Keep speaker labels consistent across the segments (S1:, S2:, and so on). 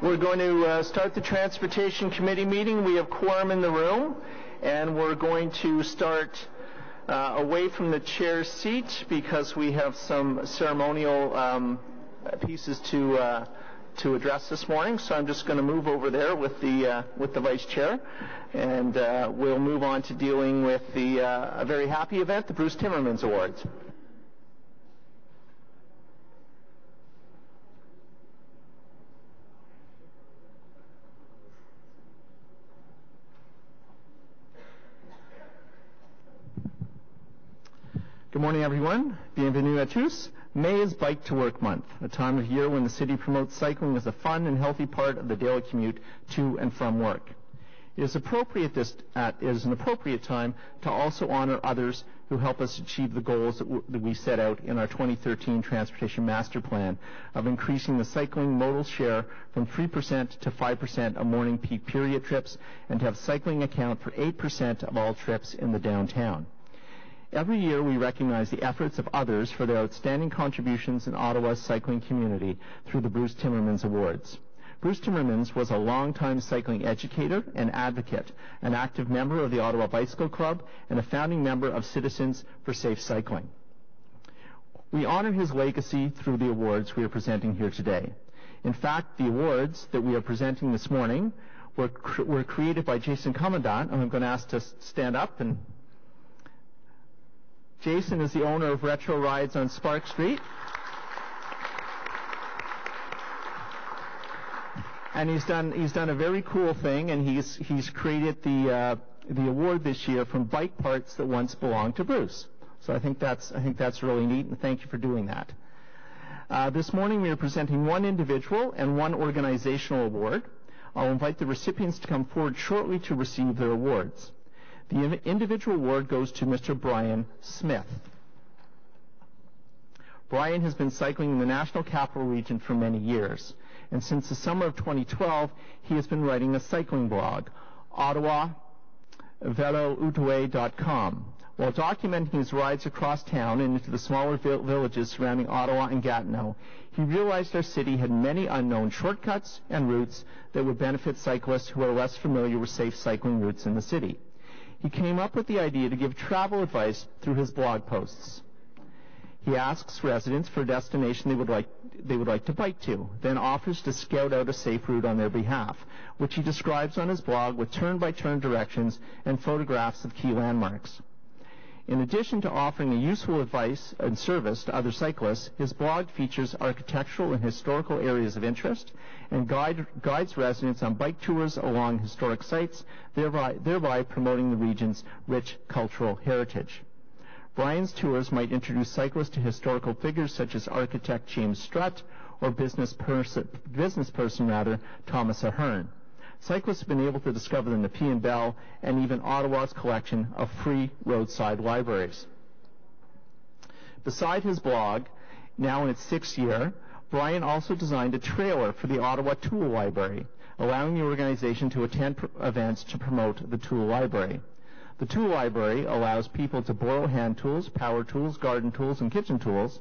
S1: We're going to start the Transportation Committee meeting. We have quorum in the room, and we're going to start away from the chair's seat because we have some ceremonial pieces to address this morning. So I'm just going to move over there with the vice chair, and we'll move on to dealing with a very happy event, the Bruce Timmermans Awards. Good morning, everyone. Bienvenue à tous. May is Bike to Work Month, a time of year when the city promotes cycling as a fun and healthy part of the daily commute to and from work. It is an appropriate time to also honor others who help us achieve the goals that we set out in our 2013 Transportation Master Plan of increasing the cycling modal share from 3% to 5% of morning peak period trips, and to have cycling account for 8% of all trips in the downtown. Every year we recognize the efforts of others for their outstanding contributions in Ottawa's cycling community through the Bruce Timmermans Awards. Bruce Timmermans was a longtime cycling educator and advocate, an active member of the Ottawa Bicycle Club, and a founding member of Citizens for Safe Cycling. We honor his legacy through the awards we are presenting here today. In fact, the awards that we are presenting this morning were created by Jason Commandant, and I'm going to ask to stand up. And Jason is the owner of Retro Rides on Spark Street. And he's done a very cool thing, and he's created the award this year from bike parts that once belonged to Bruce. So I think that's really neat, and thank you for doing that. This morning we are presenting one individual and one organizational award. I'll invite the recipients to come forward shortly to receive their awards. The individual award goes to Mr. Bryan Smith. Bryan has been cycling in the National Capital Region for many years, and since the summer of 2012, he has been writing a cycling blog, OttawaVeloUtaway.com. While documenting his rides across town and into the smaller villages surrounding Ottawa and Gatineau, he realized our city had many unknown shortcuts and routes that would benefit cyclists who are less familiar with safe cycling routes in the city. He came up with the idea to give travel advice through his blog posts. He asks residents for a destination they would like to bike to, then offers to scout out a safe route on their behalf, which he describes on his blog with turn-by-turn directions and photographs of key landmarks. In addition to offering a useful advice and service to other cyclists, his blog features architectural and historical areas of interest and guides residents on bike tours along historic sites, thereby promoting the region's rich cultural heritage. Bryan's tours might introduce cyclists to historical figures such as architect James Strutt or business person Thomas Ahern. Cyclists have been able to discover the Nepean Bell and even Ottawa's collection of free roadside libraries. Beside his blog, now in its 6th year, Bryan also designed a trailer for the Ottawa Tool Library, allowing the organization to attend events to promote the Tool Library. The Tool Library allows people to borrow hand tools, power tools, garden tools, and kitchen tools.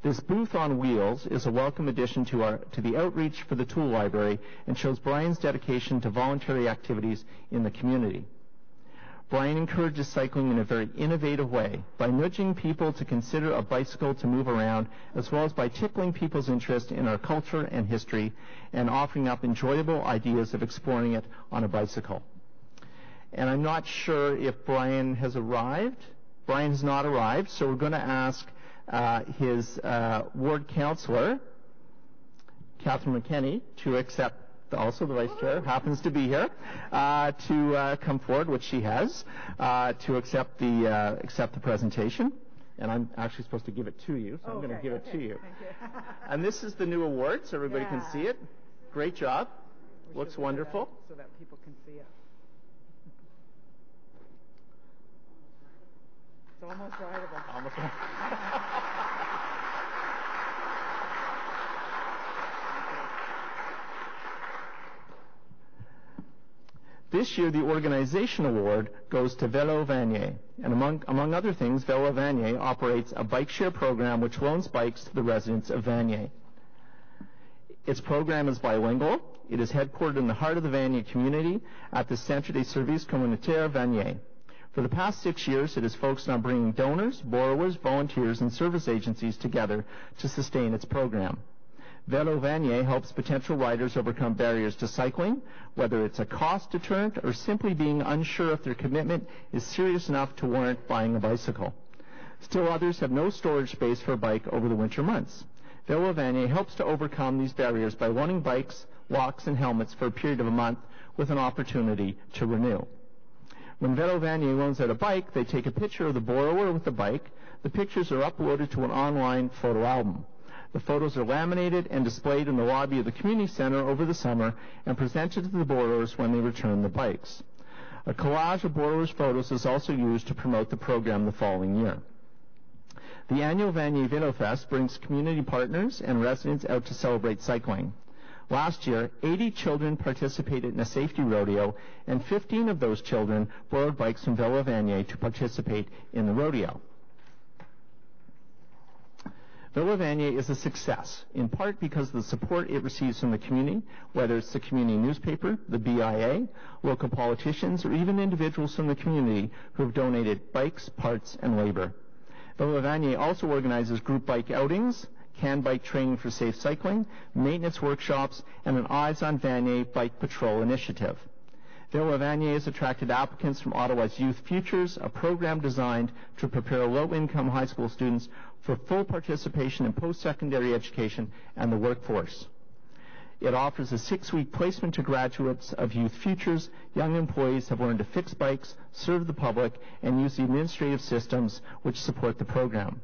S1: This booth on wheels is a welcome addition to the outreach for the Tool Library and shows Bryan's dedication to voluntary activities in the community. Bryan encourages cycling in a very innovative way by nudging people to consider a bicycle to move around, as well as by tickling people's interest in our culture and history and offering up enjoyable ideas of exploring it on a bicycle. And I'm not sure if Bryan has arrived. Bryan has not arrived, so we're going to ask his ward councillor, Catherine McKenney, to accept, also the vice chair happens to be here, to come forward, which she has, to accept the presentation. And I'm actually supposed to give it to you, so I'm going to give it to you.
S2: Thank you.
S1: And this is the new award, so everybody can see it. Great job. Looks wonderful.
S2: So that people can see it. It's almost rideable.
S1: Almost. This year, the organization award goes to Velo Vanier, and among other things, Velo Vanier operates a bike share program which loans bikes to the residents of Vanier. Its program is bilingual. It is headquartered in the heart of the Vanier community at the Centre des Services Communautaires Vanier. For the past 6 years, it is focused on bringing donors, borrowers, volunteers, and service agencies together to sustain its program. Velo Vanier helps potential riders overcome barriers to cycling, whether it's a cost deterrent or simply being unsure if their commitment is serious enough to warrant buying a bicycle. Still others have no storage space for a bike over the winter months. Velo Vanier helps to overcome these barriers by loaning bikes, locks, and helmets for a period of a month with an opportunity to renew. When Velo Vanier loans out a bike, they take a picture of the borrower with the bike. The pictures are uploaded to an online photo album. The photos are laminated and displayed in the lobby of the community center over the summer and presented to the borrowers when they return the bikes. A collage of borrowers' photos is also used to promote the program the following year. The annual Vanier Vinofest brings community partners and residents out to celebrate cycling. Last year, 80 children participated in a safety rodeo, and 15 of those children borrowed bikes from Velo Vanier to participate in the rodeo. Velo Vanier is a success, in part because of the support it receives from the community, whether it's the community newspaper, the BIA, local politicians, or even individuals from the community who have donated bikes, parts, and labor. Velo Vanier also organizes group bike outings, CAN bike training for safe cycling, maintenance workshops, and an Eyes on Vanier bike patrol initiative. Velo Vanier has attracted applicants from Ottawa's Youth Futures, a program designed to prepare low-income high school students for full participation in post-secondary education and the workforce. It offers a 6-week placement to graduates of Youth Futures. Young employees have learned to fix bikes, serve the public, and use the administrative systems which support the program.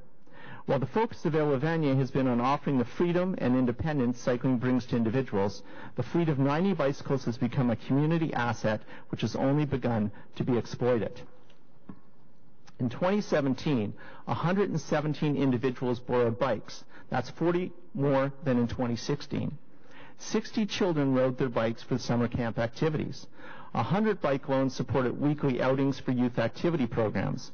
S1: While the focus of Velo Vanier has been on offering the freedom and independence cycling brings to individuals, the fleet of 90 bicycles has become a community asset which has only begun to be exploited. In 2017, 117 individuals borrowed bikes. That's 40 more than in 2016. 60 children rode their bikes for summer camp activities. 100 bike loans supported weekly outings for youth activity programs.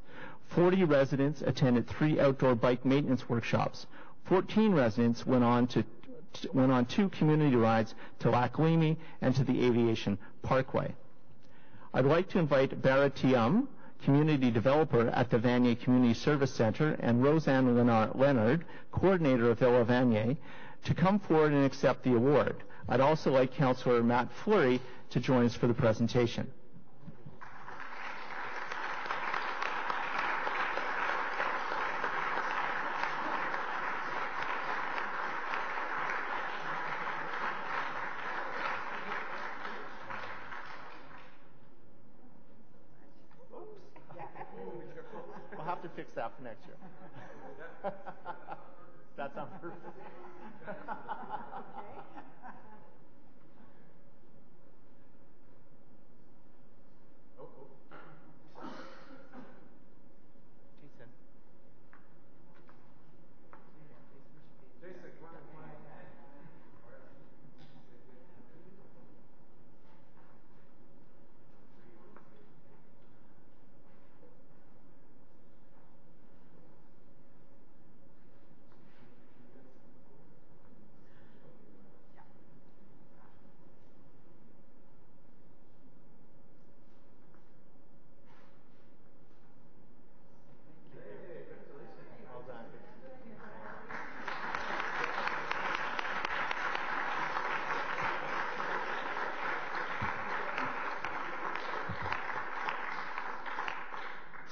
S1: 40 residents attended 3 outdoor bike maintenance workshops. 14 residents went on 2 community rides to Lac Leamy and to the Aviation Parkway. I'd like to invite Bara Tiam, community developer at the Vanier Community Service Center, and Roseanne Leonard, coordinator of Velo Vanier, to come forward and accept the award. I'd also like Councillor Matt Fleury to join us for the presentation. We'll have to fix that for next year. That's on purpose.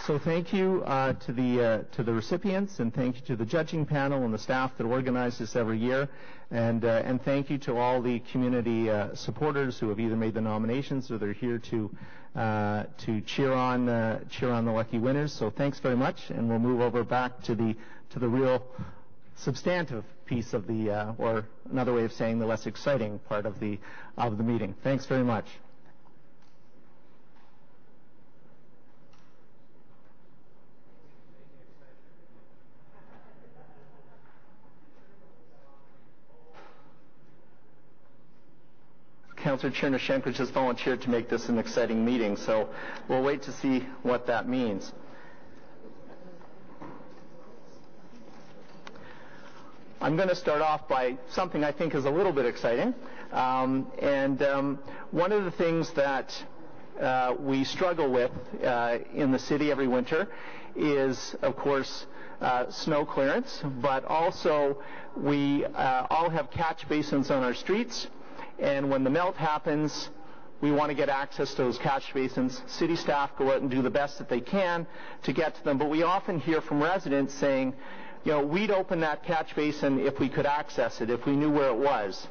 S1: So thank you to the recipients, and thank you to the judging panel and the staff that organize this every year, and thank you to all the community supporters who have either made the nominations or they're here to cheer on the lucky winners. So thanks very much, and we'll move over back to the real substantive piece of the or another way of saying the less exciting part of the meeting. Thanks very much. Councillor Chernyshenko just volunteered to make this an exciting meeting, so we'll wait to see what that means. I'm going to start off by something I think is a little bit exciting. One of the things that we struggle with in the city every winter is, of course, snow clearance, but also we all have catch basins on our streets, and when the melt happens, we want to get access to those catch basins. City staff go out and do the best that they can to get to them, but we often hear from residents saying, you know, we'd open that catch basin if we could access it, if we knew where it was,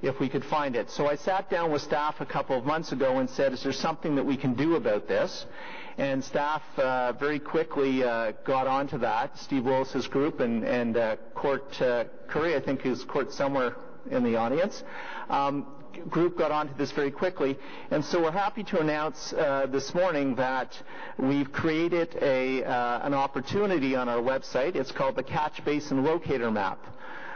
S1: if we could find it. So I sat down with staff a couple of months ago and said, is there something that we can do about this? And staff very quickly got onto that. Steve Willis's group and Court Curry, I think is Court somewhere in the audience, group got onto this very quickly. And so we're happy to announce this morning that we've created an opportunity on our website. It's called the Catch Basin Locator Map.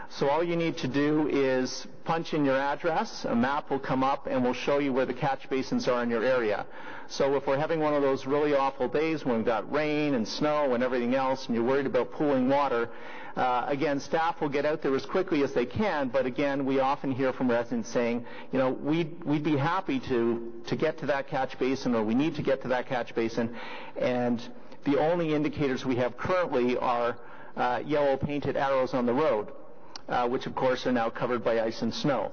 S1: So all you need to do is punch in your address, a map will come up and will show you where the catch basins are in your area. So if we're having one of those really awful days when we've got rain and snow and everything else and you're worried about pooling water, again, staff will get out there as quickly as they can, but again, we often hear from residents saying, you know, we'd be happy to get to that catch basin, or we need to get to that catch basin, and the only indicators we have currently are yellow painted arrows on the road, which of course are now covered by ice and snow.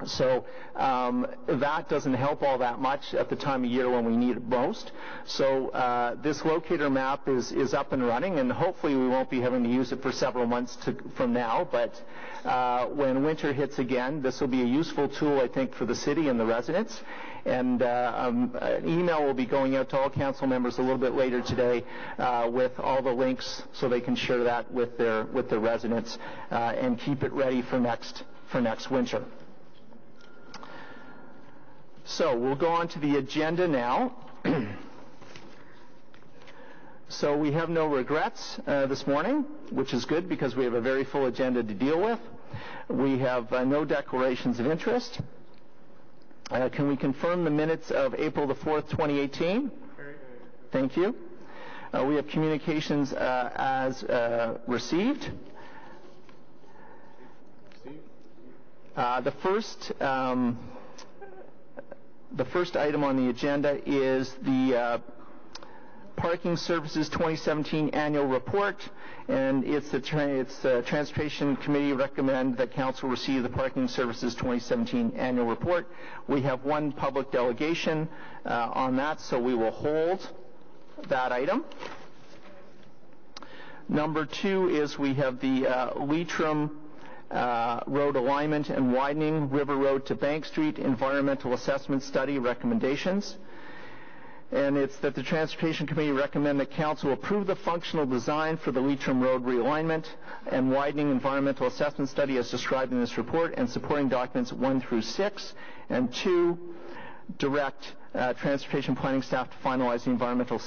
S1: So that doesn't help all that much at the time of year when we need it most. So this locator map is up and running, and hopefully we won't be having to use it for several months from now. But when winter hits again, this will be a useful tool, I think, for the city and the residents. And an email will be going out to all council members a little bit later today with all the links so they can share that with their residents and keep it ready for next winter. So we'll go on to the agenda now. So we have no regrets this morning, which is good because we have a very full agenda to deal with. We have no declarations of interest. Can we confirm the minutes of April the 4th, 2018? Thank you. We have communications as received. The first item on the agenda is the Parking Services 2017 Annual Report, and it's the Transportation Committee recommend that Council receive the Parking Services 2017 Annual Report. We have one public delegation on that, so we will hold that item. Number 2 is we have the Leitrim Road Alignment and Widening, River Road to Bank Street Environmental Assessment Study recommendations. And it's that the Transportation Committee recommend that Council approve the functional design for the Leitrim Road Realignment and Widening Environmental Assessment Study as described in this report, and supporting documents 1 through 6. And 2, direct Transportation Planning staff to finalize the environmental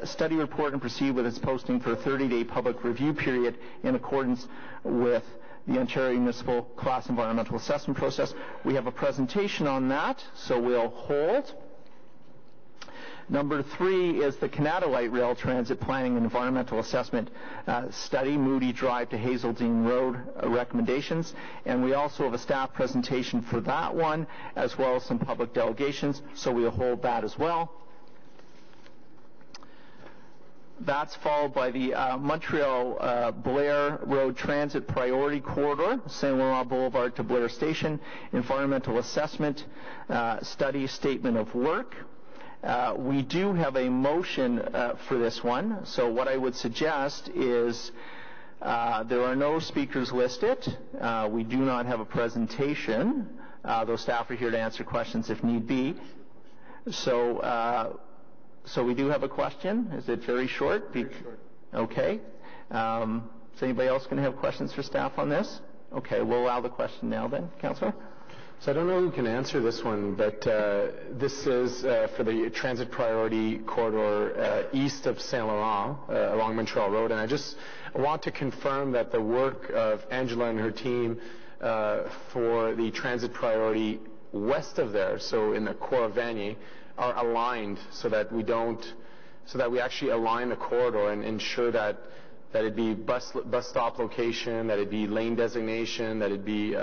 S1: study report and proceed with its posting for a 30-day public review period in accordance with the Ontario Municipal Class Environmental Assessment process. We have a presentation on that, so we'll hold. Number 3 is the Kannada Light Rail Transit Planning and Environmental Assessment Study, Moody Drive to Hazeldine Road recommendations. And we also have a staff presentation for that one, as well as some public delegations, so we'll hold that as well. That's followed by the Montreal-Blair Road Transit Priority Corridor, St. Laurent Boulevard to Blair Station, Environmental Assessment Study Statement of Work. We do have a motion for this one, so what I would suggest is there are no speakers listed. We do not have a presentation, though staff are here to answer questions if need be. So we do have a question. Is it very short?
S3: Very short.
S1: Okay. Is anybody else going to have questions for staff on this? Okay, we'll allow the question now then. Councillor?
S3: So I don't know who can answer this one, but this is for the Transit Priority Corridor east of St. Laurent along Montreal Road, and I just want to confirm that the work of Angela and her team for the Transit Priority west of there, so in the Corps-Vanier, are aligned so that we actually align the corridor and ensure that that it be bus stop location, that it be lane designation, that it be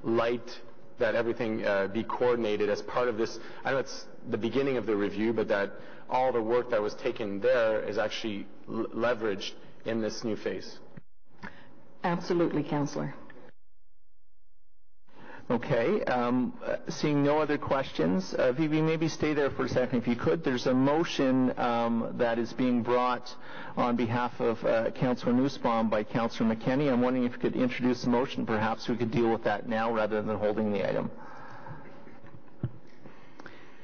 S3: light, that everything be coordinated as part of this. I know it's the beginning of the review, but that all the work that was taken there is actually leveraged in this new phase.
S4: Absolutely, Councillor.
S1: Okay. Seeing no other questions, Vivi, maybe stay there for a second if you could. There's a motion that is being brought on behalf of Councillor Nussbaum by Councillor McKenney. I'm wondering if you could introduce the motion. Perhaps we could deal with that now rather than holding the item.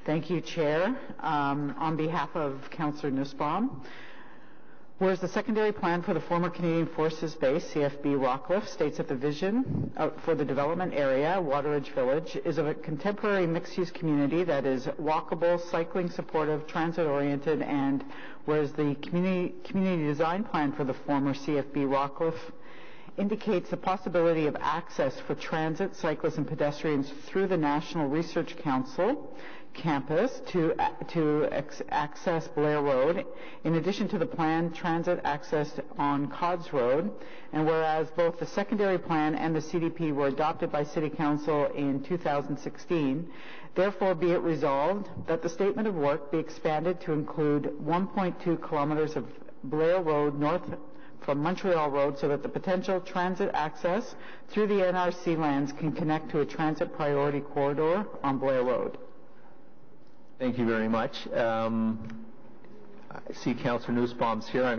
S2: Thank you, Chair. On behalf of Councillor Nussbaum, whereas the secondary plan for the former Canadian Forces Base, CFB Rockcliffe, states that the vision for the development area, Wateridge Village, is of a contemporary mixed-use community that is walkable, cycling supportive, transit-oriented, and whereas the community design plan for the former CFB Rockcliffe indicates the possibility of access for transit, cyclists, and pedestrians through the National Research Council campus to access Blair Road, in addition to the planned transit access on Codds Road, and whereas both the secondary plan and the CDP were adopted by City Council in 2016, therefore be it resolved that the statement of work be expanded to include 1.2 kilometers of Blair Road north from Montreal Road so that the potential transit access through the NRC lands can connect to a transit priority corridor on Blair Road.
S1: Thank you very much. I see Councillor Nussbaum's here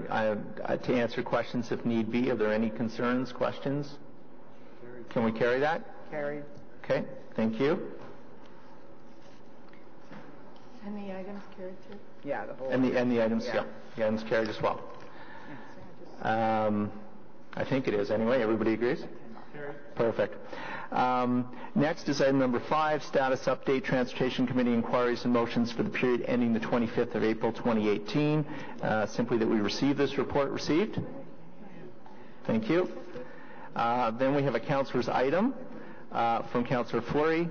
S1: to answer questions if need be. Are there any concerns, questions? Can we carry that?
S2: Carried.
S1: Okay, thank you.
S2: And the items carried too? Yeah, the whole.
S1: And the items, yeah. The items carried as well. I think it is anyway. Everybody agrees? Perfect. Next is item number 5, status update, Transportation Committee inquiries and motions for the period ending the 25th of April 2018. Simply that we receive this report. Received? Thank you. Then we have a councillor's item from Councillor Fleury.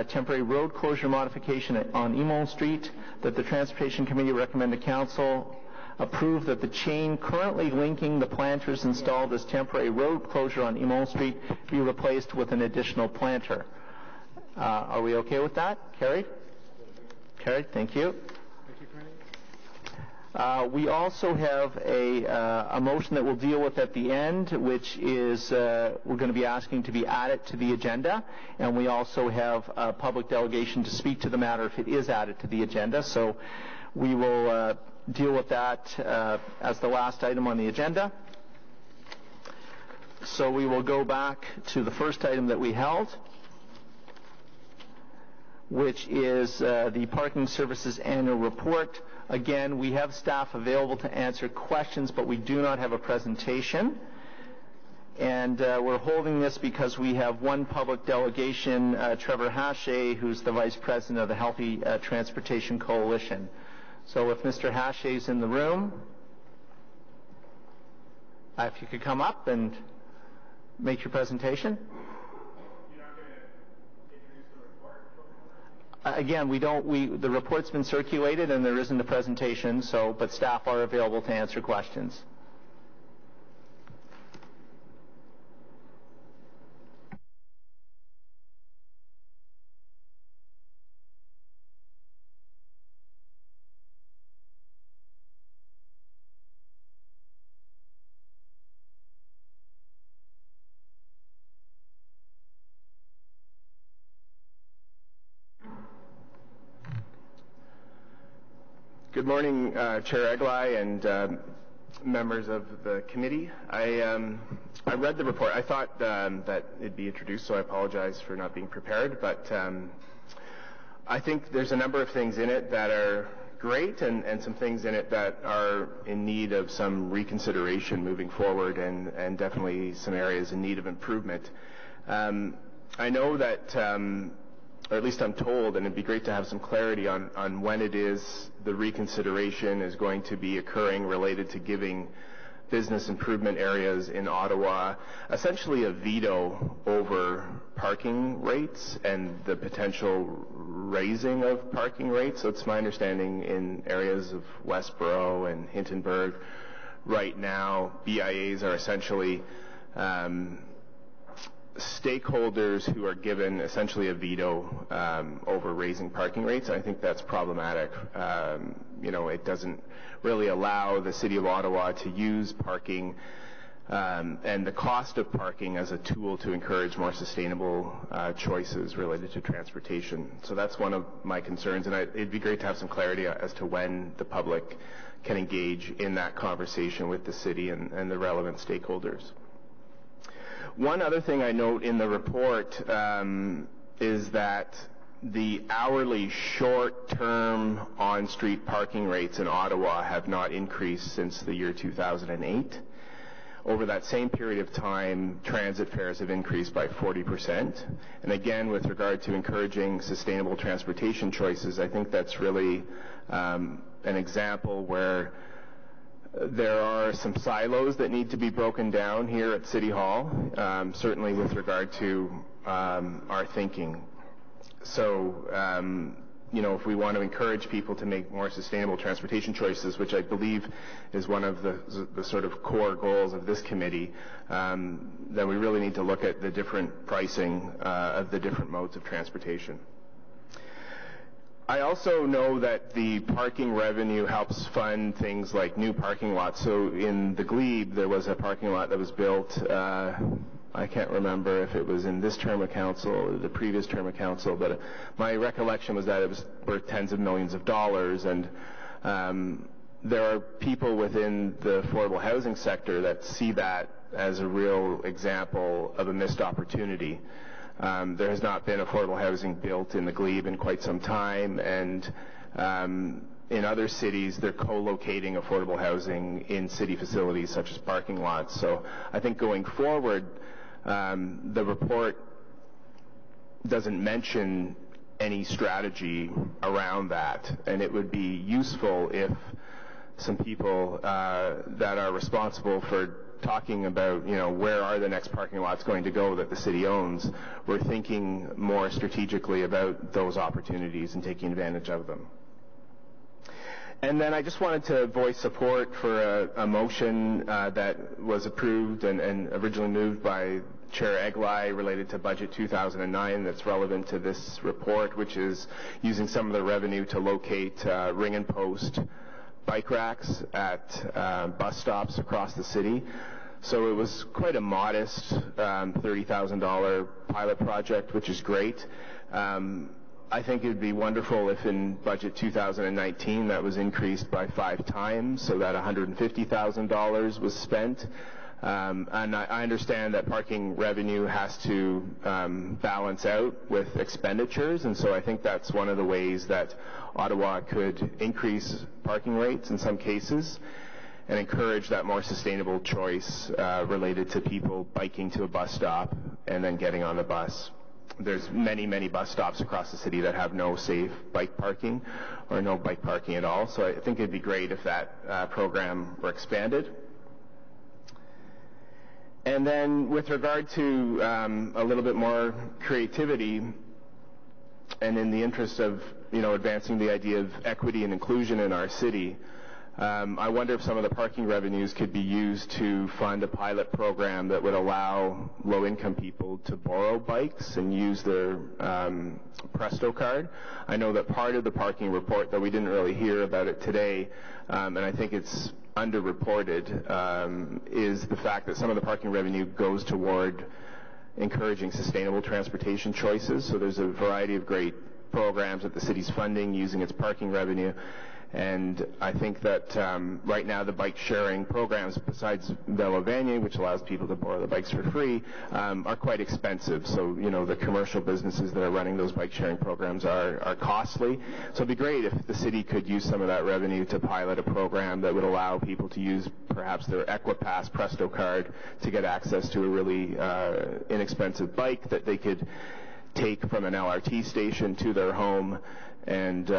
S1: Temporary road closure modification on Iman Street, that the Transportation Committee recommend to Council approve that the chain currently linking the planters installed as temporary road closure on Iman Street be replaced with an additional planter. Are we okay with that? Carried? Carried. Thank you. We also have a motion that we'll deal with at the end, which is we're going to be asking to be added to the agenda, and we also have a public delegation to speak to the matter if it is added to the agenda. So we will deal with that as the last item on the agenda. So we will go back to the first item that we held, which is the Parking Services Annual Report. Again, we have staff available to answer questions, but we do not have a presentation. And we're holding this because we have one public delegation, Trevor Hache, who's the Vice President of the Healthy Transportation Coalition. So if Mr. Hache is in the room, if you could come up and make your presentation.
S5: You're not going to introduce the report?
S1: Again, the report's been circulated and there isn't a presentation, but staff are available to answer questions.
S6: Good morning, Chair Eglai and members of the committee. I read the report. I thought that it'd be introduced, so I apologize for not being prepared. But I think there's a number of things in it that are great and some things in it that are in need of some reconsideration moving forward and definitely some areas in need of improvement. I know that or at least I'm told, and it'd be great to have some clarity on when it is the reconsideration is going to be occurring related to giving business improvement areas in Ottawa essentially a veto over parking rates and the potential raising of parking rates. So it's my understanding in areas of Westboro and Hintonburg, right now, BIAs are essentially stakeholders who are given essentially a veto over raising parking rates. I think that's problematic. It doesn't really allow the City of Ottawa to use parking and the cost of parking as a tool to encourage more sustainable choices related to transportation. So that's one of my concerns, and it'd be great to have some clarity as to when the public can engage in that conversation with the city and the relevant stakeholders. One other thing I note in the report is that the hourly short-term on-street parking rates in Ottawa have not increased since the year 2008. Over that same period of time, transit fares have increased by 40%. And again, with regard to encouraging sustainable transportation choices, I think that's really an example where there are some silos that need to be broken down here at City Hall, certainly with regard to our thinking. So, if we want to encourage people to make more sustainable transportation choices, which I believe is one of the sort of core goals of this committee, then we really need to look at the different pricing of the different modes of transportation. I also know that the parking revenue helps fund things like new parking lots. So in the Glebe, there was a parking lot that was built, I can't remember if it was in this term of council or the previous term of council, but my recollection was that it was worth tens of millions of dollars. And there are people within the affordable housing sector that see that as a real example of a missed opportunity. There has not been affordable housing built in the Glebe in quite some time, and in other cities, they're co-locating affordable housing in city facilities such as parking lots. So I think going forward, the report doesn't mention any strategy around that, and it would be useful if some people that are responsible for talking about, where are the next parking lots going to go that the city owns, we're thinking more strategically about those opportunities and taking advantage of them. And then I just wanted to voice support for a motion that was approved and originally moved by Chair Eglai related to Budget 2009 that's relevant to this report, which is using some of the revenue to locate ring and post bike racks at bus stops across the city. So it was quite a modest $30,000 pilot project, which is great. I think it would be wonderful if in Budget 2019 that was increased by 5 times so that $150,000 was spent. And I understand that parking revenue has to balance out with expenditures, and so I think that's one of the ways that Ottawa could increase parking rates in some cases and encourage that more sustainable choice related to people biking to a bus stop and then getting on the bus. There's many, many bus stops across the city that have no safe bike parking or no bike parking at all, so I think it'd be great if that program were expanded. And then with regard to a little bit more creativity and in the interest of, advancing the idea of equity and inclusion in our city, I wonder if some of the parking revenues could be used to fund a pilot program that would allow low-income people to borrow bikes and use their Presto card. I know that part of the parking report, though we didn't really hear about it today, and I think it's underreported, is the fact that some of the parking revenue goes toward encouraging sustainable transportation choices. So there's a variety of great programs that the city's funding using its parking revenue. And I think that right now the bike sharing programs, besides Velo Vanier, which allows people to borrow the bikes for free, are quite expensive. So, the commercial businesses that are running those bike sharing programs are costly. So it'd be great if the city could use some of that revenue to pilot a program that would allow people to use perhaps their Equipass Presto card to get access to a really inexpensive bike that they could take from an LRT station to their home and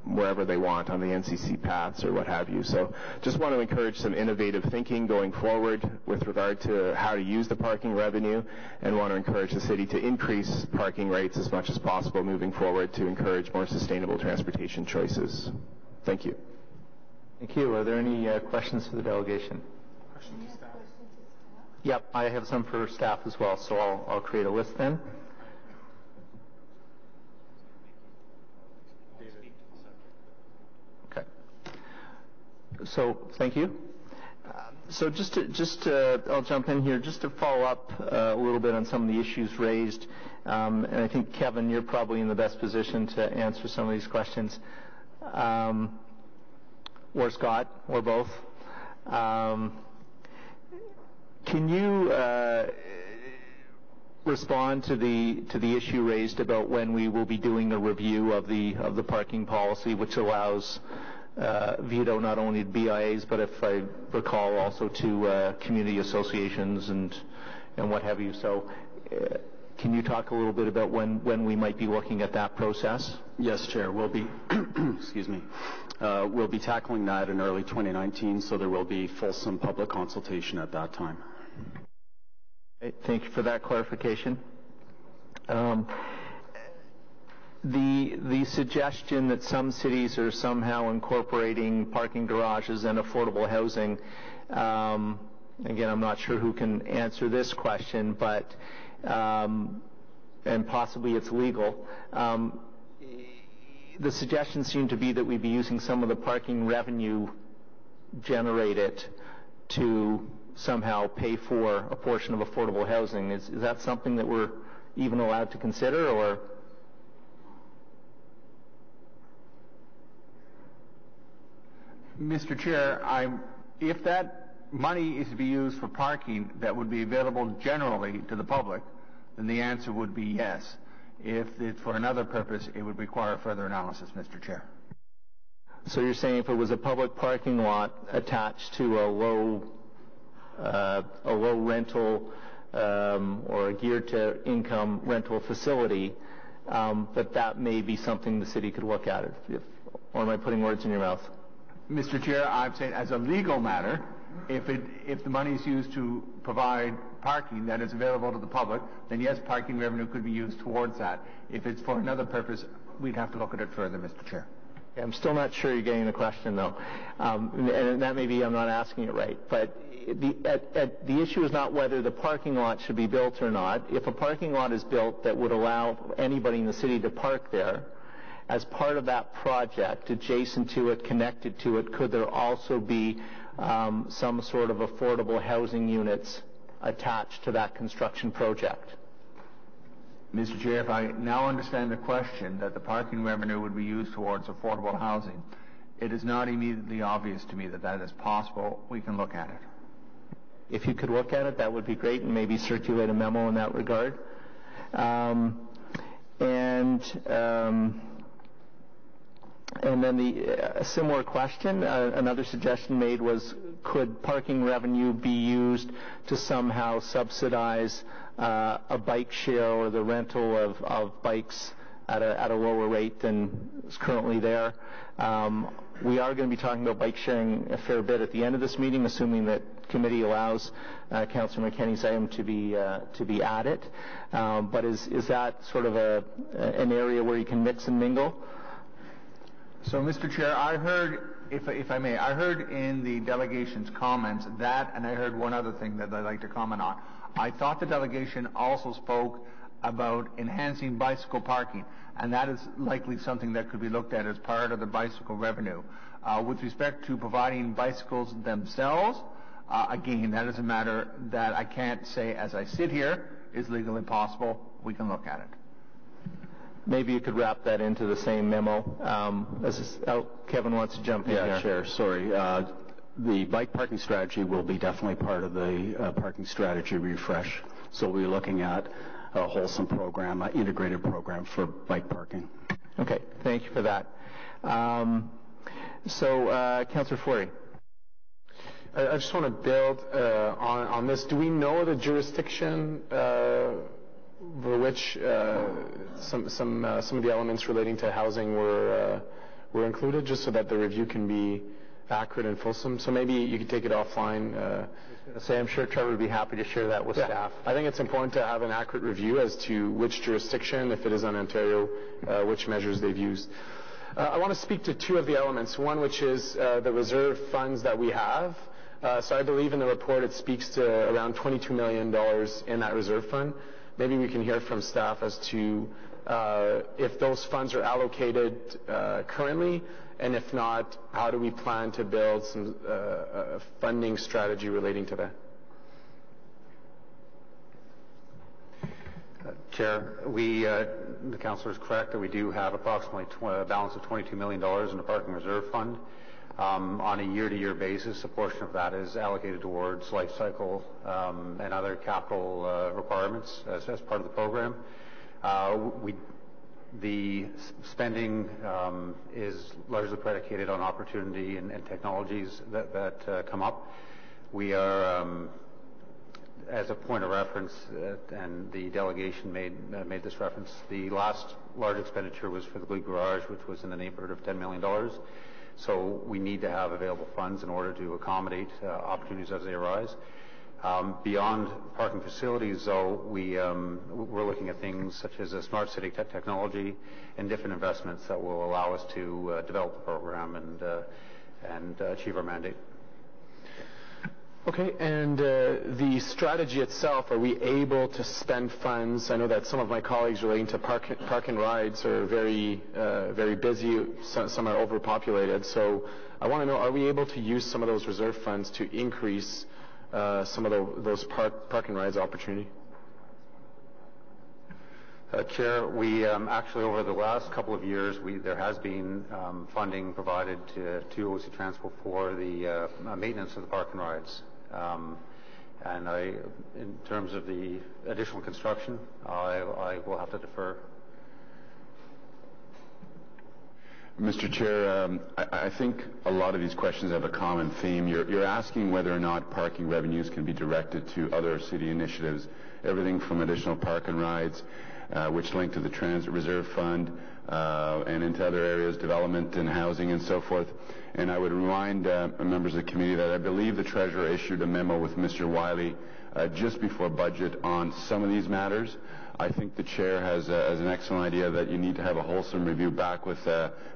S6: wherever they want on the NCC paths or what have you. So just want to encourage some innovative thinking going forward with regard to how to use the parking revenue, and want to encourage the city to increase parking rates as much as possible moving forward to encourage more sustainable transportation choices. Thank you.
S1: Thank you. Are there any questions for the delegation?
S3: Questions to staff?
S1: Yep, I have some for staff as well, so I'll create a list then. Okay. So thank you. So I'll jump in here just to follow up a little bit on some of the issues raised, and I think Kevin, you're probably in the best position to answer some of these questions, or Scott, or both. Can you respond to the issue raised about when we will be doing a review of the parking policy, which allows veto not only to BIAs, but if I recall also to community associations and what have you. So can you talk a little bit about when we might be looking at that process?
S7: Yes, Chair. We'll be, excuse me, we'll be tackling that in early 2019, so there will be fulsome public consultation at that time.
S1: Okay, thank you for that clarification. The suggestion that some cities are somehow incorporating parking garages and affordable housing, again, I'm not sure who can answer this question, but and possibly it's legal. The suggestion seemed to be that we'd be using some of the parking revenue generated to somehow pay for a portion of affordable housing. Is that something that we're even allowed to consider, or?
S8: Mr. Chair, if that money is to be used for parking that would be available generally to the public, then the answer would be yes. If it's for another purpose, it would require further analysis, Mr. Chair.
S1: So you're saying if it was a public parking lot attached to a low rental or a geared to income rental facility, that may be something the city could look at. Or am I putting words in your mouth?
S8: Mr. Chair, I'm saying as a legal matter, if the money is used to provide parking that is available to the public, then yes, parking revenue could be used towards that. If it's for another purpose, we'd have to look at it further, Mr. Chair.
S1: I'm still not sure you're getting the question, though. And that may be I'm not asking it right. But the issue is not whether the parking lot should be built or not. If a parking lot is built that would allow anybody in the city to park there, as part of that project, adjacent to it, connected to it, could there also be some sort of affordable housing units attached to that construction project?
S8: Mr. Chair, if I now understand the question that the parking revenue would be used towards affordable housing, it is not immediately obvious to me that that is possible. We can look at it.
S1: If you could look at it, that would be great, and maybe circulate a memo in that regard. And then a similar question, another suggestion made was, could parking revenue be used to somehow subsidize a bike share or the rental of bikes at a lower rate than is currently there? We are going to be talking about bike sharing a fair bit at the end of this meeting, assuming that committee allows Councillor McKenney's item to be added. But is that sort of an area where you can mix and mingle?
S8: So, Mr. Chair, I heard, if I may, I heard in the delegation's comments that, and I heard one other thing that I'd like to comment on. I thought the delegation also spoke about enhancing bicycle parking, and that is likely something that could be looked at as part of the bicycle revenue. With respect to providing bicycles themselves, again, that is a matter that I can't say as I sit here is legally possible. We can look at it.
S1: Maybe you could wrap that into the same memo. Kevin wants to jump in here.
S7: Yeah, Chair, sorry. The bike parking strategy will be definitely part of the parking strategy refresh. So we'll be looking at a wholesome program, an integrated program for bike parking.
S1: Okay, thank you for that. Councillor Flory.
S3: I just want to build on this. Do we know the jurisdiction for which some of the elements relating to housing were included, just so that the review can be accurate and fulsome? So maybe you could take it offline.
S1: I'm sure Trevor would be happy to share that with staff.
S3: I think it's important to have an accurate review as to which jurisdiction, if it is on Ontario, which measures they've used. I want to speak to two of the elements. One, which is the reserve funds that we have. So I believe in the report it speaks to around $22 million in that reserve fund. Maybe we can hear from staff as to if those funds are allocated currently, and if not, how do we plan to build some funding strategy relating to that?
S9: Chair, the councillor is correct that we do have approximately a balance of $22 million in the parking reserve fund. On a year-to-year basis, a portion of that is allocated towards life cycle and other capital requirements as part of the program. The spending is largely predicated on opportunity and technologies that come up. We are, as a point of reference, and the delegation made this reference, the last large expenditure was for the Blue Garage, which was in the neighborhood of $10 million. So we need to have available funds in order to accommodate opportunities as they arise. Beyond parking facilities, though, we're looking at things such as a smart city technology and different investments that will allow us to develop the program and achieve our mandate.
S3: Okay, and the strategy itself, are we able to spend funds? I know that some of my colleagues relating to park and rides are very busy. Some are overpopulated. So I want to know, are we able to use some of those reserve funds to increase some of those park and rides opportunity?
S9: Chair, we actually over the last couple of years, there has been funding provided to OC Transport for the maintenance of the park and rides. And in terms of the additional construction, I will have to defer.
S10: Mr. Chair, I think a lot of these questions have a common theme. You're asking whether or not parking revenues can be directed to other city initiatives, everything from additional park and rides, which link to the Transit Reserve Fund, and into other areas, development and housing and so forth. And I would remind members of the committee that I believe the Treasurer issued a memo with Mr. Wiley just before budget on some of these matters. I think the Chair has an excellent idea that you need to have a wholesome review back with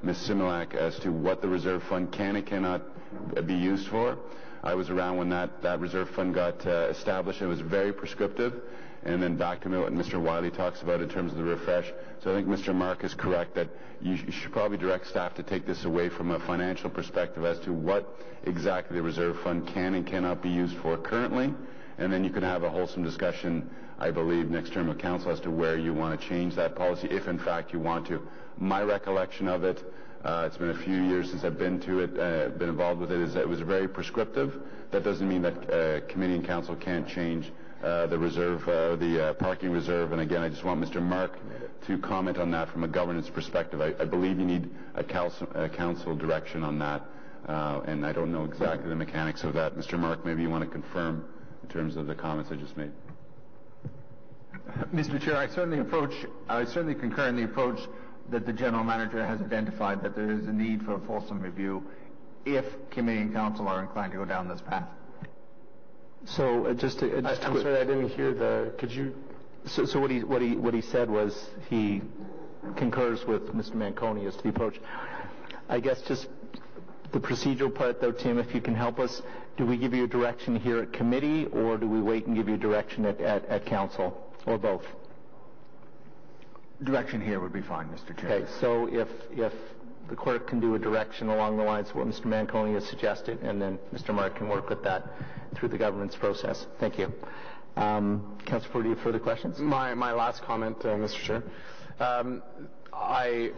S10: Ms. Similak as to what the reserve fund can and cannot be used for. I was around when that reserve fund got established. It was very prescriptive. And then back to what Mr. Wiley talks about in terms of the refresh. So I think Mr. Mark is correct that you should probably direct staff to take this away from a financial perspective as to what exactly the reserve fund can and cannot be used for currently. And then you can have a wholesome discussion, I believe, next term of council as to where you want to change that policy, if in fact you want to. My recollection of it, it's been a few years since I've been to it, been involved with it, is that it was very prescriptive. That doesn't mean that committee and council can't change the reserve, the parking reserve. And again, I just want Mr. Mark to comment on that from a governance perspective. I believe you need a council direction on that, and I don't know exactly the mechanics of that. Mr. Mark, maybe you want to confirm in terms of the comments I just made.
S8: Mr. Chair, I certainly concur in the approach that the General Manager has identified, that there is a need for a fulsome review if committee and council are inclined to go down this path.
S1: So I'm sorry, I didn't hear the. Could you? So what he said was he concurs with Mr. Manconi as to the approach. I guess just the procedural part, though, Tim, if you can help us. Do we give you a direction here at committee, or do we wait and give you a direction at council, or both?
S8: Direction here would be fine, Mr. Chair.
S1: Okay. So if the clerk can do a direction along the lines of what Mr. Manconi has suggested, and then Mr. Mark can work with that through the governance process. Thank you. Councillor Ford, do you have further questions?
S3: My last comment, Mr. Chair.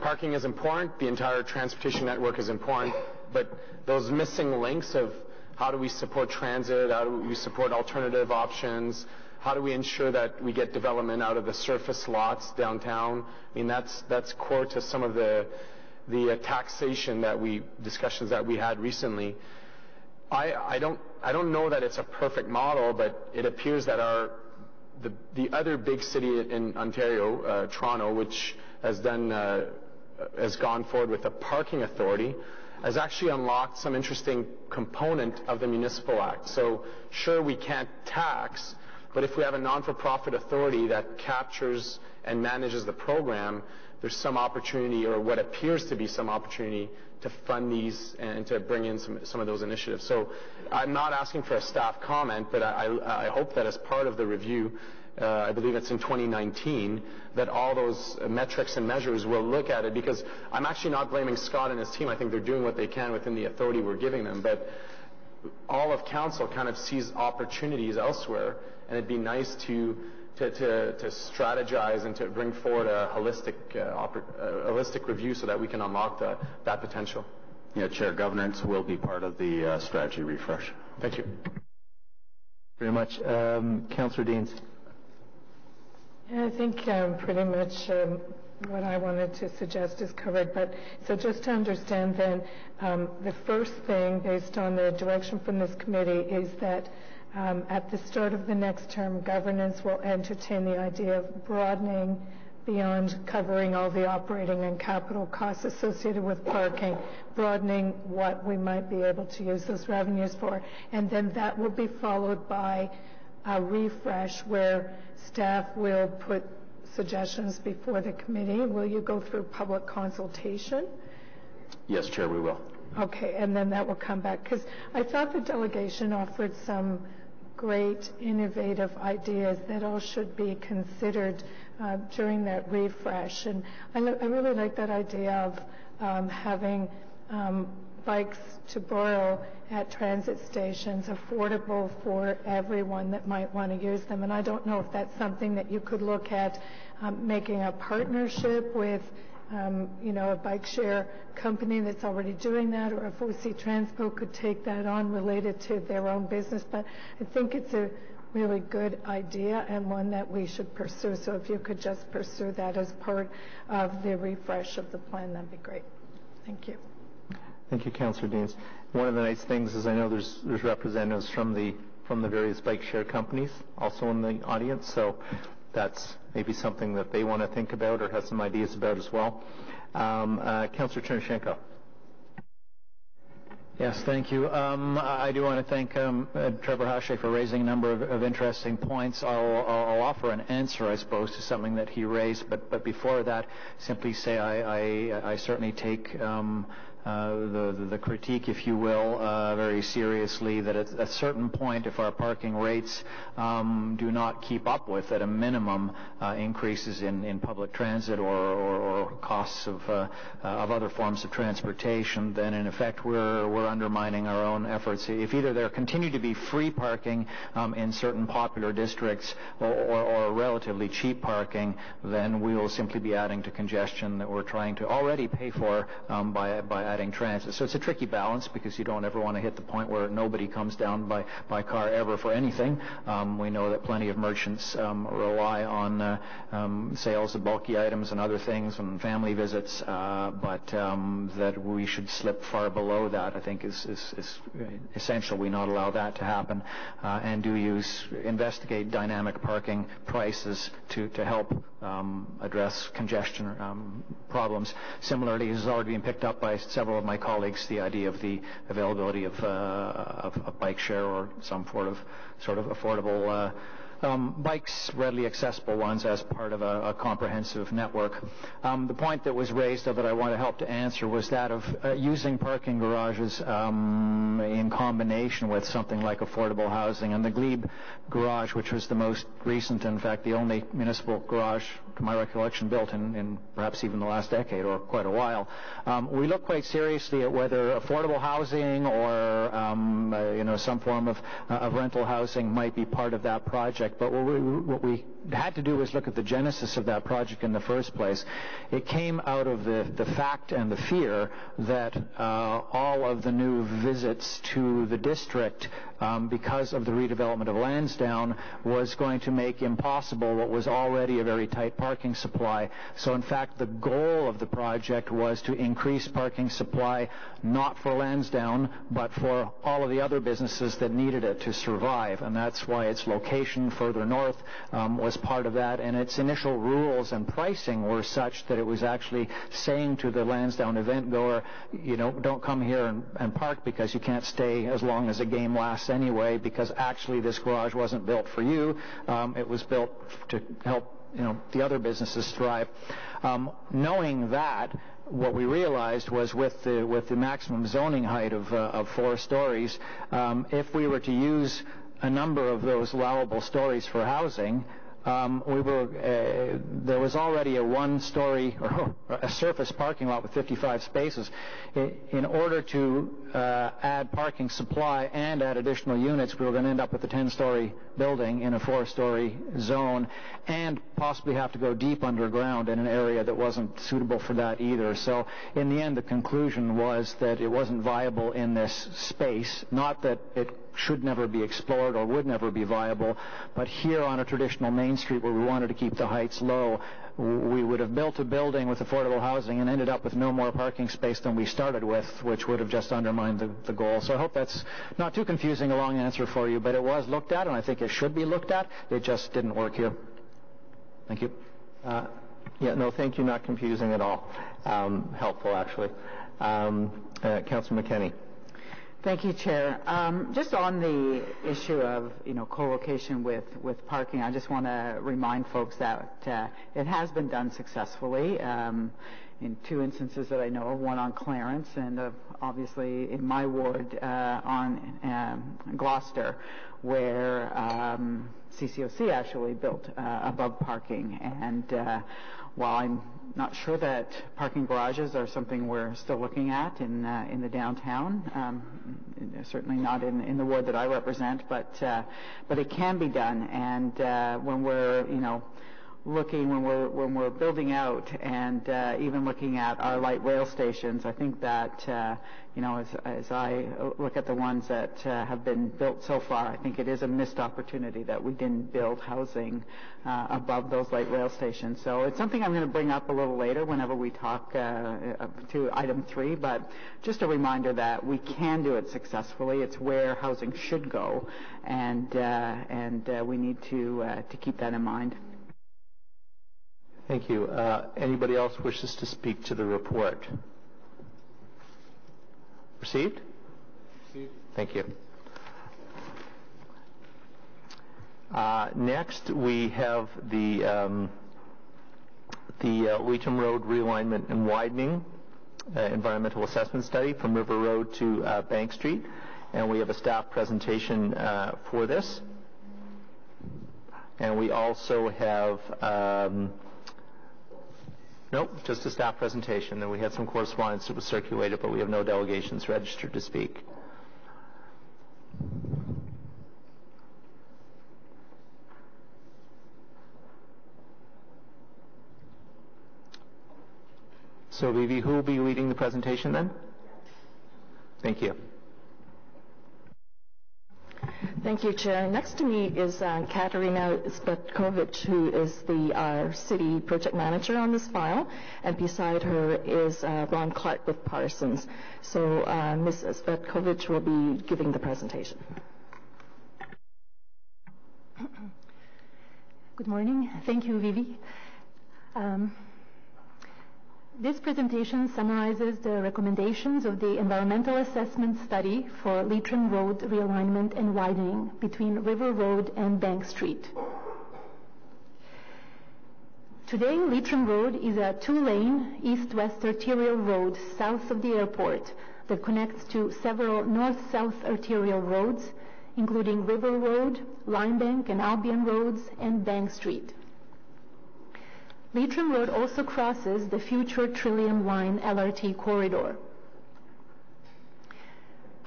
S3: Parking is important. The entire transportation network is important. But those missing links of how do we support transit, how do we support alternative options, how do we ensure that we get development out of the surface lots downtown? I mean, that's core to some of the taxation discussions that we had recently. I don't know that it's a perfect model, but it appears that the other big city in Ontario, Toronto, which has gone forward with a parking authority, has actually unlocked some interesting component of the Municipal Act. So sure, we can't tax, but if we have a non-for-profit authority that captures and manages the program, there's some opportunity, or what appears to be some opportunity, to fund these and to bring in some of those initiatives. So I'm not asking for a staff comment, but I hope that as part of the review, I believe it's in 2019, that all those metrics and measures will look at it, because I'm actually not blaming Scott and his team. I think they're doing what they can within the authority we're giving them, but all of council kind of sees opportunities elsewhere, and it'd be nice to strategize and to bring forward a holistic review so that we can unlock that potential.
S7: Yeah, Chair, governance will be part of the strategy refresh.
S3: Thank you.
S1: Very much. Councillor Deans.
S4: Yeah, I think pretty much what I wanted to suggest is covered. But so just to understand then, the first thing based on the direction from this committee is that at the start of the next term, governance will entertain the idea of broadening beyond covering all the operating and capital costs associated with parking, broadening what we might be able to use those revenues for. And then that will be followed by a refresh where staff will put suggestions before the committee. Will you go through public consultation?
S7: Yes, Chair, we will.
S4: Okay, and then that will come back. Because I thought the delegation offered some great innovative ideas that all should be considered during that refresh. And I really like that idea of having bikes to borrow at transit stations affordable for everyone that might want to use them. And I don't know if that's something that you could look at making a partnership with a bike share company that's already doing that, or if OC Transpo could take that on related to their own business. But I think it's a really good idea and one that we should pursue. So if you could just pursue that as part of the refresh of the plan, that'd be great. Thank you.
S1: Thank you, Councillor Deans. One of the nice things is I know there's representatives from the various bike share companies also in the audience, so that's maybe something that they want to think about or have some ideas about as well. Councillor Chernyshenko.
S11: Yes, thank you. I do want to thank Trevor Hache for raising a number of interesting points. I'll offer an answer, I suppose, to something that he raised, but before that, simply say I certainly take the critique, if you will, very seriously, that at a certain point, if our parking rates do not keep up with, at a minimum, increases in public transit or costs of other forms of transportation, then in effect we're undermining our own efforts. If either there continue to be free parking in certain popular districts or relatively cheap parking, then we will simply be adding to congestion that we're trying to already pay for by adding transit. So it's a tricky balance, because you don't ever want to hit the point where nobody comes down by car ever for anything. We know that plenty of merchants rely on sales of bulky items and other things and family visits, but that we should slip far below that, I think, is essential. We not allow that to happen, and investigate dynamic parking prices to help address congestion problems. Similarly, this has already been picked up by several of my colleagues, the idea of the availability of bike share or some sort of affordable bikes, readily accessible ones, as part of a comprehensive network. The point that was raised that I want to help to answer was that of using parking garages in combination with something like affordable housing. And the Glebe garage, which was the most recent, in fact the only municipal garage, to my recollection, built in perhaps even the last decade or quite a while, we look quite seriously at whether affordable housing or some form of rental housing might be part of that project. But what we had to do was look at the genesis of that project in the first place. It came out of the fact and the fear that all of the new visits to the district, because of the redevelopment of Lansdowne, was going to make impossible what was already a very tight parking supply. So in fact, the goal of the project was to increase parking supply, not for Lansdowne, but for all of the other businesses that needed it to survive. And that's why its location further north was part of that. And its initial rules and pricing were such that it was actually saying to the Lansdowne event goer, don't come here and park because you can't stay as long as a game lasts anyway, because actually this garage wasn't built for you. It was built to help the other businesses thrive. Knowing that, what we realized was with the maximum zoning height of 4 stories, if we were to use a number of those allowable stories for housing, there was already a 1-story or a surface parking lot with 55 spaces. In order to add parking supply and add additional units, we were going to end up with a 10-story building in a 4-story zone and possibly have to go deep underground in an area that wasn't suitable for that either. So in the end, the conclusion was that it wasn't viable in this space, not that it should never be explored or would never be viable, but here on a traditional main street where we wanted to keep the heights low, we would have built a building with affordable housing and ended up with no more parking space than we started with, which would have just undermined the goal. So I hope that's not too confusing a long answer for you, but it was looked at, and I think it should be looked at. It just didn't work here. Thank you.
S1: Thank you. Not confusing at all. Helpful, actually. Councillor McKenney.
S2: Thank you, Chair. Just on the issue of co-location with parking, I just want to remind folks that it has been done successfully in 2 instances that I know of, one on Clarence and obviously in my ward on Gloucester, where CCOC actually built above parking. And while I'm not sure that parking garages are something we're still looking at in the downtown, certainly not in the ward that I represent, but it can be done. And when we're looking, when we're building out and even looking at our light rail stations, I think that as I look at the ones that have been built so far, I think it is a missed opportunity that we didn't build housing above those light rail stations. So it's something I'm going to bring up a little later whenever we talk to item 3, but just a reminder that we can do it successfully. It's where housing should go, and we need to keep that in mind.
S1: Thank you. Anybody else wishes to speak to the report? Received? Received. Thank you. Next, we have the Leitrim Road Realignment and Widening Environmental Assessment Study from River Road to Bank Street, and we have a staff presentation for this. And we also have nope, just a staff presentation. And we had some correspondence that was circulated, but we have no delegations registered to speak. So, Vivi, who will be leading the presentation then? Thank you.
S12: Thank you, Chair. Next to me is Katarina Spetkovic, who is the city project manager on this file, and beside her is Ron Clark with Parsons. So Ms. Spetkovic will be giving the presentation.
S13: Good morning. Thank you, Vivi. This presentation summarizes the recommendations of the environmental assessment study for Leitrim Road Realignment and Widening between River Road and Bank Street. Today, Leitrim Road is a 2-lane east-west arterial road south of the airport that connects to several north-south arterial roads, including River Road, Limebank and Albion Roads, and Bank Street. Leitrim Road also crosses the future Trillium Line Lrt Corridor.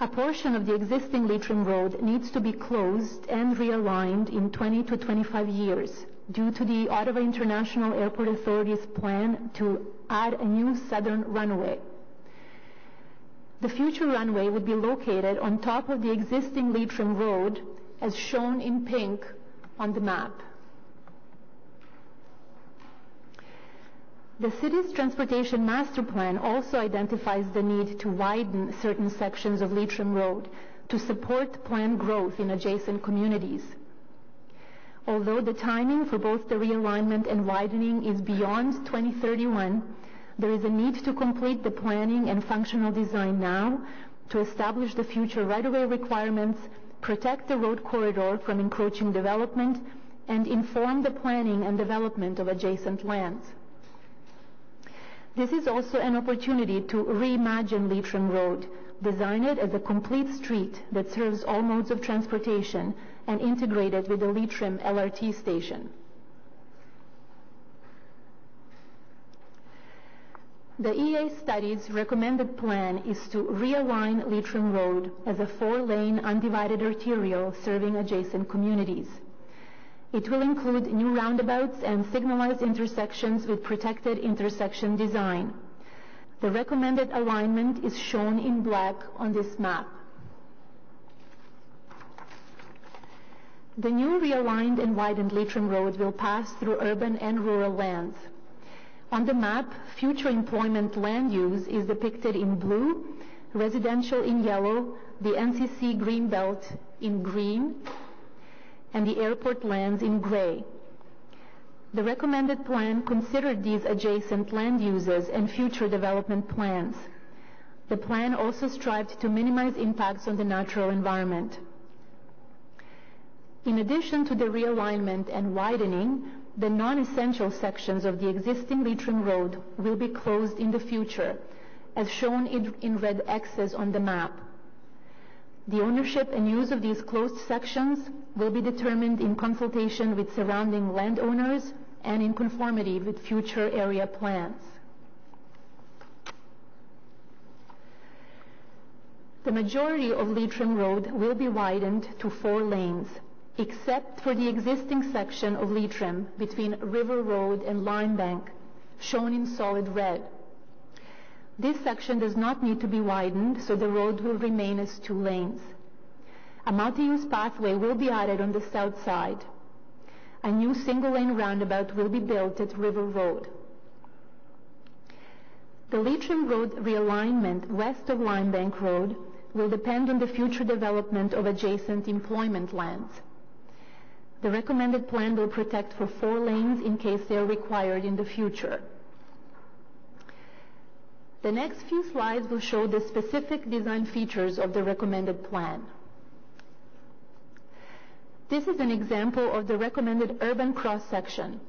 S13: A portion of the existing Leitrim Road needs to be closed and realigned in 20 to 25 years due to the Ottawa International Airport Authority's plan to add a new southern runway. The future runway would be located on top of the existing Leitrim Road, as shown in pink on the map. The city's transportation master plan also identifies the need to widen certain sections of Leitrim Road to support planned growth in adjacent communities. Although the timing for both the realignment and widening is beyond 2031, there is a need to complete the planning and functional design now to establish the future right-of-way requirements, protect the road corridor from encroaching development, and inform the planning and development of adjacent lands. This is also an opportunity to reimagine Leitrim Road, design it as a complete street that serves all modes of transportation and integrate it with the Leitrim LRT station. The EA study's recommended plan is to realign Leitrim Road as a 4-lane undivided arterial serving adjacent communities. It will include new roundabouts and signalized intersections with protected intersection design. The recommended alignment is shown in black on this map. The new realigned and widened Leitrim Road will pass through urban and rural lands. On the map, future employment land use is depicted in blue, residential in yellow, the NCC Greenbelt in green, and the airport lands in gray. The recommended plan considered these adjacent land uses and future development plans. The plan also strived to minimize impacts on the natural environment. In addition to the realignment and widening, the non-essential sections of the existing Leitrim Road will be closed in the future, as shown in red X's on the map. The ownership and use of these closed sections will be determined in consultation with surrounding landowners and in conformity with future area plans. The majority of Leitrim Road will be widened to 4 lanes, except for the existing section of Leitrim between River Road and Limebank, shown in solid red. This section does not need to be widened, so the road will remain as 2 lanes. A multi-use pathway will be added on the south side. A new single-lane roundabout will be built at River Road. The Leitrim Road realignment west of Limebank Road will depend on the future development of adjacent employment lands. The recommended plan will protect for 4 lanes in case they are required in the future. The next few slides will show the specific design features of the recommended plan. This is an example of the recommended urban cross-section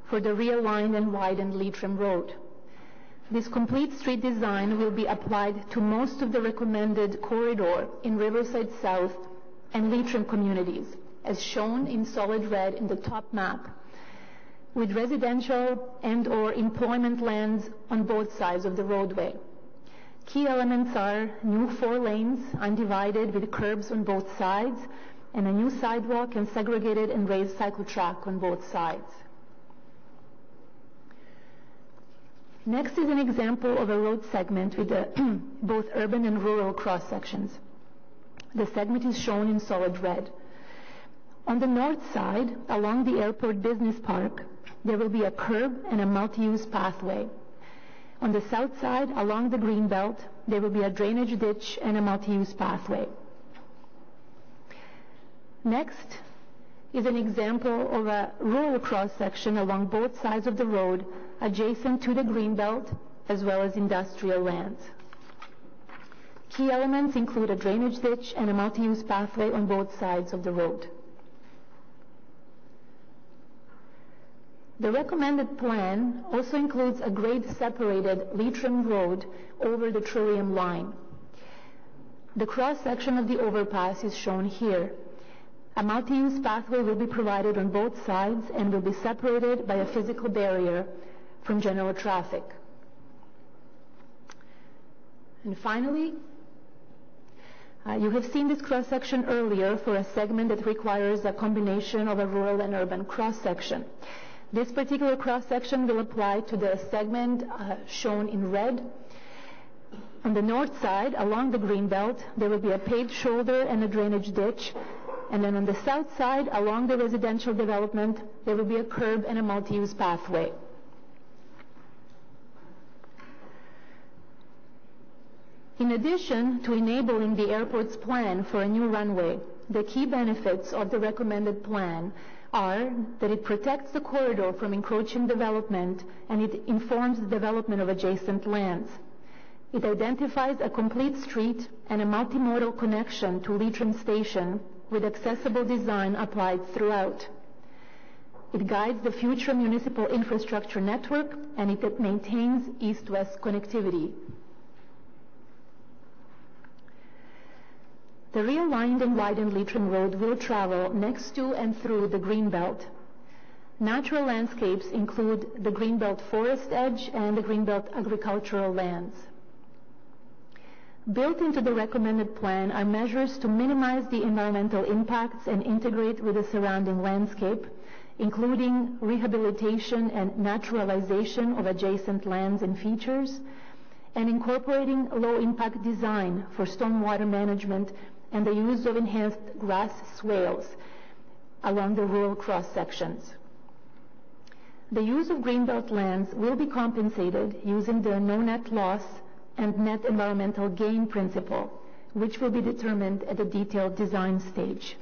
S13: for the realigned and widened Leitrim Road. This complete street design will be applied to most of the recommended corridor in Riverside South and Leitrim communities, as shown in solid red in the top map, with residential and/or employment lands on both sides of the roadway. Key elements are new 4 lanes, undivided with curbs on both sides, and a new sidewalk and segregated and raised cycle track on both sides. Next is an example of a road segment with both urban and rural cross-sections. The segment is shown in solid red. On the north side, along the airport business park, there will be a curb and a multi-use pathway. On the south side, along the greenbelt, there will be a drainage ditch and a multi-use pathway. Next is an example of a rural cross-section along both sides of the road adjacent to the greenbelt as well as industrial lands. Key elements include a drainage ditch and a multi-use pathway on both sides of the road. The recommended plan also includes a grade-separated Leitrim Road over the Trillium line. The cross-section of the overpass is shown here. A multi-use pathway will be provided on both sides and will be separated by a physical barrier from general traffic. And finally, you have seen this cross-section earlier for a segment that requires a combination of a rural and urban cross-section. This particular cross-section will apply to the segment shown in red. On the north side, along the greenbelt, there will be a paved shoulder and a drainage ditch. And then on the south side, along the residential development, there will be a curb and a multi-use pathway. In addition to enabling the airport's plan for a new runway, the key benefits of the recommended plan are that it protects the corridor from encroaching development and it informs the development of adjacent lands. It identifies a complete street and a multimodal connection to Leitrim Station with accessible design applied throughout. It guides the future municipal infrastructure network, and it maintains east-west connectivity. The realigned and widened Leitrim Road will travel next to and through the Greenbelt. Natural landscapes include the Greenbelt forest edge and the Greenbelt agricultural lands. Built into the recommended plan are measures to minimize the environmental impacts and integrate with the surrounding landscape, including rehabilitation and naturalization of adjacent lands and features, and incorporating low-impact design for stormwater management and the use of enhanced grass swales along the rural cross-sections. The use of Greenbelt lands will be compensated using the no net loss and net environmental gain principle, which will be determined at the detailed design stage.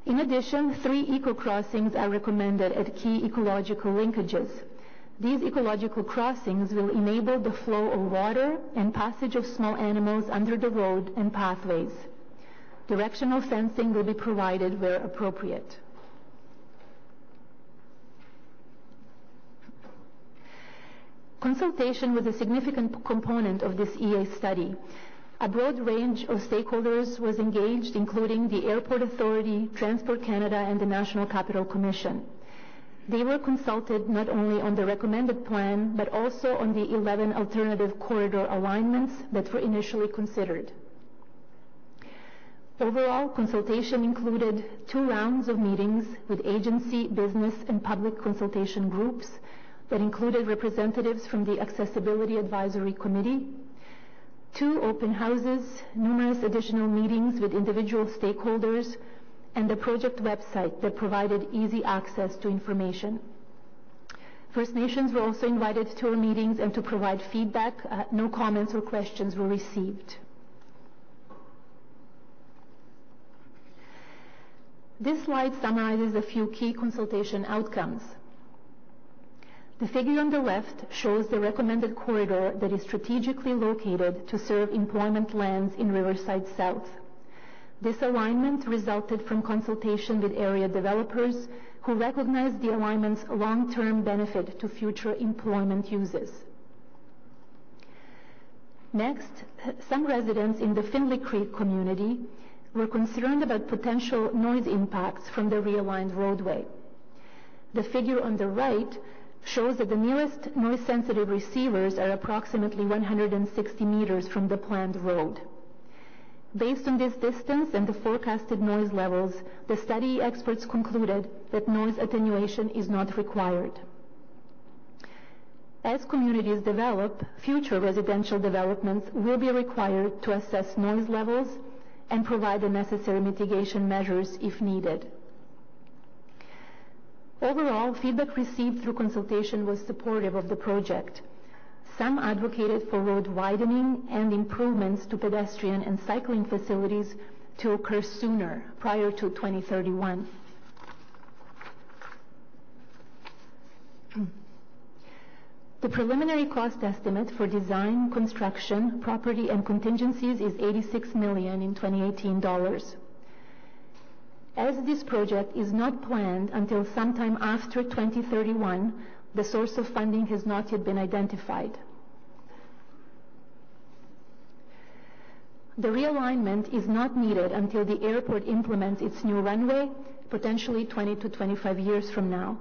S13: In addition, 3 eco-crossings are recommended at key ecological linkages. These ecological crossings will enable the flow of water and passage of small animals under the road and pathways. Directional fencing will be provided where appropriate. Consultation was a significant component of this EA study. A broad range of stakeholders was engaged, including the Airport Authority, Transport Canada, and the National Capital Commission. They were consulted not only on the recommended plan, but also on the 11 alternative corridor alignments that were initially considered. Overall, consultation included 2 rounds of meetings with agency, business, and public consultation groups that included representatives from the Accessibility Advisory Committee, 2 open houses, numerous additional meetings with individual stakeholders, and the project website that provided easy access to information. First Nations were also invited to our meetings and to provide feedback. No comments or questions were received. This slide summarizes a few key consultation outcomes. The figure on the left shows the recommended corridor that is strategically located to serve employment lands in Riverside South. This alignment resulted from consultation with area developers who recognized the alignment's long-term benefit to future employment uses. Next, some residents in the Findlay Creek community were concerned about potential noise impacts from the realigned roadway. The figure on the right shows that the nearest noise-sensitive receivers are approximately 160 meters from the planned road. Based on this distance and the forecasted noise levels, the study experts concluded that noise attenuation is not required. As communities develop, future residential developments will be required to assess noise levels and provide the necessary mitigation measures if needed. Overall, feedback received through consultation was supportive of the project. Some advocated for road widening and improvements to pedestrian and cycling facilities to occur sooner, prior to 2031. The preliminary cost estimate for design, construction, property, and contingencies is $86 million in 2018 dollars. As this project is not planned until sometime after 2031, the source of funding has not yet been identified. The realignment is not needed until the airport implements its new runway, potentially 20 to 25 years from now.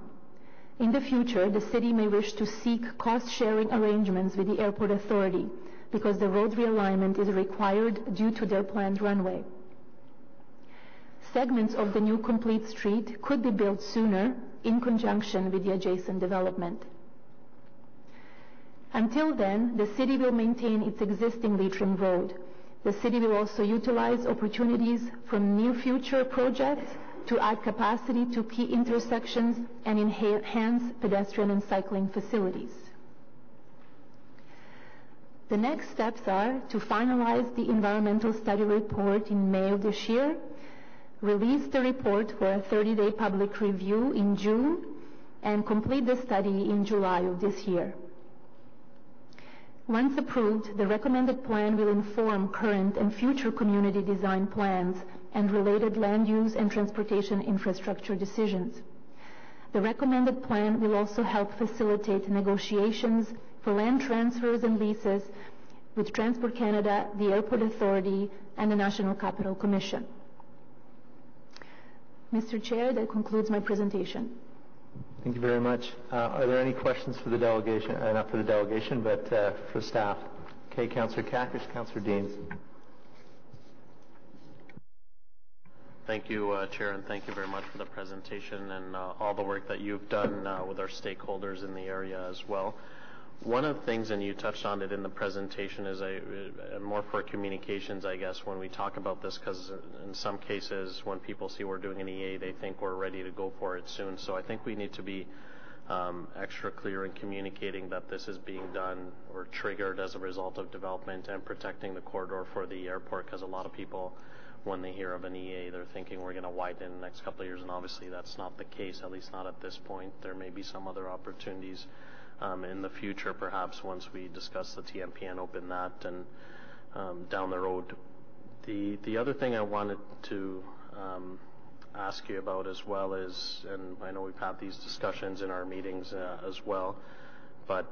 S13: In the future, the city may wish to seek cost-sharing arrangements with the airport authority because the road realignment is required due to their planned runway. Segments of the new complete street could be built sooner in conjunction with the adjacent development. Until then, the city will maintain its existing Leitrim Road. The city will also utilize opportunities from near future projects to add capacity to key intersections and enhance pedestrian and cycling facilities. The next steps are to finalize the environmental study report in May of this year, release the report for a 30-day public review in June, and complete the study in July of this year. Once approved, the recommended plan will inform current and future community design plans and related land use and transportation infrastructure decisions. The recommended plan will also help facilitate negotiations for land transfers and leases with Transport Canada, the Airport Authority, and the National Capital Commission. Mr. Chair, that concludes my presentation.
S1: Thank you very much. Are there any questions for the delegation? Not for the delegation, but for staff. Okay, Councillor Kakis, Councillor Deans.
S14: Thank you, Chair, and thank you very much for the presentation and all the work that you've done with our stakeholders in the area as well. One of the things, and you touched on it in the presentation, is more for communications, I guess, when we talk about this, because in some cases, when people see we're doing an EA, they think we're ready to go for it soon. So I think we need to be extra clear in communicating that this is being done or triggered as a result of development and protecting the corridor for the airport, because a lot of people, when they hear of an EA, they're thinking we're going to widen in the next couple of years, and obviously that's not the case, at least not at this point. There may be some other opportunities in the future, perhaps once we discuss the TMP and open that and down the road. The other thing I wanted to ask you about as well is, and I know we've had these discussions in our meetings as well, but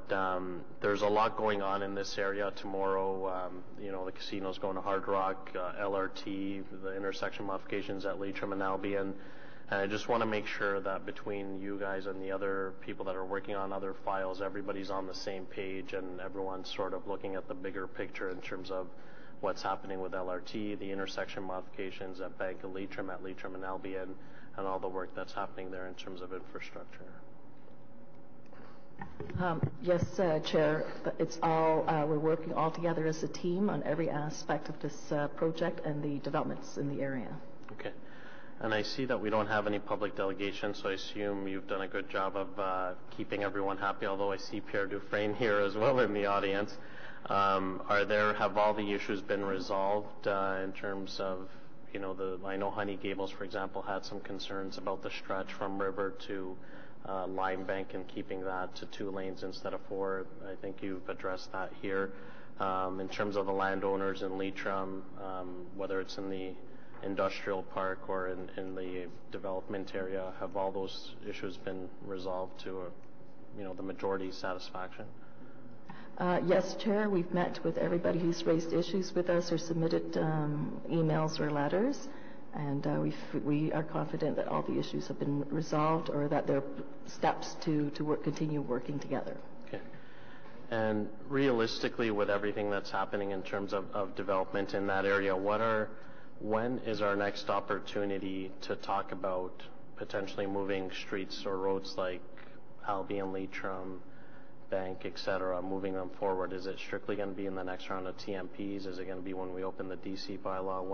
S14: there's a lot going on in this area tomorrow. The casino's going to Hard Rock, LRT, the intersection modifications at Leitrim and Albion. And I just want to make sure that between you guys and the other people that are working on other files, everybody's on the same page and everyone's sort of looking at the bigger picture in terms of what's happening with LRT, the intersection modifications at Bank of Leitrim, at Leitrim and Albion, and all the work that's happening there in terms of infrastructure.
S12: Yes, Chair. It's all we're working all together as a team on every aspect of this project and the developments in the area.
S14: Okay. And I see that we don't have any public delegation, so I assume you've done a good job of keeping everyone happy, although I see Pierre Dufresne here as well in the audience. Have all the issues been resolved in terms of, I know Honey Gables, for example, had some concerns about the stretch from River to Lime Bank and keeping that to 2 lanes instead of 4. I think you've addressed that here. In terms of the landowners in Leitrim, whether it's in the industrial park or in the development area, have all those issues been resolved to the majority's satisfaction?
S12: Yes, Chair. We've met with everybody who's raised issues with us or submitted emails or letters, and we are confident that all the issues have been resolved or that there are steps to continue working together.
S14: Okay. And realistically, with everything that's happening in terms of development in that area, when is our next opportunity to talk about potentially moving streets or roads like Albion, Leitrim, Bank, etc., moving them forward? Is it strictly going to be in the next round of TMPs? Is it going to be when we open the DC bylaw?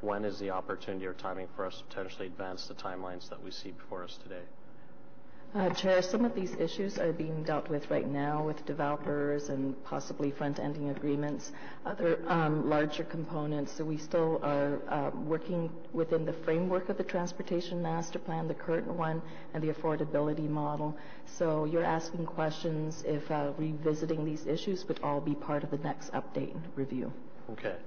S14: When is the opportunity or timing for us to potentially advance the timelines that we see before us today?
S12: Chair, some of these issues are being dealt with right now with developers and possibly front-ending agreements, other larger components. So we still are working within the framework of the Transportation Master Plan, the current one, and the affordability model. So you're asking questions if revisiting these issues would all be part of the next update and review.
S14: Okay.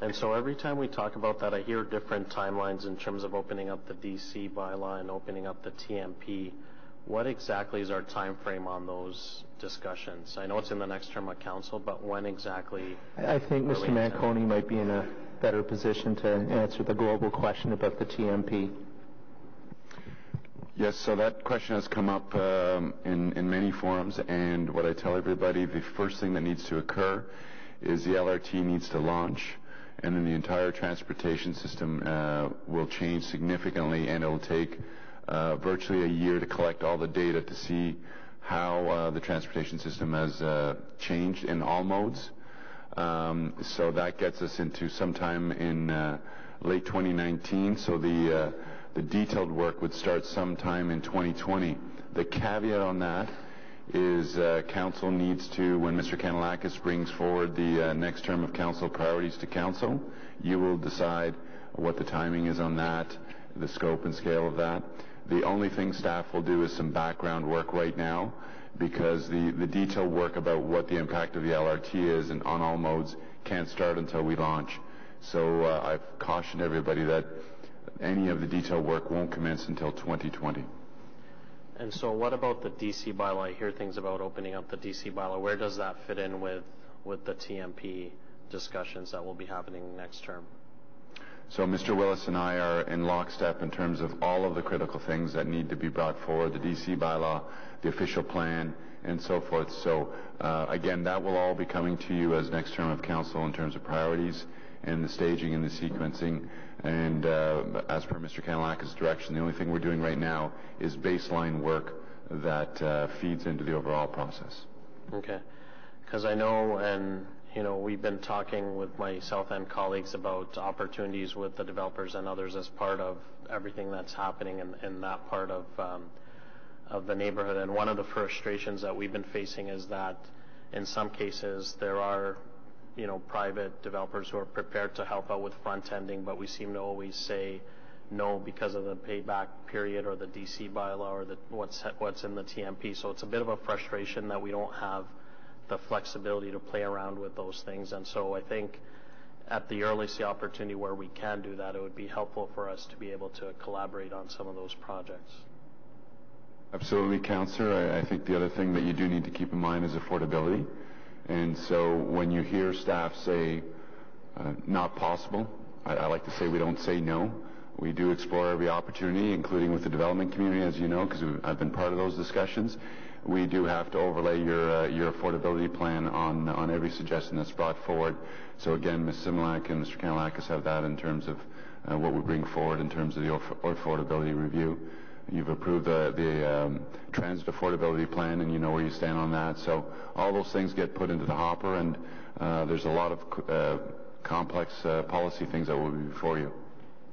S14: And so every time we talk about that, I hear different timelines in terms of opening up the DC bylaw and opening up the TMP. What exactly is our time frame on those discussions? I know it's in the next term of council, but when exactly?
S1: I think Mr. Manconi might be in a better position to answer the global question about the TMP.
S10: Yes, so that question has come up in many forums, and what I tell everybody, the first thing that needs to occur is the LRT needs to launch, and then the entire transportation system will change significantly, and it'll take virtually a year to collect all the data to see how the transportation system has changed in all modes. So that gets us into sometime in late 2019. So the detailed work would start sometime in 2020. The caveat on that is council needs to, when Mr. Kanalakis brings forward the next term of council priorities to council, you will decide what the timing is on that, the scope and scale of that. The only thing staff will do is some background work right now, because the detailed work about what the impact of the LRT is and on all modes can't start until we launch. So I've cautioned everybody that any of the detailed work won't commence until 2020.
S14: And so what about the DC bylaw? I hear things about opening up the DC bylaw. Where does that fit in with the TMP discussions that will be happening next term?
S10: So Mr. Willis and I are in lockstep in terms of all of the critical things that need to be brought forward, the DC bylaw, the official plan, and so forth. So again, that will all be coming to you as next term of council in terms of priorities and the staging and the sequencing. And as per Mr. Kanalaka's direction, the only thing we're doing right now is baseline work that feeds into the overall process.
S14: Okay. Because I know, and we've been talking with my South End colleagues about opportunities with the developers and others as part of everything that's happening in that part of the neighborhood. And one of the frustrations that we've been facing is that in some cases there are private developers who are prepared to help out with front-ending, but we seem to always say no because of the payback period or the DC bylaw or what's in the TMP. So it's a bit of a frustration that we don't have the flexibility to play around with those things. And so I think at the earliest opportunity where we can do that, it would be helpful for us to be able to collaborate on some of those projects.
S10: Absolutely, Councillor. I think the other thing that you do need to keep in mind is affordability. And so when you hear staff say not possible, I like to say we don't say no. We do explore every opportunity, including with the development community, as you know, because I've been part of those discussions. We do have to overlay your affordability plan on every suggestion that's brought forward. So again, Ms. Similak and Mr. Kanalakis have that in terms of what we bring forward in terms of the affordability review. You've approved the transit affordability plan, and you know where you stand on that. So all those things get put into the hopper, and there's a lot of complex policy things that will be before you.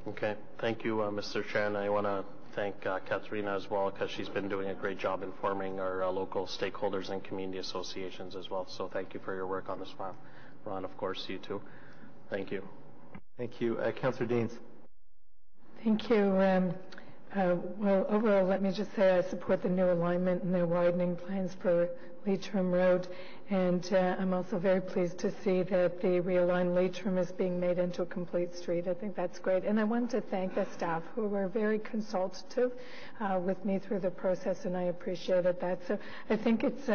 S14: Okay. Thank you, Mr. Chair, and I want to thank Katharina as well, because she's been doing a great job informing our local stakeholders and community associations as well. So thank you for your work on this file. Ron, of course, you too. Thank you.
S1: Thank you. Councillor Deans.
S4: Thank you. Well, overall, let me just say I support the new alignment and the widening plans for Leitrim Road, and I'm also very pleased to see that the realigned Leitrim is being made into a complete street. I think that's great, and I want to thank the staff who were very consultative with me through the process, and I appreciated that. So I think it's,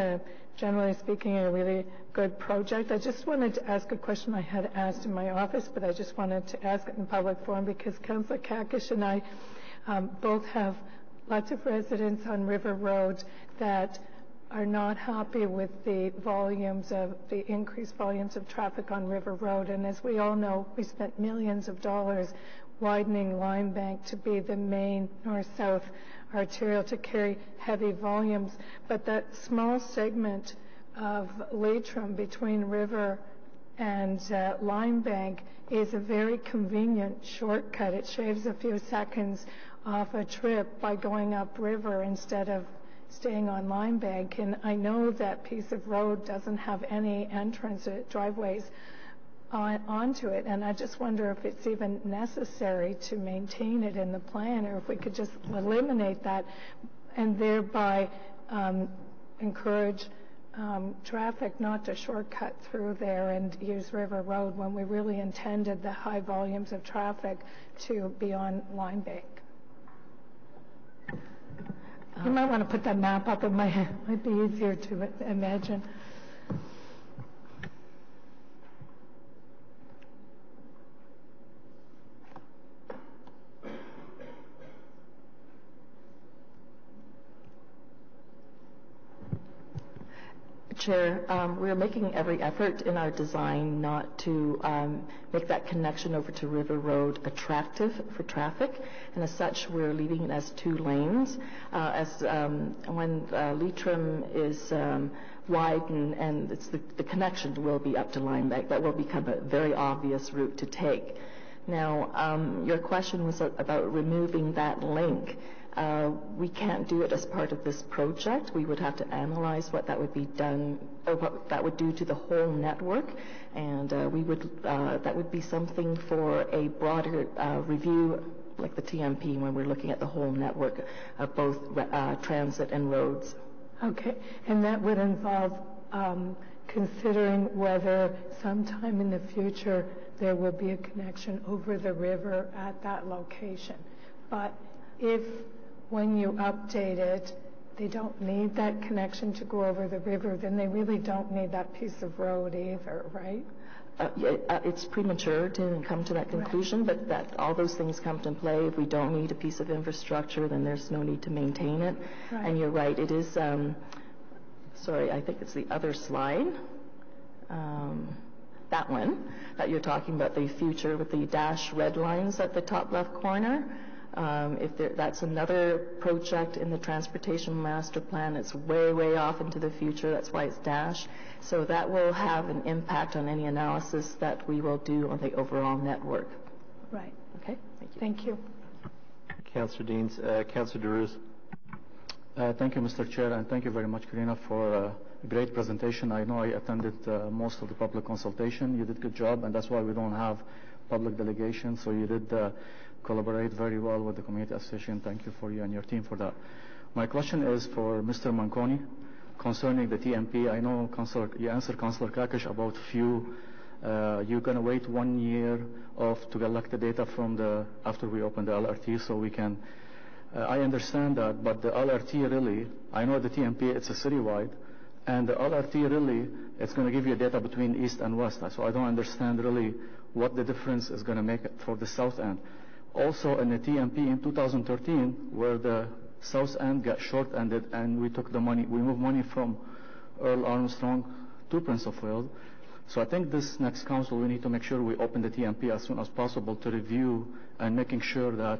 S4: generally speaking, a really good project. I just wanted to ask a question I had asked in my office, but I just wanted to ask it in public forum because Councillor Kakish and I both have lots of residents on River Road that are not happy with the increased volumes of traffic on River Road. And as we all know, we spent millions of dollars widening Limebank to be the main north-south arterial to carry heavy volumes. But that small segment of Leitrim between River and Limebank is a very convenient shortcut. It shaves a few seconds off a trip by going upriver instead of staying on Limebank. And I know that piece of road doesn't have any entrance driveways onto it, and I just wonder if it's even necessary to maintain it in the plan, or if we could just eliminate that and thereby encourage traffic not to shortcut through there and use River Road when we really intended the high volumes of traffic to be on Limebank. You might want to put that map up. It might be easier to imagine.
S12: Chair, we're making every effort in our design not to make that connection over to River Road attractive for traffic, and as such, we're leaving it as 2 lanes. When Leitrim is widened and the connection will be up to Limebank, that will become a very obvious route to take. Now, your question was about removing that link. We can't do it as part of this project. We would have to analyze what that would be done, or what that would do to the whole network, and that would be something for a broader review, like the TMP, when we're looking at the whole network of both transit and roads.
S4: Okay, and that would involve considering whether sometime in the future there will be a connection over the river at that location. But if, when you update it, they don't need that connection to go over the river, then they really don't need that piece of road either, right?
S12: It's premature to come to that conclusion, but that all those things come into play. If we don't need a piece of infrastructure, then there's no need to maintain it.
S4: Right.
S12: And you're right, it is, sorry, I think it's the other slide. That one that you're talking about, the future with the dashed red lines at the top left corner. That's another project in the transportation master plan. It's way, way off into the future. That's why it's dashed. So that will have an impact on any analysis that we will do on the overall network.
S4: Right.
S12: Okay? Thank you.
S4: Thank you.
S1: Councillor Deans. Councillor DeRuz.
S11: Thank you, Mr. Chair, and thank you very much, Karina, for a great presentation. I know I attended most of the public consultation. You did a good job, and that's why we don't have public delegation. So you did collaborate very well with the community association. Thank you for you and your team for that. My question is for Mr. Manconi concerning the TMP. I know you answered Councillor Kakish about you're going to wait 1 year to collect the data from after we open the LRT so we can. I understand that, but the LRT really, I know the TMP, it's a citywide, and the LRT really, it's going to give you data between east and west. So I don't understand really what the difference is going to make for the south end. Also in the TMP in 2013, where the south end got short-ended and we took the money, we moved money from Earl Armstrong to Prince of Wales. So I think this next council, we need to make sure we open the TMP as soon as possible to review and making sure that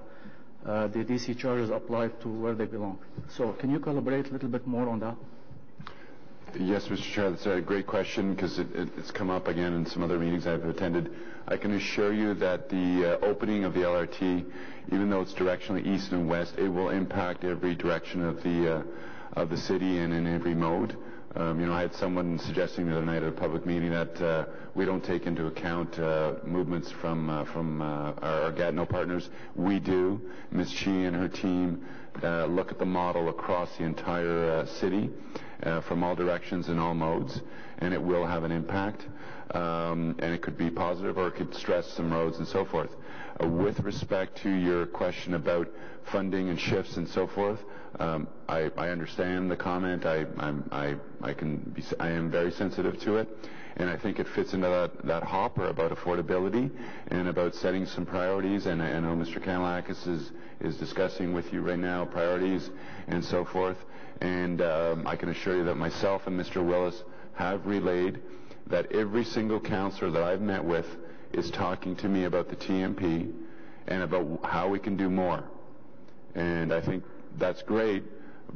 S11: the DC charges apply to where they belong. So can you collaborate a little bit more on that?
S10: Yes, Mr. Chair, that's a great question because it's come up again in some other meetings I've attended. I can assure you that the opening of the LRT, even though it's directionally east and west, it will impact every direction of the city and in every mode. I had someone suggesting the other night at a public meeting that we don't take into account movements from our Gatineau partners. We do. Ms. Chi and her team look at the model across the entire city from all directions and all modes, and it will have an impact. And it could be positive or it could stress some roads and so forth. With respect to your question about funding and shifts and so forth, I understand the comment. I am very sensitive to it, and I think it fits into that hopper about affordability and about setting some priorities. And I know Mr. Kanalakis is discussing with you right now priorities and so forth. And I can assure you that myself and Mr. Willis have relayed that every single councillor that I've met with is talking to me about the TMP and about how we can do more. And I think that's great,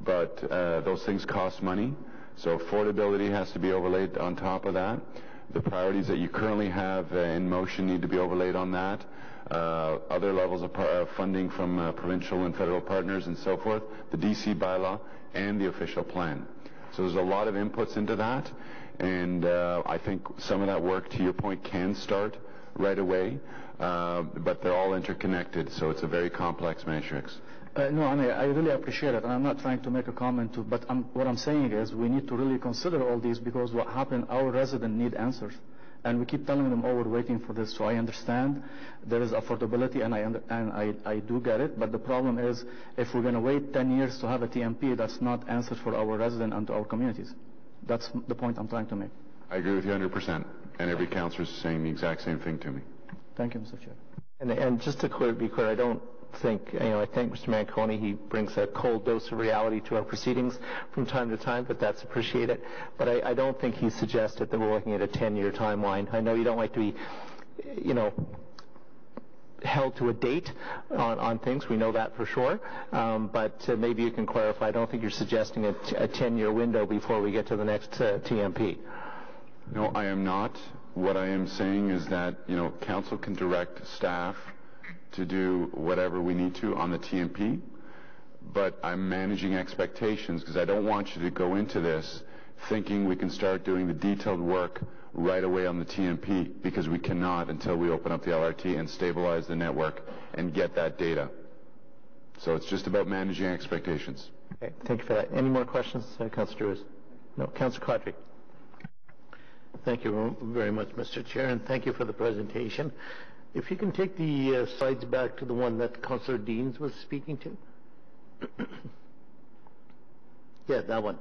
S10: but those things cost money. So affordability has to be overlaid on top of that. The priorities that you currently have in motion need to be overlaid on that. Other levels of funding from provincial and federal partners and so forth, the DC bylaw, and the official plan. So there's a lot of inputs into that. And I think some of that work, to your point, can start right away, but they're all interconnected, so it's a very complex matrix.
S11: No, I really appreciate it, and I'm not trying to make a comment, but what I'm saying is we need to really consider all these because what happened, our residents need answers. And we keep telling them, oh, we're waiting for this. So I understand there is affordability, and I do get it. But the problem is if we're going to wait 10 years to have a TMP, that's not answers for our residents and to our communities. That's the point I'm trying to make.
S10: I agree with you 100%. And every councillor is saying the exact same thing to me.
S11: Thank you, Mr. Chair.
S1: And just to be clear, I don't think, I thank Mr. Manconi. He brings a cold dose of reality to our proceedings from time to time, but that's appreciated. But I don't think he suggested that we're looking at a 10-year timeline. I know you don't like to be, held to a date on things. We know that for sure. But maybe you can clarify. I don't think you're suggesting a 10-year window before we get to the next TMP.
S10: No, I am not. What I am saying is that, council can direct staff to do whatever we need to on the TMP, but I'm managing expectations because I don't want you to go into this thinking we can start doing the detailed work right away on the TMP, because we cannot until we open up the LRT and stabilize the network and get that data. So it's just about managing expectations.
S1: Okay, thank you for that. Any more questions, Councillor Drewes? No, Councillor Quadri.
S15: Thank you very much, Mr. Chair, and thank you for the presentation. If you can take the slides back to the one that Councillor Deans was speaking to. Yeah, that one.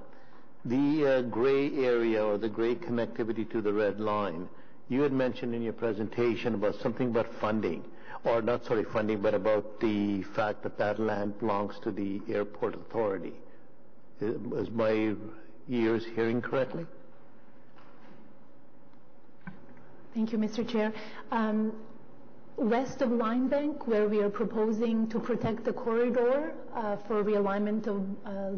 S15: The gray area or the gray connectivity to the red line, you had mentioned in your presentation about something about funding, or not sorry funding, but about the fact that that land belongs to the airport authority. Is my ears hearing correctly?
S13: Thank you, Mr. Chair. West of Line Bank, where we are proposing to protect the corridor for realignment of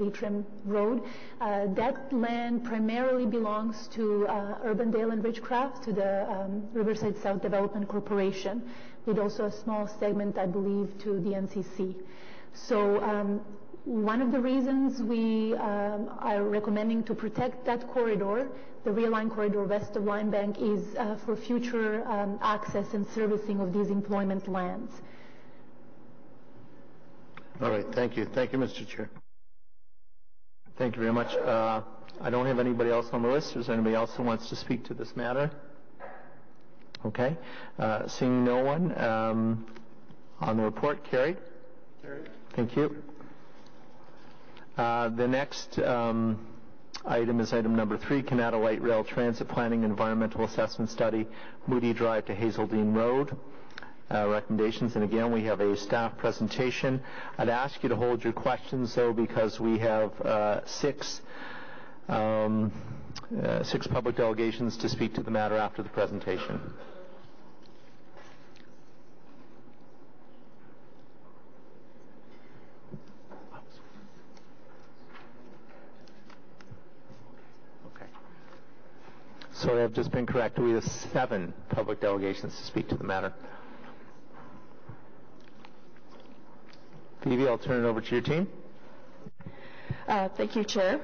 S13: Leitrim Road, that land primarily belongs to Urbandale and Ridgecraft, to the Riverside South Development Corporation, with also a small segment, I believe, to the NCC. So one of the reasons we are recommending to protect that corridor, the realigned corridor west of Line Bank, is for future access and servicing of these employment lands.
S15: All right, thank you. Thank you, Mr. Chair.
S1: Thank you very much. I don't have anybody else on the list. Is there anybody else who wants to speak to this matter? Okay. Seeing no one on the report, carried. Carried. Thank you. The next item is item number 3, Kannada Light Rail Transit Planning Environmental Assessment Study, Moody Drive to Hazeldine Road. Recommendations, and again we have a staff presentation. I'd ask you to hold your questions though, because we have six public delegations to speak to the matter after the presentation. So I've just been corrected. We have 7 public delegations to speak to the matter. Phoebe, I'll turn it over to your team.
S12: Thank you, Chair.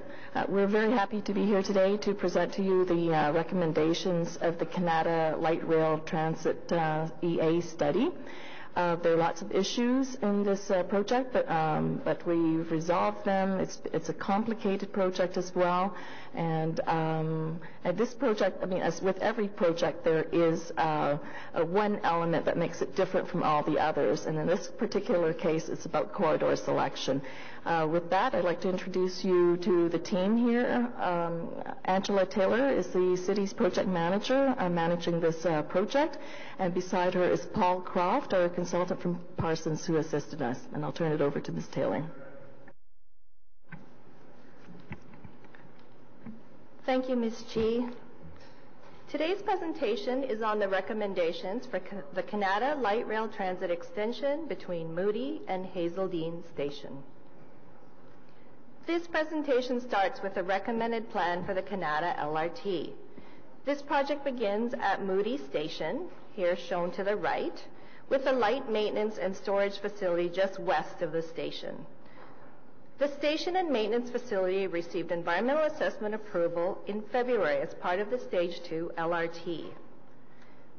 S12: We're very happy to be here today to present to you the recommendations of the Kannada Light Rail Transit EA study. There are lots of issues in this project, but we've resolved them. It's a complicated project as well, and this project, I mean, as with every project, there is one element that makes it different from all the others, and in this particular case, it's about corridor selection. With that, I'd like to introduce you to the team here. Angela Taylor is the city's project manager managing this project, and beside her is Paul Croft, our consultant from Parsons, who assisted us. And I'll turn it over to Ms. Taylor.
S16: Thank you, Ms. G. Today's presentation is on the recommendations for the Kannada Light Rail Transit extension between Moody and Hazeldine Station. This presentation starts with a recommended plan for the Kannada LRT. This project begins at Moody Station, here shown to the right, with a light maintenance and storage facility just west of the station. The station and maintenance facility received environmental assessment approval in February as part of the Stage 2 LRT.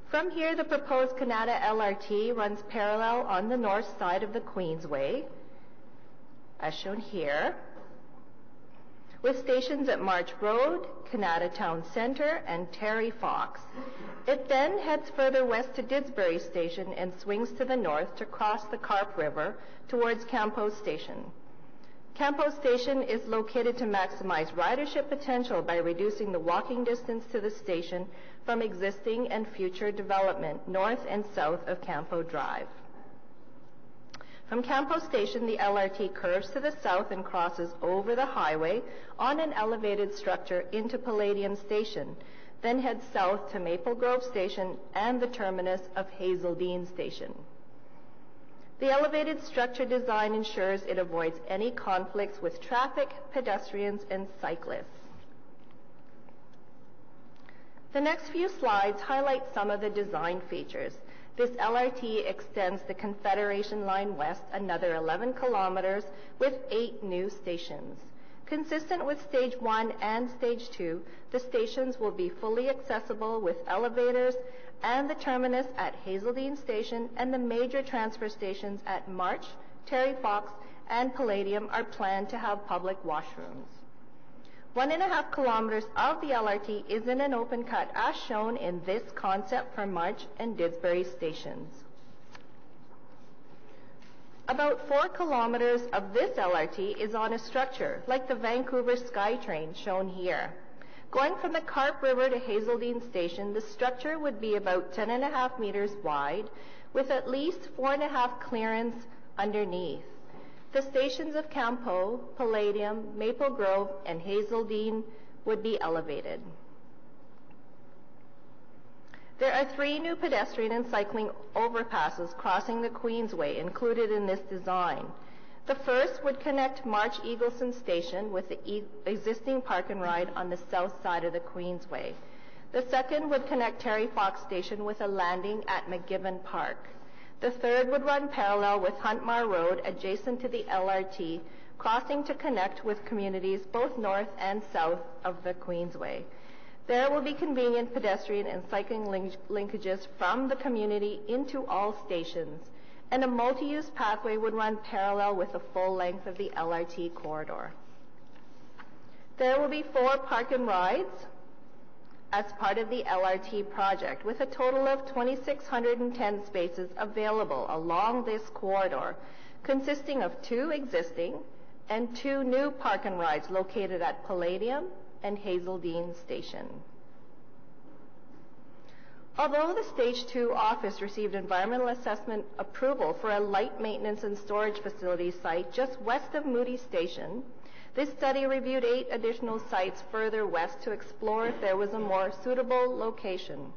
S16: From here, the proposed Kannada LRT runs parallel on the north side of the Queensway, as shown here, with stations at March Road, Kannada Town Centre, and Terry Fox. It then heads further west to Didsbury Station and swings to the north to cross the Carp River towards Campo Station. Campo Station is located to maximize ridership potential by reducing the walking distance to the station from existing and future development north and south of Campo Drive. From Campo Station, the LRT curves to the south and crosses over the highway on an elevated structure into Palladium Station, then heads south to Maple Grove Station and the terminus of Hazeldine Station. The elevated structure design ensures it avoids any conflicts with traffic, pedestrians, and cyclists. The next few slides highlight some of the design features. This LRT extends the Confederation Line west another 11 kilometers with 8 new stations. Consistent with Stage 1 and Stage 2, the stations will be fully accessible with elevators, and the terminus at Hazeldine Station and the major transfer stations at March, Terry Fox, and Palladium are planned to have public washrooms. 1.5 kilometers of the LRT is in an open cut as shown in this concept for March and Didsbury stations. About 4 kilometers of this LRT is on a structure like the Vancouver SkyTrain shown here. Going from the Carp River to Hazeldine Station, the structure would be about 10.5 meters wide with at least 4.5 clearance underneath. The stations of Campeau, Palladium, Maple Grove, and Hazeldine would be elevated. There are 3 new pedestrian and cycling overpasses crossing the Queensway included in this design. The first would connect March Eagleson Station with the existing park and ride on the south side of the Queensway. The second would connect Terry Fox Station with a landing at McGibbon Park. The third would run parallel with Huntmar Road adjacent to the LRT, crossing to connect with communities both north and south of the Queensway. There will be convenient pedestrian and cycling linkages from the community into all stations, and a multi-use pathway would run parallel with the full length of the LRT corridor. There will be 4 park and rides as part of the LRT project, with a total of 2,610 spaces available along this corridor, consisting of 2 existing and 2 new park and rides located at Palladium and Hazeldine Station. Although the Stage 2 office received environmental assessment approval for a light maintenance and storage facility site just west of Moody Station, this study reviewed 8 additional sites further west to explore if there was a more suitable location.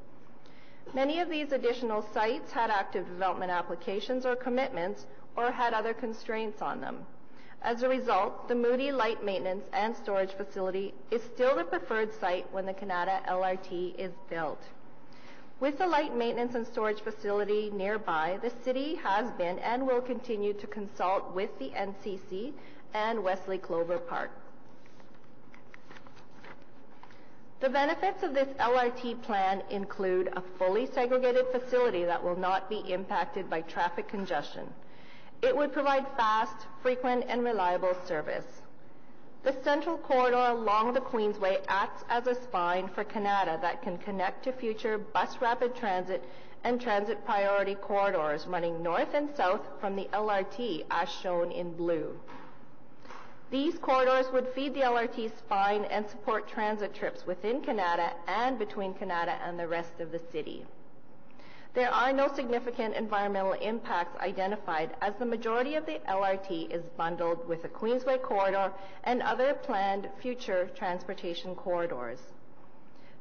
S16: Many of these additional sites had active development applications or commitments or had other constraints on them. As a result, the Moody Light Maintenance and Storage Facility is still the preferred site when the Kannada LRT is built. With the light maintenance and storage facility nearby, the city has been and will continue to consult with the NCC and Wesley Clover Park. The benefits of this LRT plan include a fully segregated facility that will not be impacted by traffic congestion. It would provide fast, frequent, and reliable service. The central corridor along the Queensway acts as a spine for Kannada that can connect to future bus rapid transit and transit priority corridors running north and south from the LRT as shown in blue. These corridors would feed the LRT spine and support transit trips within Kannada and between Kannada and the rest of the city. There are no significant environmental impacts identified as the majority of the LRT is bundled with the Queensway corridor and other planned future transportation corridors.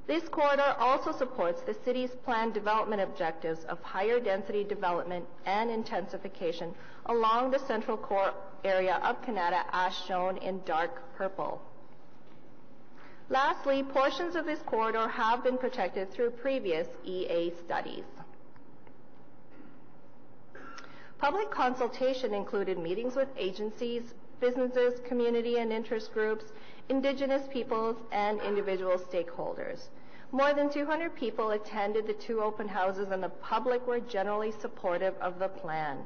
S16: This corridor also supports the city's planned development objectives of higher density development and intensification along the central core area of Kannada as shown in dark purple. Lastly, portions of this corridor have been protected through previous EA studies. Public consultation included meetings with agencies, businesses, community and interest groups, Indigenous peoples, and individual stakeholders. More than 200 people attended the 2 open houses, and the public were generally supportive of the plan.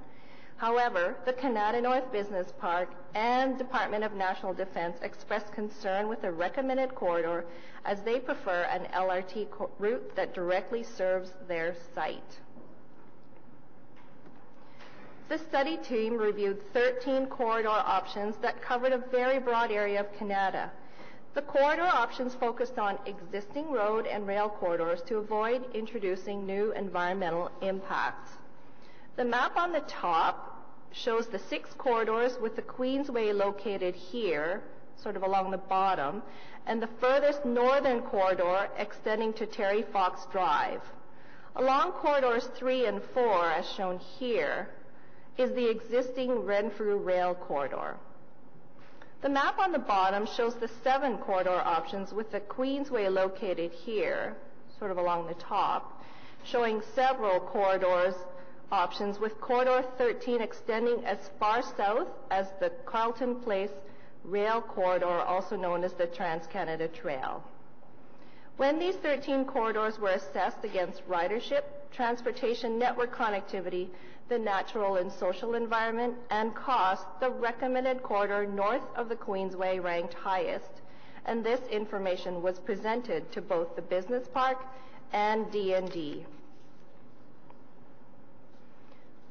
S16: However, the Kannada North Business Park and Department of National Defence expressed concern with the recommended corridor as they prefer an LRT route that directly serves their site. The study team reviewed 13 corridor options that covered a very broad area of Kannada. The corridor options focused on existing road and rail corridors to avoid introducing new environmental impacts. The map on the top shows the 6 corridors with the Queensway located here, sort of along the bottom, and the furthest northern corridor extending to Terry Fox Drive. Along corridors 3 and 4, as shown here, is the existing Renfrew rail corridor. The map on the bottom shows the 7 corridor options with the Queensway located here, sort of along the top, showing several corridors options with corridor 13 extending as far south as the Carlton Place rail corridor, also known as the Trans-Canada Trail. When these 13 corridors were assessed against ridership, transportation network connectivity, the natural and social environment, and cost, the recommended corridor north of the Queensway ranked highest, and this information was presented to both the business park and D&D.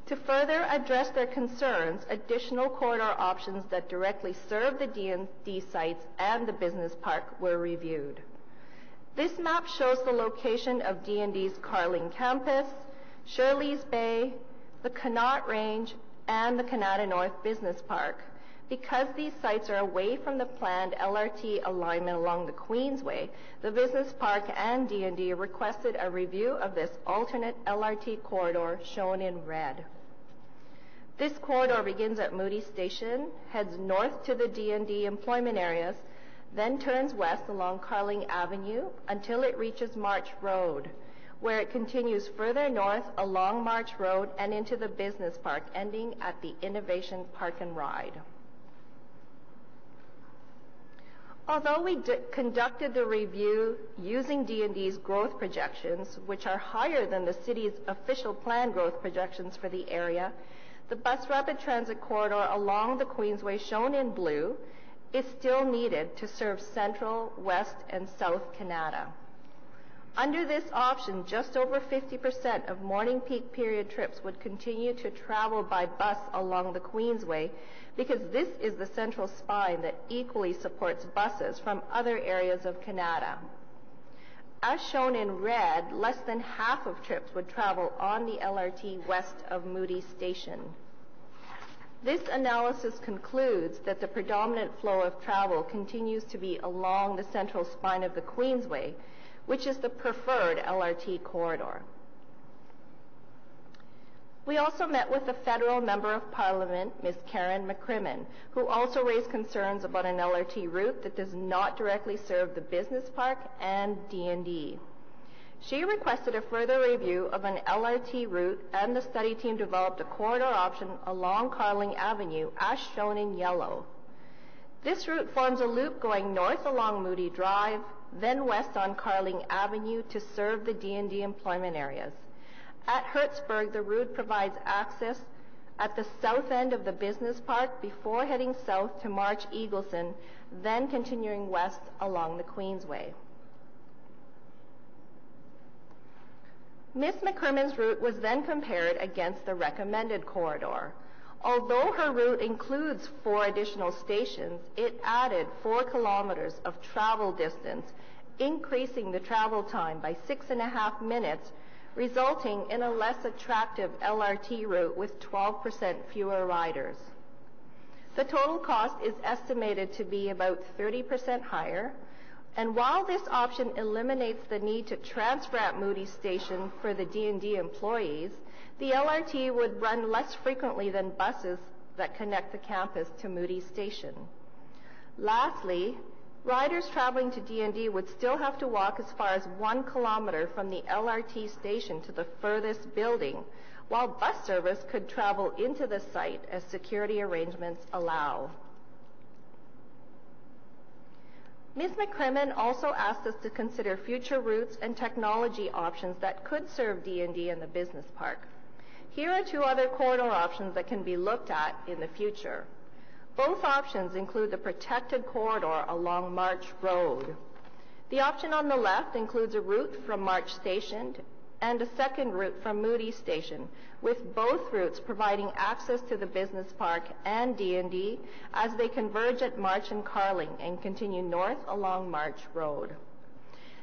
S16: To further address their concerns, additional corridor options that directly serve the D&D sites and the business park were reviewed. This map shows the location of D&D's Carling campus, Shirley's Bay, the Connaught Range, and the Kanata North Business Park. Because these sites are away from the planned LRT alignment along the Queensway, the business park and D&D requested a review of this alternate LRT corridor shown in red. This corridor begins at Moody Station, heads north to the D&D employment areas, then turns west along Carling Avenue until it reaches March Road, where it continues further north along March Road and into the business park, ending at the Innovation Park and Ride. Although we conducted the review using D&D's growth projections, which are higher than the city's official plan growth projections for the area, the bus rapid transit corridor along the Queensway, shown in blue, is still needed to serve central, west, and south Kannada. Under this option, just over 50% of morning peak period trips would continue to travel by bus along the Queensway, because this is the central spine that equally supports buses from other areas of Kannada. As shown in red, less than half of trips would travel on the LRT west of Moody Station. This analysis concludes that the predominant flow of travel continues to be along the central spine of the Queensway, which is the preferred LRT corridor. We also met with the federal member of parliament, Ms. Karen McCrimmon, who also raised concerns about an LRT route that does not directly serve the business park and D&D. She requested a further review of an LRT route, and the study team developed a corridor option along Carling Avenue, as shown in yellow. This route forms a loop going north along Moody Drive, then west on Carling Avenue to serve the D&D employment areas. At Hertzburg, the route provides access at the south end of the business park before heading south to March Eagleson, then continuing west along the Queensway. Ms. McCrimmon's route was then compared against the recommended corridor. Although her route includes 4 additional stations, it added 4 kilometers of travel distance, increasing the travel time by 6.5 minutes, resulting in a less attractive LRT route with 12% fewer riders. The total cost is estimated to be about 30% higher, and while this option eliminates the need to transfer at Moody Station for the D&D employees, the LRT would run less frequently than buses that connect the campus to Moody Station. Lastly, riders traveling to D&D would still have to walk as far as 1 kilometer from the LRT station to the furthest building, while bus service could travel into the site as security arrangements allow. Ms. McCrimmon also asked us to consider future routes and technology options that could serve D&D and the business park. Here are 2 other corridor options that can be looked at in the future. Both options include the protected corridor along March Road. The option on the left includes a route from March Station and a second route from Moody Station, with both routes providing access to the business park and D&D as they converge at March and Carling and continue north along March Road.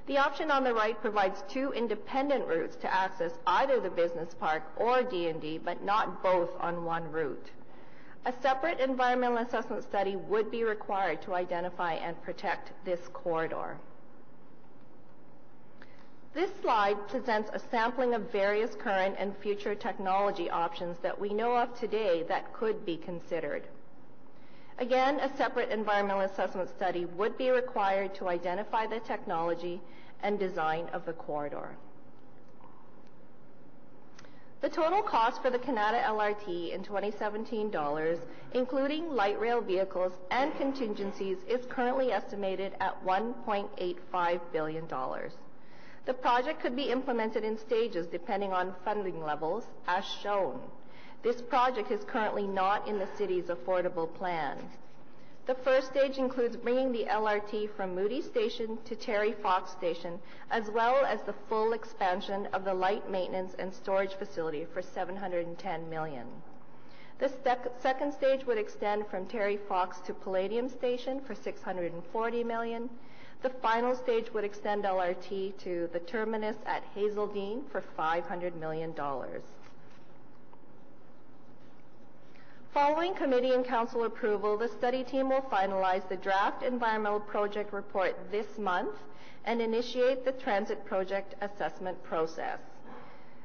S16: The option on the right provides 2 independent routes to access either the business park or D&D, but not both on one route. A separate environmental assessment study would be required to identify and protect this corridor. This slide presents a sampling of various current and future technology options that we know of today that could be considered. Again, a separate environmental assessment study would be required to identify the technology and design of the corridor. The total cost for the Kannada LRT in 2017 dollars, including light rail vehicles and contingencies, is currently estimated at $1.85 billion. The project could be implemented in stages depending on funding levels, as shown. This project is currently not in the city's affordable plan. The first stage includes bringing the LRT from Moody Station to Terry Fox Station, as well as the full expansion of the light maintenance and storage facility for $710 million. The second stage would extend from Terry Fox to Palladium Station for $640 million. The final stage would extend LRT to the terminus at Hazeldine for $500 million. Following committee and council approval, the study team will finalize the draft environmental project report this month and initiate the transit project assessment process.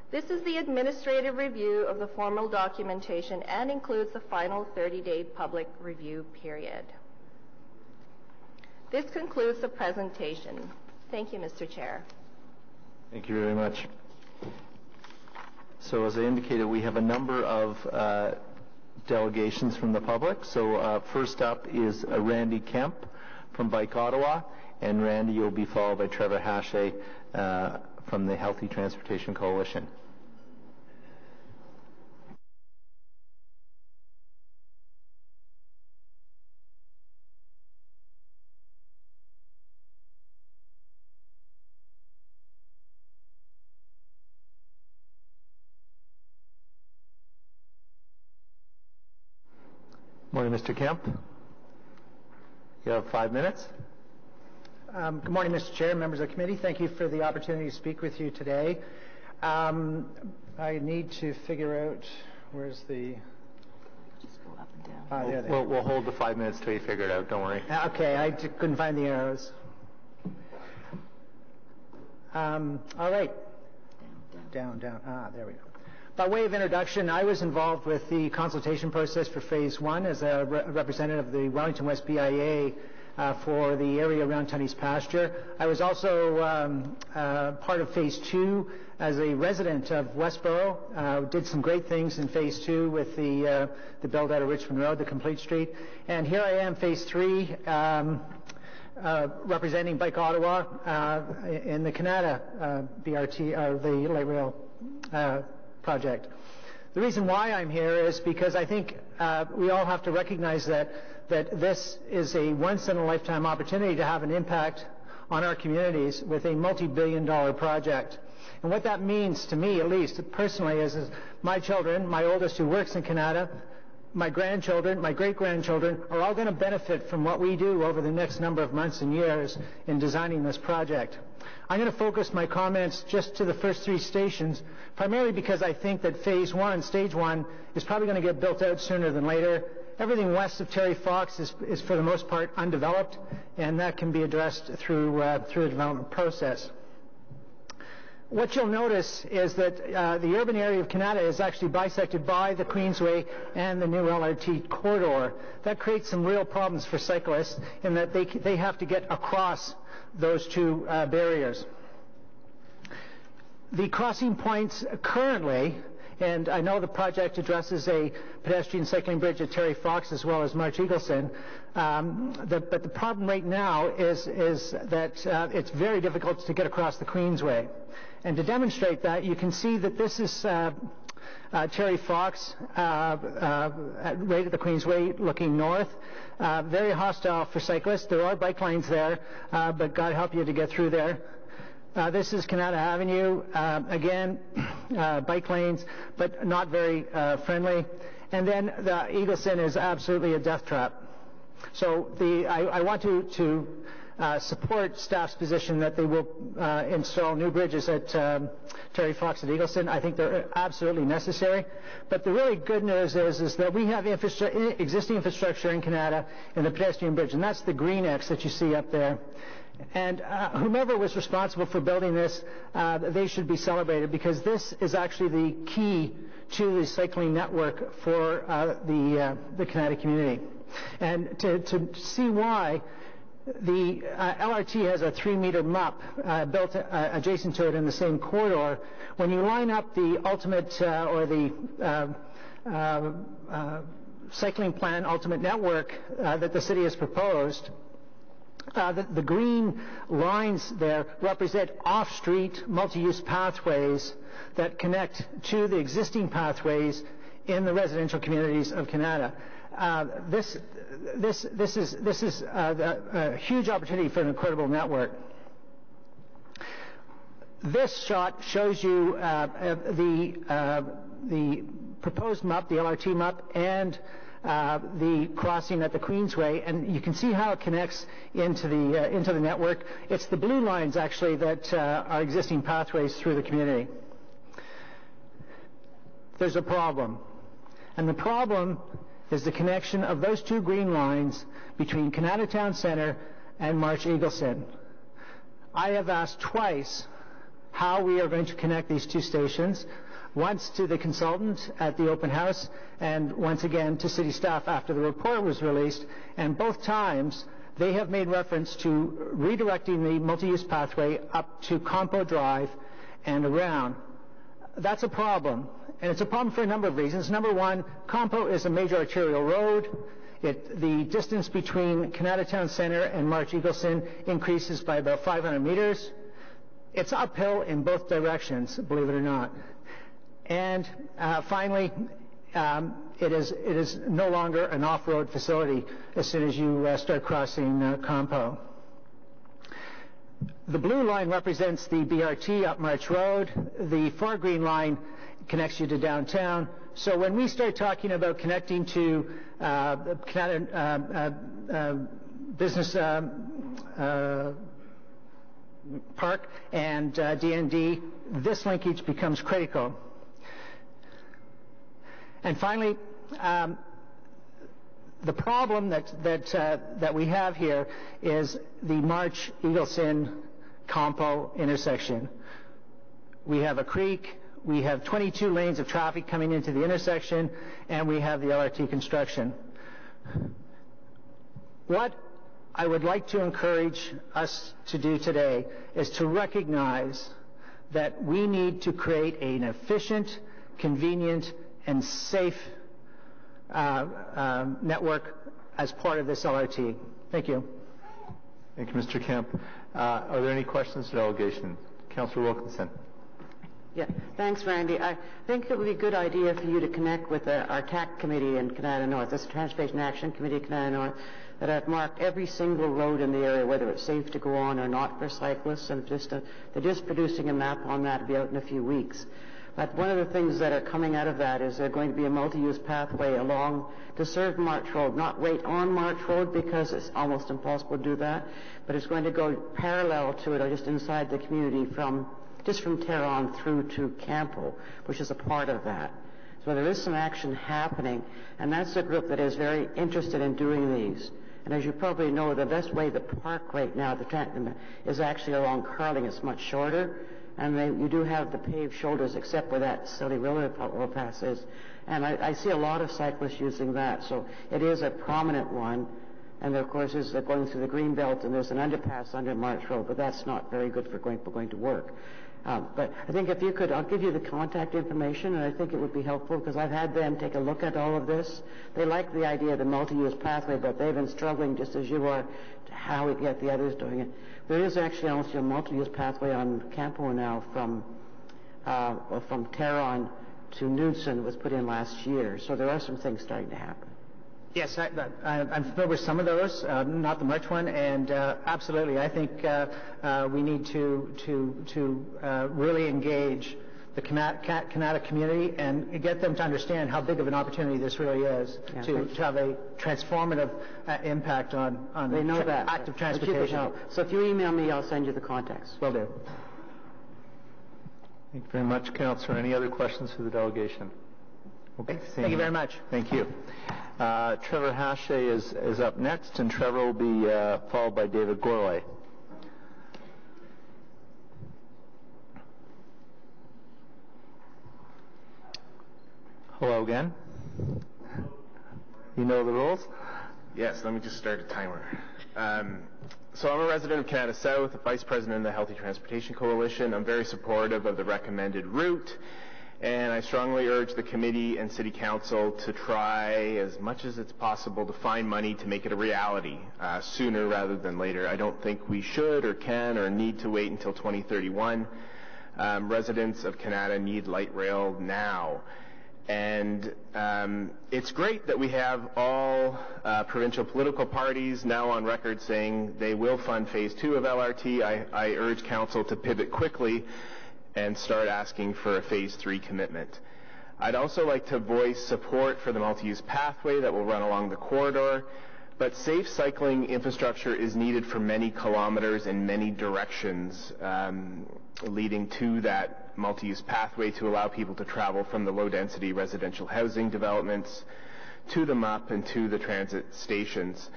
S16: This is the administrative review of the formal documentation and includes the final 30-day public review period. This concludes the presentation. Thank you, Mr. Chair.
S1: Thank you very much. So as I indicated, we have a number of delegations from the public. So first up is Randy Kemp from Bike Ottawa, and Randy, you'll be followed by Trevor Hache from the Healthy Transportation Coalition. Morning, Mr. Kemp. You have 5 minutes.
S17: Good morning, Mr. Chair, members of the committee. Thank you for the opportunity to speak with you today. I need to figure out where's the...
S2: Just go up and down.
S1: We'll hold the 5 minutes till you figure it out. Don't worry.
S17: Okay, I couldn't find the arrows. All right. Down. There we go. By way of introduction, I was involved with the consultation process for Phase 1 as a representative of the Wellington West BIA for the area around Tunney's Pasture. I was also part of Phase 2 as a resident of Westboro. Did some great things in Phase 2 with the build out of Richmond Road, the complete street. And here I am, Phase 3, representing Bike Ottawa in the Kannada BRT, or the light rail project. The reason why I'm here is because I think we all have to recognize that this is a once-in-a-lifetime opportunity to have an impact on our communities with a multi-billion-dollar project. And what that means to me, at least personally, is my children, my oldest who works in Kannada, my grandchildren, my great-grandchildren, are all going to benefit from what we do over the next number of months and years in designing this project. I'm going to focus my comments just to the first 3 stations, primarily because I think that Phase 1, Stage 1, is probably going to get built out sooner than later. Everything west of Terry Fox is for the most part undeveloped, and that can be addressed through the development process. What you'll notice is that the urban area of Kanata is actually bisected by the Queensway and the new Lrt Corridor. That creates some real problems for cyclists in that they have to get across those 2 barriers. The crossing points currently, and I know the project addresses a pedestrian cycling bridge at Terry Fox as well as March Eagleson, but the problem right now is that it's very difficult to get across the Queensway. And to demonstrate that, you can see that this is Terry Fox right at the Queensway looking north. Very hostile for cyclists. There are bike lanes there, but God help you to get through there. This is Kanata Avenue. Again, bike lanes, but not very friendly. And then the Eagleson is absolutely a death trap. So I want to support staff's position that they will install new bridges at Terry Fox and Eagleson. I think they're absolutely necessary. But the really good news is that we have existing infrastructure in Kannada in the pedestrian bridge, and that's the green X that you see up there. And whomever was responsible for building this, they should be celebrated, because this is actually the key to the cycling network for the Kannada community. And to see why, the LRT has a 3-meter MUP built adjacent to it in the same corridor. When you line up the ultimate or the cycling plan ultimate network that the city has proposed, the green lines there represent off-street multi-use pathways that connect to the existing pathways in the residential communities of Kannada. this is a huge opportunity for an incredible network. This shot shows you the proposed MUP, the LRT MUP, and the crossing at the Queensway, and you can see how it connects into the network. It's the blue lines actually that are existing pathways through the community. There's a problem, and the problem is the connection of those two green lines between Kanata Town Centre and March Eagleson. I have asked twice how we are going to connect these two stations, once to the consultant at the open house and once again to city staff after the report was released, and both times they have made reference to redirecting the multi-use pathway up to Compo Drive and around. That's a problem, and it's a problem for a number of reasons. Number one, Compo is a major arterial road. The distance between Kanata Town Centre and March Eagleson increases by about 500 meters. It's uphill in both directions, believe it or not. And finally, it is no longer an off-road facility as soon as you start crossing Compo. The blue line represents the BRT up March Road. The far green line connects you to downtown. So when we start talking about connecting to Business Park and DND, this linkage becomes critical. And finally, the problem that we have here is the March Eagleson Compo intersection. We have a creek, we have 22 lanes of traffic coming into the intersection, and we have the LRT construction. What I would like to encourage us to do today is to recognize that we need to create an efficient, convenient, and safe network as part of this LRT. Thank you.
S18: Thank you, Mr. Kemp. Are there any questions to the delegation? Councillor Wilkinson.
S19: Yeah, thanks, Randy. I think it would be a good idea for you to connect with our TAC committee in Kannada North, this Transportation Action Committee in Kannada North, that I've marked every single road in the area, whether it's safe to go on or not for cyclists, and they're just producing a map on that to be out in a few weeks. But one of the things that are coming out of that is there's going to be a multi-use pathway along to serve March Road, not right on March Road because it's almost impossible to do that, but it's going to go parallel to it or just inside the community from Terron through to Campo, which is a part of that. So there is some action happening, and that's a group that is very interested in doing these. And as you probably know, the best way to park right now is actually along Carling. It's much shorter, and you do have the paved shoulders except where that silly overpass is. And I see a lot of cyclists using that, so it is a prominent one. And of course, is going through the green belt, and there's an underpass under March Road, but that's not very good for going to work. But I think if you could, I'll give you the contact information, and I think it would be helpful because I've had them take a look at all of this. They like the idea of the multi-use pathway, but they've been struggling just as you are to how we get the others doing it. There is actually also a multi-use pathway on Campo now from Terron to Knudsen was put in last year. So there are some things starting to happen.
S17: Yes, I'm familiar with some of those, not the March one, and absolutely, I think we need to really engage the Kannada community and get them to understand how big of an opportunity this really is to have a transformative impact on
S19: they know that.
S17: Active transportation.
S19: So if you email me, I'll send you the contacts.
S17: Will do.
S18: Thank you very much, Councillor. Any other questions for the delegation? Okay.
S1: Thank you very much.
S18: Thank you. Trevor Hache is up next, and Trevor will be followed by David Gorley. Hello again. You know the rules?
S6: Yes, let me just start a timer. So I'm a resident of Canada South, Vice President of the Healthy Transportation Coalition. I'm very supportive of the recommended route, and I strongly urge the committee and City Council to try as much as it's possible to find money to make it a reality sooner rather than later. I don't think we should or can or need to wait until 2031. Residents of Canada need light rail now. And it's great that we have all provincial political parties now on record saying they will fund Phase 2 of LRT. I urge Council to pivot quickly and start asking for a Phase 3 commitment. I'd also like to voice support for the multi-use pathway that will run along the corridor, but safe cycling infrastructure is needed for many kilometers in many directions, leading to that multi-use pathway to allow people to travel from the low-density residential housing developments to the MUP and to the transit stations.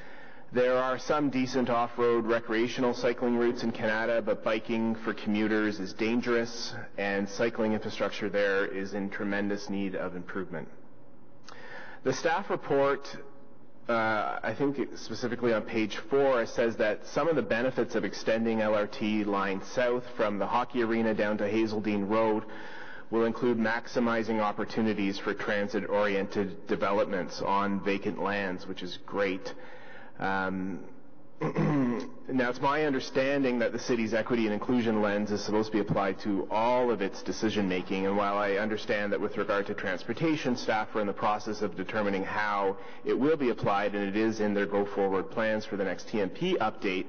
S6: There are some decent off-road recreational cycling routes in Kannada, but biking for commuters is dangerous, and cycling infrastructure there is in tremendous need of improvement. The staff report, I think specifically on page 4, says that some of the benefits of extending LRT line south from the hockey arena down to Hazeldine Road will include maximizing opportunities for transit-oriented developments on vacant lands, which is great. Now, it's my understanding that the city's equity and inclusion lens is supposed to be applied to all of its decision-making, and while I understand that with regard to transportation, staff are in the process of determining how it will be applied, and it is in their go-forward plans for the next TMP update,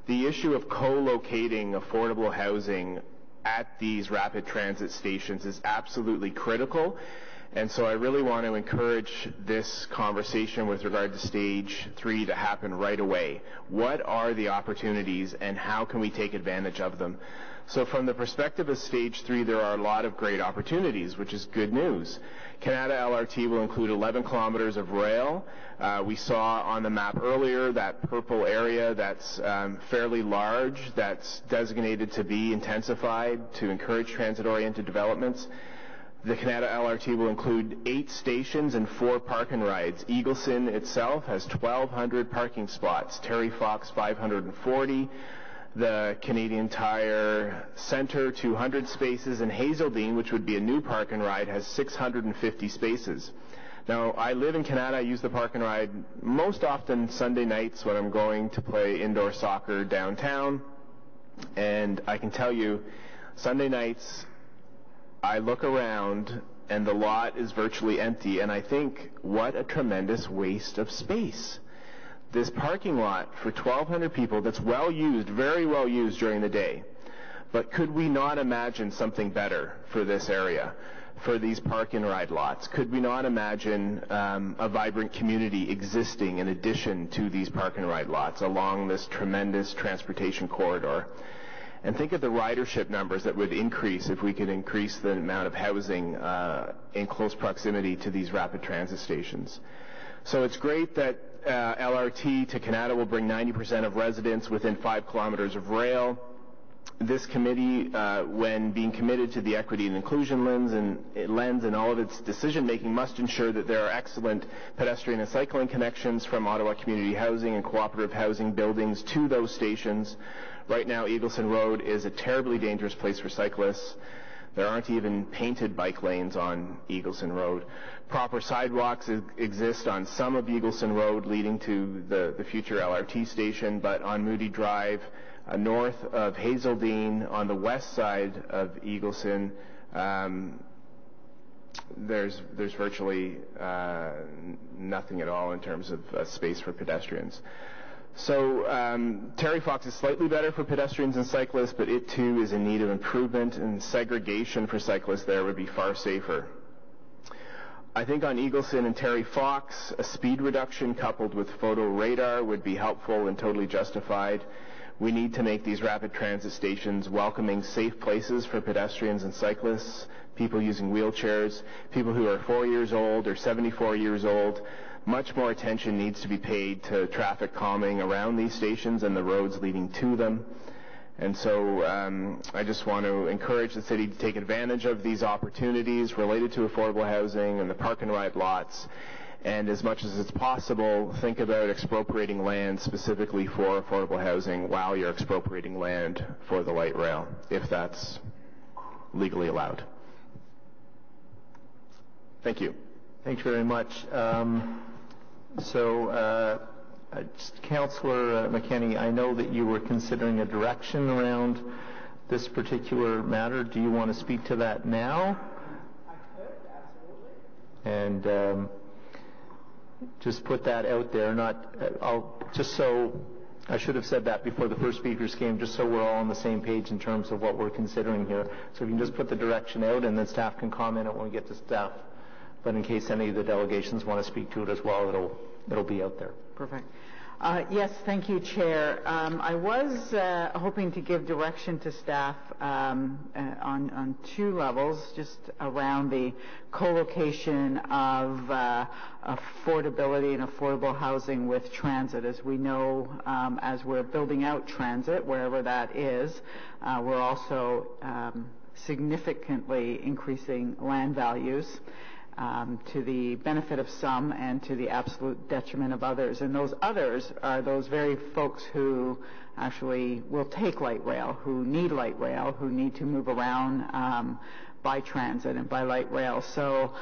S6: the issue of co-locating affordable housing at these rapid transit stations is absolutely critical. And so I really want to encourage this conversation with regard to Stage 3 to happen right away. What are the opportunities and how can we take advantage of them? So from the perspective of Stage 3, there are a lot of great opportunities, which is good news. Kannada LRT will include 11 kilometers of rail. We saw on the map earlier that purple area that's fairly large, that's designated to be intensified to encourage transit-oriented developments. The Kannada LRT will include 8 stations and 4 park and rides. Eagleson itself has 1,200 parking spots. Terry Fox 540. The Canadian Tire Centre 200 spaces, and Hazeldine, which would be a new park and ride, has 650 spaces. Now, I live in Kanata. I use the park and ride most often Sunday nights when I'm going to play indoor soccer downtown. And I can tell you, Sunday nights, I look around and the lot is virtually empty, and I think, what a tremendous waste of space. This parking lot for 1,200 people that's well used, very well used during the day. But could we not imagine something better for this area, for these park and ride lots? Could we not imagine a vibrant community existing in addition to these park and ride lots along this tremendous transportation corridor? And think of the ridership numbers that would increase if we could increase the amount of housing in close proximity to these rapid transit stations. So it's great that LRT to Kannada will bring 90% of residents within 5 kilometers of rail. This committee, when being committed to the equity and inclusion lens and all of its decision-making, must ensure that there are excellent pedestrian and cycling connections from Ottawa community housing and cooperative housing buildings to those stations. Right now, Eagleson Road is a terribly dangerous place for cyclists. There aren't even painted bike lanes on Eagleson Road. Proper sidewalks exist on some of Eagleson Road leading to the future LRT station, but on Moody Drive, north of Hazeldine, on the west side of Eagleson, there's virtually nothing at all in terms of space for pedestrians. So Terry Fox is slightly better for pedestrians and cyclists, but it too is in need of improvement, and segregation for cyclists there would be far safer. I think on Eagleson and Terry Fox, a speed reduction coupled with photo radar would be helpful and totally justified. We need to make these rapid transit stations welcoming, safe places for pedestrians and cyclists, people using wheelchairs, people who are 4 years old or 74 years old. Much more attention needs to be paid to traffic calming around these stations and the roads leading to them. And so I just want to encourage the city to take advantage of these opportunities related to affordable housing and the park and ride lots. And as much as it's possible, think about expropriating land specifically for affordable housing while you're expropriating land for the light rail, if that's legally allowed. Thank you.
S1: Thanks very much. Councillor McKenney, I know that you were considering a direction around this particular matter. Do you want to speak to that now?
S20: I could, absolutely.
S1: and just put that out there. I should have said that before the first speakers came, just so we're all on the same page in terms of what we're considering here. So if you can just put the direction out, and then staff can comment on it when we get to staff. But in case any of the delegations want to speak to it as well, it'll be out there.
S2: Perfect. Yes, thank you, Chair. I was hoping to give direction to staff on two levels, just around the co-location of affordability and affordable housing with transit. As we know, as we're building out transit, wherever that is, we're also significantly increasing land values. To the benefit of some and to the absolute detriment of others. And those others are those very folks who actually will take light rail, who need light rail, who need to move around by transit and by light rail. So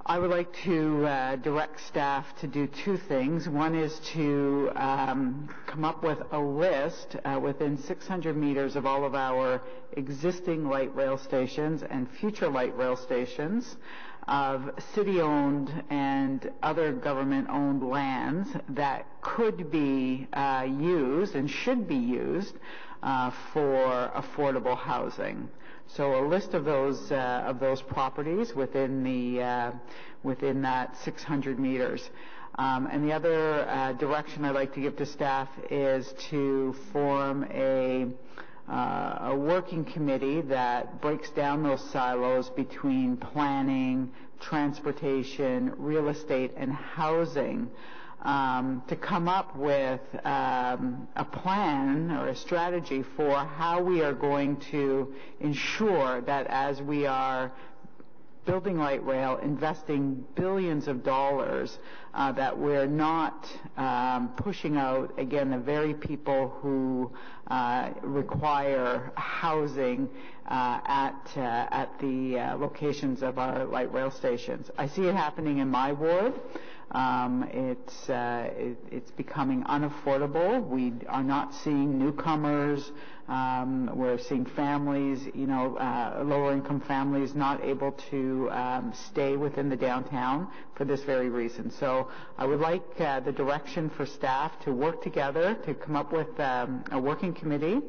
S2: I would like to direct staff to do two things. One is to come up with a list within 600 meters of all of our existing light rail stations and future light rail stations of city-owned and other government-owned lands that could be used and should be used for affordable housing. So a list of those properties within that 600 meters. And the other direction I'd like to give to staff is to form a working committee that breaks down those silos between planning, transportation, real estate, and housing to come up with a plan or a strategy for how we are going to ensure that as we are building light rail, investing billions of dollars, that we're not pushing out, again, the very people who require housing at the locations of our light rail stations. I see it happening in my ward. It's becoming unaffordable. We are not seeing newcomers. We're seeing families, lower income families not able to stay within the downtown for this very reason. So I would like the direction for staff to work together to come up with a working committee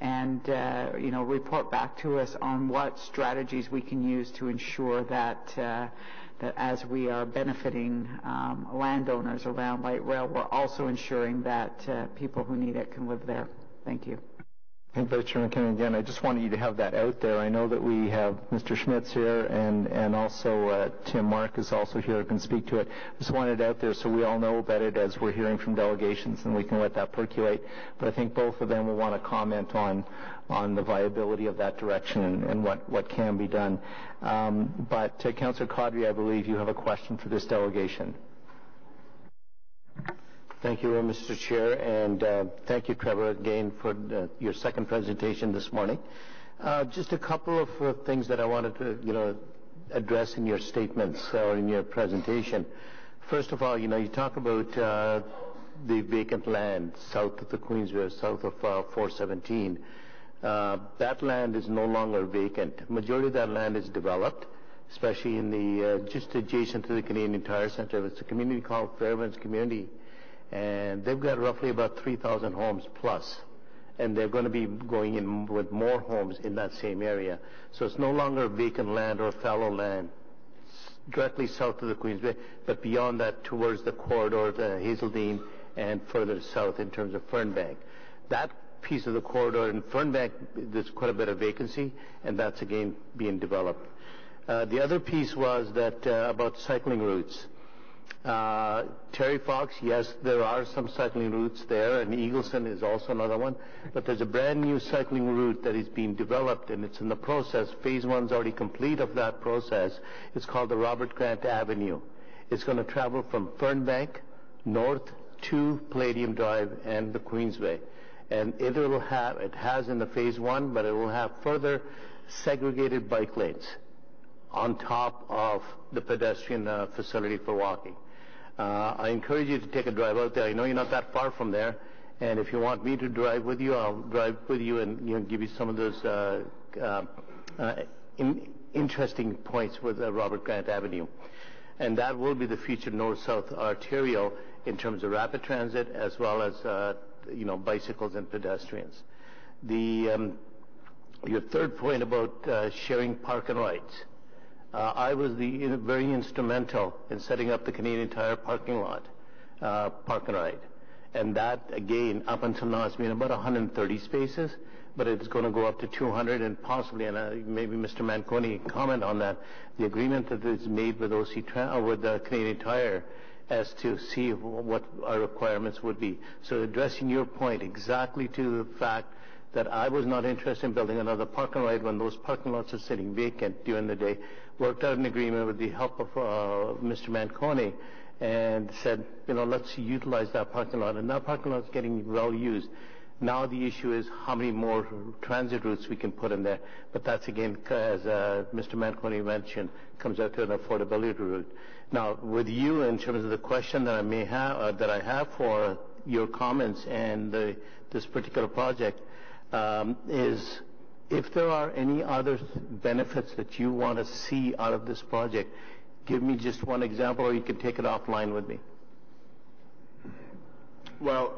S2: and report back to us on what strategies we can use to ensure that as we are benefiting landowners around light rail, we're also ensuring that people who need it can live there. Thank you.
S1: Thank you, Vice Chairman. Again, I just wanted you to have that out there. I know that we have Mr. Schmitz here, and also Tim Mark is also here who can speak to it. Just wanted it out there so we all know about it as we're hearing from delegations, and we can let that percolate. But I think both of them will want to comment on the viability of that direction and what can be done. But Councillor Caudry, I believe you have a question for this delegation.
S15: Thank you, Mr. Chair, and thank you, Trevor, again for your second presentation this morning. Just a couple of things that I wanted to, address in your statements or in your presentation. First of all, you talk about the vacant land south of the Queensway, south of 417. That land is no longer vacant. Majority of that land is developed, especially in the just adjacent to the Canadian Tire Centre. It's a community called Fairbanks Community. And they've got roughly about 3,000 homes plus, and they're going to be going in with more homes in that same area. So it's no longer vacant land or fallow land. It's directly south of the Queensway, but beyond that towards the corridor, the Hazeldine, and further south in terms of Fernbank. That piece of the corridor in Fernbank, there's quite a bit of vacancy, and that's again being developed. The other piece was that about cycling routes. Terry Fox, yes, there are some cycling routes there, and Eagleson is also another one. But there's a brand new cycling route that is being developed, and it's in the process. Phase 1's already complete of that process. It's called the Robert Grant Avenue. It's going to travel from Fernbank north to Palladium Drive and the Queensway. And it has in the Phase 1, but it will have further segregated bike lanes on top of the pedestrian facility for walking. I encourage you to take a drive out there. I know you're not that far from there, and if you want me to drive with you, I'll drive with you and give you some of those interesting points with Robert Grant Avenue. and that will be the future north-south arterial in terms of rapid transit as well as bicycles and pedestrians. Your third point about sharing park and rides. I was very instrumental in setting up the Canadian Tire parking lot, park and ride. And that, again, up until now, has been about 130 spaces, but it's going to go up to 200 and possibly, and maybe Mr. Manconi can comment on that, the agreement that is made with with the Canadian Tire as to see what our requirements would be. So addressing your point exactly to the fact that I was not interested in building another park and ride when those parking lots are sitting vacant during the day, worked out an agreement with the help of Mr. Manconi and said, let's utilize that parking lot. And that parking lot is getting well used. Now the issue is how many more transit routes we can put in there. But that's, again, as Mr. Manconi mentioned, comes out to an affordability route. Now, with you, in terms of the question that I have for your comments and this particular project, is if there are any other benefits that you want to see out of this project, give me just one example, or you can take it offline with me.
S6: Well,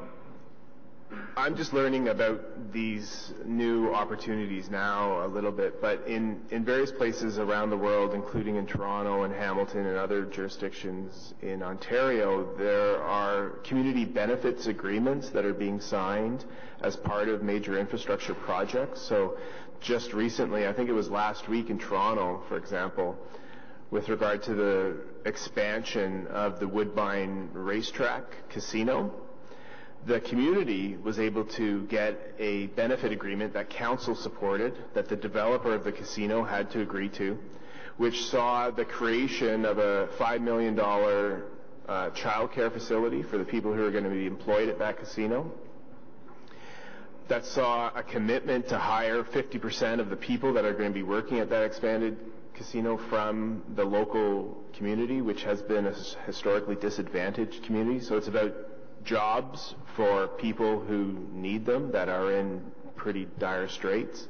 S6: I'm just learning about these new opportunities now a little bit, but in various places around the world, including in Toronto and Hamilton and other jurisdictions in Ontario, there are community benefits agreements that are being signed as part of major infrastructure projects. So just recently, I think it was last week in Toronto, for example, with regard to the expansion of the Woodbine Racetrack Casino, the community was able to get a benefit agreement that council supported, that the developer of the casino had to agree to, which saw the creation of a $5 million child care facility for the people who are going to be employed at that casino. That saw a commitment to hire 50% of the people that are going to be working at that expanded casino from the local community, which has been a historically disadvantaged community. So it's about jobs for people who need them, that are in pretty dire straits.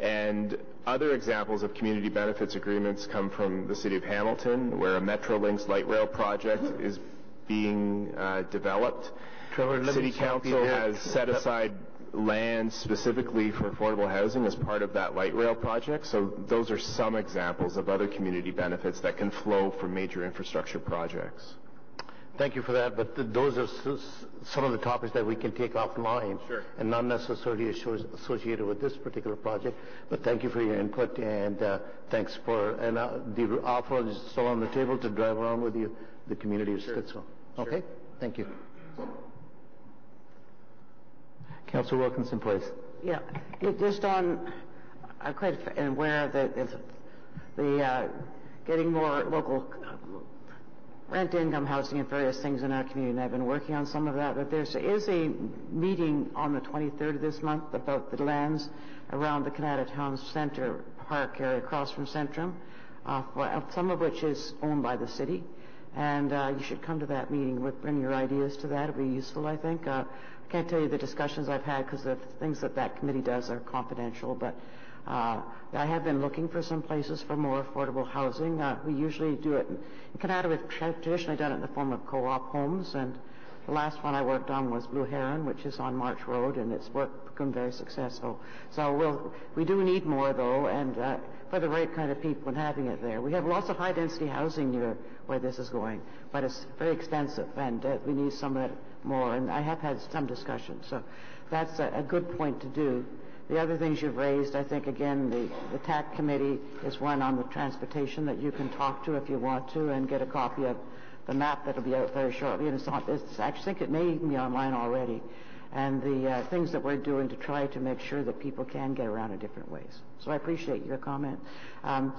S6: And other examples of community benefits agreements come from the City of Hamilton, where a Metrolinx light rail project is being developed.
S15: Trevor,
S6: City Council has set aside land specifically for affordable housing as part of that light rail project. So those are some examples of other community benefits that can flow from major infrastructure projects.
S15: Thank you for that, but those are some of the topics that we can take offline, and not necessarily associated with this particular project. But thank you for your input, and thanks for, and the offer is still on the table to drive around with you, the community of Stittsville. Okay? Thank you.
S18: Councillor Wilkinson, please.
S19: Yeah, just on, I'm quite aware that the getting more local rent income housing and various things in our community, and I've been working on some of that, but there is a meeting on the 23rd of this month about the lands around the Kannada Town Centre Park area across from Centrum, some of which is owned by the city, and you should come to that meeting, bring your ideas to that. It'll be useful, I think. I can't tell you the discussions I've had because the things that committee does are confidential, but I have been looking for some places for more affordable housing. We usually do it in Canada. We've traditionally done it in the form of co-op homes, and the last one I worked on was Blue Heron, which is on March Road, and it's become very successful. So we do need more, though, and for the right kind of people and having it there. We have lots of high-density housing near where this is going, but it's very expensive, and we need some of that more, and I have had some discussions. So that's a good point to do. The other things you've raised, I think, again, the TAC committee is one on the transportation that you can talk to if you want to and get a copy of the map that will be out very shortly. And I think it may even be online already. And the things that we're doing to try to make sure that people can get around in different ways. So I appreciate your comment. I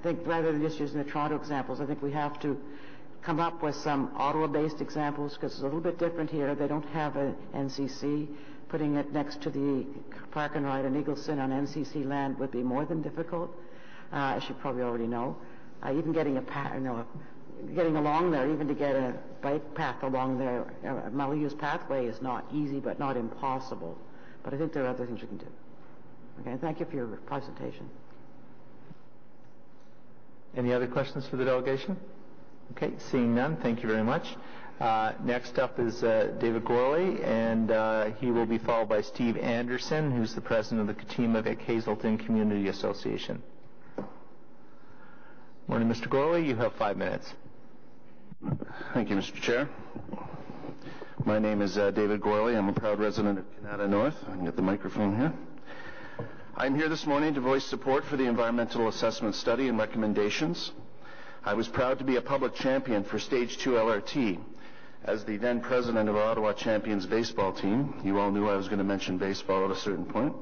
S19: think rather than just using the Toronto examples, I think we have to come up with some Ottawa-based examples because it's a little bit different here. They don't have an NCC. Putting it next to the park and ride in Eagleson on NCC land would be more than difficult, as you probably already know. Even getting getting along there, even to get a bike path along there, a multi-use pathway is not easy, but not impossible. But I think there are other things we can do. Okay, thank you for your presentation.
S1: Any other questions for the delegation? Okay, seeing none, thank you very much. Next up is David Gorley, and he will be followed by Steve Anderson, who's the president of the Katimavik Hazeldine Community Association. Morning, Mr. Gorley. You have 5 minutes.
S20: Thank you, Mr. Chair. My name is David Gorley. I'm a proud resident of Kannada North. I can get the microphone here. I'm here this morning to voice support for the environmental assessment study and recommendations. I was proud to be a public champion for Stage 2 LRT. As the then president of our Ottawa Champions baseball team, you all knew I was going to mention baseball at a certain point.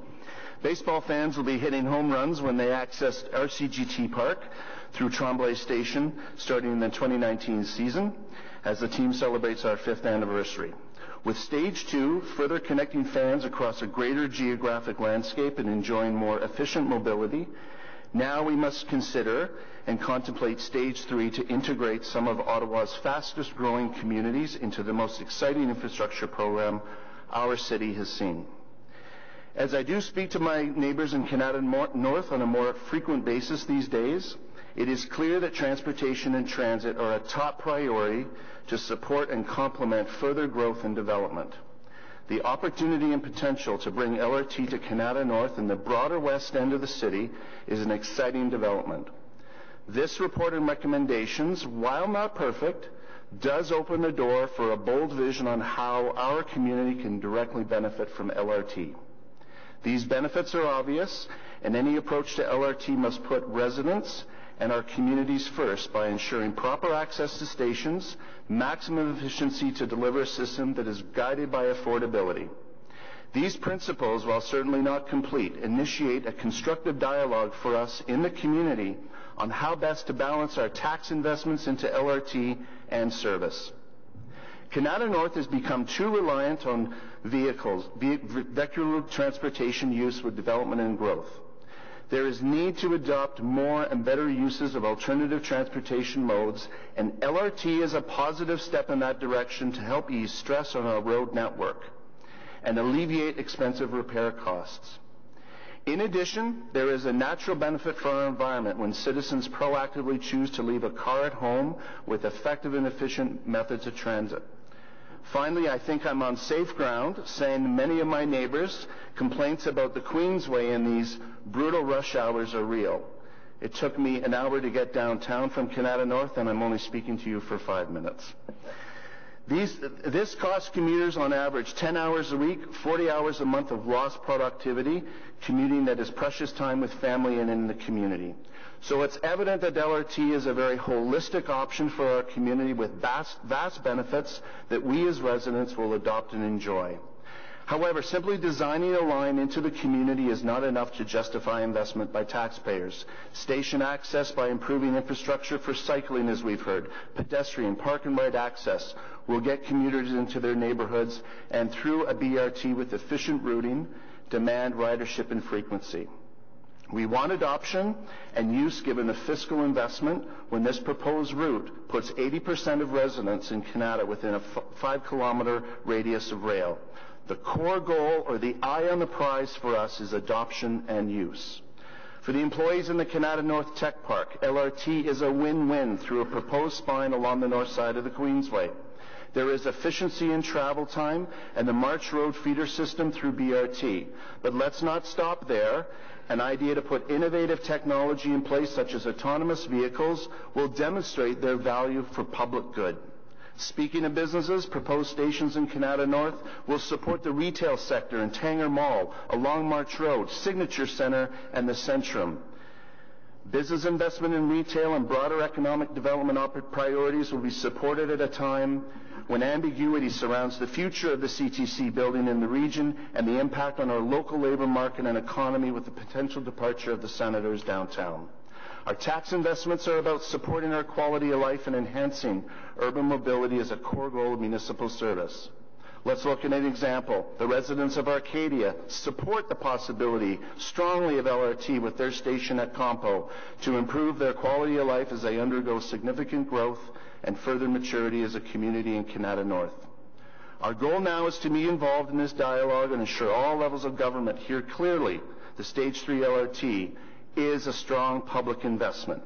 S20: Baseball fans will be hitting home runs when they access RCGT Park through Tremblay Station starting in the 2019 season as the team celebrates our 5th anniversary. With Stage 2 further connecting fans across a greater geographic landscape and enjoying more efficient mobility, now we must consider and contemplate Stage 3 to integrate some of Ottawa's fastest growing communities into the most exciting infrastructure program our city has seen. As I do speak to my neighbors in Kannada North on a more frequent basis these days, it is clear that transportation and transit are a top priority to support and complement further growth and development. The opportunity and potential to bring LRT to Kannada North and the broader west end of the city is an exciting development. This report and recommendations, while not perfect, does open the door for a bold vision on how our community can directly benefit from LRT. These benefits are obvious, and any approach to LRT must put residents and our communities first by ensuring proper access to stations, maximum efficiency to deliver a system that is guided by affordability. These principles, while certainly not complete, initiate a constructive dialogue for us in the community on how best to balance our tax investments into LRT and service. Kannada North has become too reliant on vehicular transportation use with development and growth. There is need to adopt more and better uses of alternative transportation modes, and LRT is a positive step in that direction to help ease stress on our road network and alleviate expensive repair costs. In addition, there is a natural benefit for our environment when citizens proactively choose to leave a car at home with effective and efficient methods of transit. Finally, I think I'm on safe ground saying many of my neighbors' complaints about the Queensway in these brutal rush hours are real. It took me an hour to get downtown from Kannada North, and I'm only speaking to you for 5 minutes. This costs commuters on average 10 hours a week, 40 hours a month of lost productivity, commuting that is precious time with family and in the community. So it's evident that LRT is a very holistic option for our community with vast benefits that we as residents will adopt and enjoy. However, simply designing a line into the community is not enough to justify investment by taxpayers. Station access by improving infrastructure for cycling, as we've heard, pedestrian, park and ride access will get commuters into their neighborhoods, and through a BRT with efficient routing, demand ridership and frequency. We want adoption and use given the fiscal investment when this proposed route puts 80% of residents in Kannada within a 5-kilometer radius of rail. The core goal, or the eye on the prize for us, is adoption and use. For the employees in the Kannada North Tech Park, LRT is a win-win through a proposed spine along the north side of the Queensway. There is efficiency in travel time and the March Road feeder system through BRT. But let's not stop there. An idea to put innovative technology in place, such as autonomous vehicles, will demonstrate their value for public good. Speaking of businesses, proposed stations in Kannada North will support the retail sector in Tanger Mall, along March Road, Signature Centre, and the Centrum. Business investment in retail and broader economic development priorities will be supported at a time when ambiguity surrounds the future of the CTC building in the region and the impact on our local labor market and economy with the potential departure of the Senators downtown. Our tax investments are about supporting our quality of life and enhancing urban mobility as a core goal of municipal service. Let's look at an example. The residents of Arcadia support the possibility strongly of LRT with their station at Campo to improve their quality of life as they undergo significant growth and further maturity as a community in Kannada North. Our goal now is to be involved in this dialogue and ensure all levels of government hear clearly the Stage 3 LRT is a strong public investment.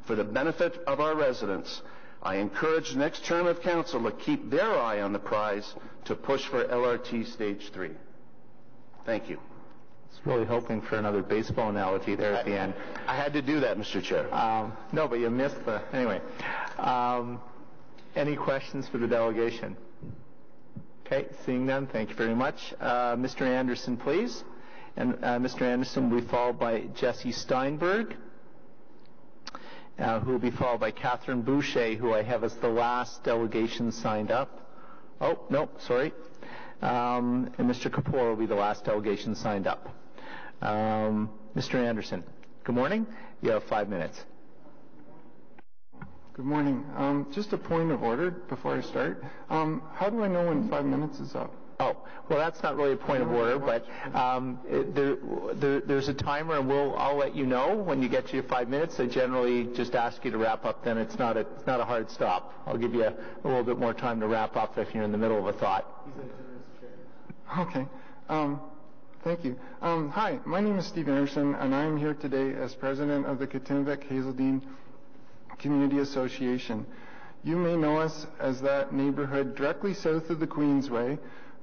S20: for the benefit of our residents. I encourage the next term of council to keep their eye on the prize to push for LRT Stage 3. Thank you.
S1: I was really hoping for another baseball analogy there at the end.
S20: I had to do that, Mr. Chair.
S1: No, but you missed the... Anyway. Any questions for the delegation? Okay, seeing none, thank you very much. Mr. Anderson, please. And Mr. Anderson will be followed by Jesse Steinberg, who will be followed by Catherine Boucher, who I have as the last delegation signed up. Oh, no, sorry. And Mr. Kapoor will be the last delegation signed up. Mr. Anderson, good morning. You have 5 minutes.
S21: Good morning. Just a point of order before I start. How do I know when 5 minutes is up?
S1: Oh, well, that's not really a point of order, but there's a timer, and I'll let you know when you get to your 5 minutes. I generally just ask you to wrap up. Then it's not a hard stop. I'll give you a little bit more time to wrap up if you're in the middle of a thought.
S21: Okay. Thank you. Hi, my name is Steve Anderson, and I'm here today as president of the Katimavik Hazeldine Community Association. You may know us as that neighborhood directly south of the Queensway,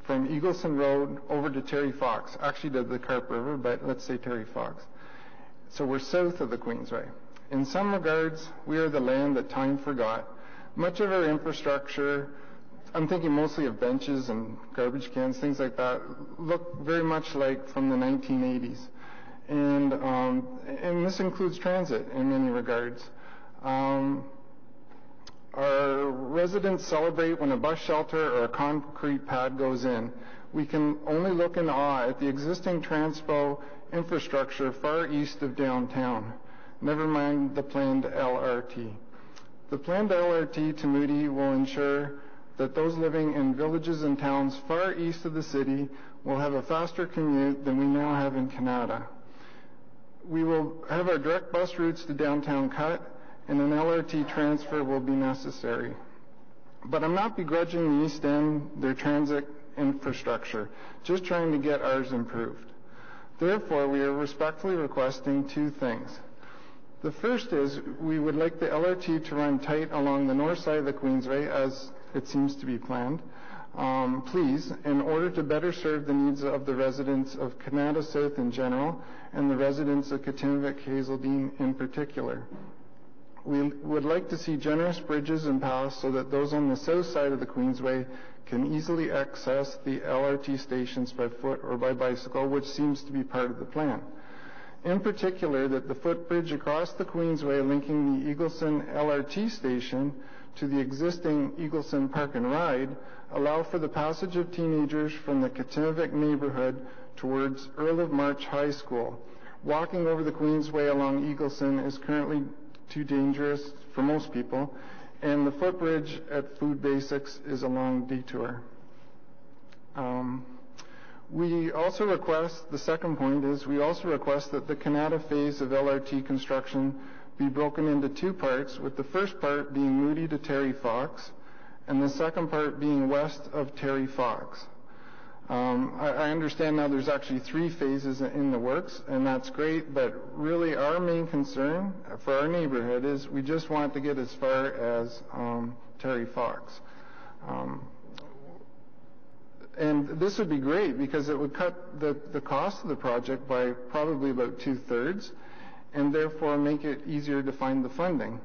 S21: from Eagleson Road over to Terry Fox, actually to the Carp River, but let's say Terry Fox. So we're south of the Queensway. In some regards, we are the land that time forgot. Much of our infrastructure, I'm thinking mostly of benches and garbage cans, things like that, look very much like from the 1980s. And this includes transit in many regards. Our residents celebrate when a bus shelter or a concrete pad goes in. We can only look in awe at the existing transpo infrastructure far east of downtown, never mind the planned LRT. The planned LRT to Moody will ensure that those living in villages and towns far east of the city will have a faster commute than we now have in Kannada. We will have our direct bus routes to downtown cut, and an LRT transfer will be necessary. But I'm not begrudging the East End their transit infrastructure, just trying to get ours improved. Therefore, we are respectfully requesting two things. The first is we would like the LRT to run tight along the north side of the Queensway, as it seems to be planned, please, in order to better serve the needs of the residents of Kannada South in general and the residents of Katimavik Hazeldine in particular. We would like to see generous bridges and paths so that those on the south side of the Queensway can easily access the LRT stations by foot or by bicycle, which seems to be part of the plan. In particular, that the footbridge across the Queensway linking the Eagleson LRT station to the existing Eagleson Park and Ride allow for the passage of teenagers from the Katimavik neighborhood towards Earl of March High School. Walking over the Queensway along Eagleson is currently too dangerous for most people, and the footbridge at Food Basics is a long detour. We also request, the second point is, we also request that the Kannada phase of LRT construction be broken into two parts, with the first part being Moody to Terry Fox, and the second part being west of Terry Fox. I understand now there's actually 3 phases in the works, and that's great, but really our main concern for our neighborhood is we just want to get as far as Terry Fox. And this would be great because it would cut the cost of the project by probably about 2/3, and therefore make it easier to find the funding.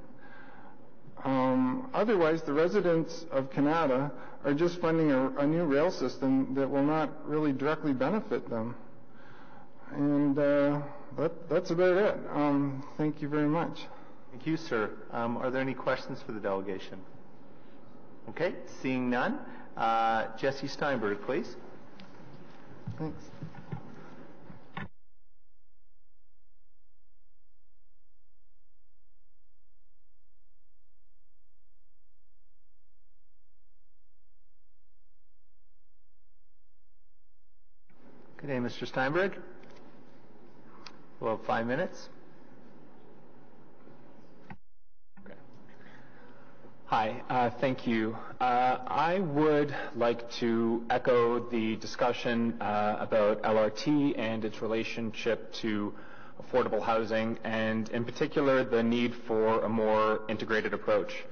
S21: Otherwise, the residents of Kannada are just funding a new rail system that will not really directly benefit them. And that's about it. Thank you very much.
S1: Thank you, sir. Are there any questions for the delegation? Okay, seeing none. Jesse Steinberg, please.
S21: Thanks.
S1: Good day, Mr. Steinberg. We'll have 5 minutes. Okay. Hi, thank you. I would like to echo the discussion about LRT and its relationship to
S5: affordable housing, and in particular the need for a more integrated approach.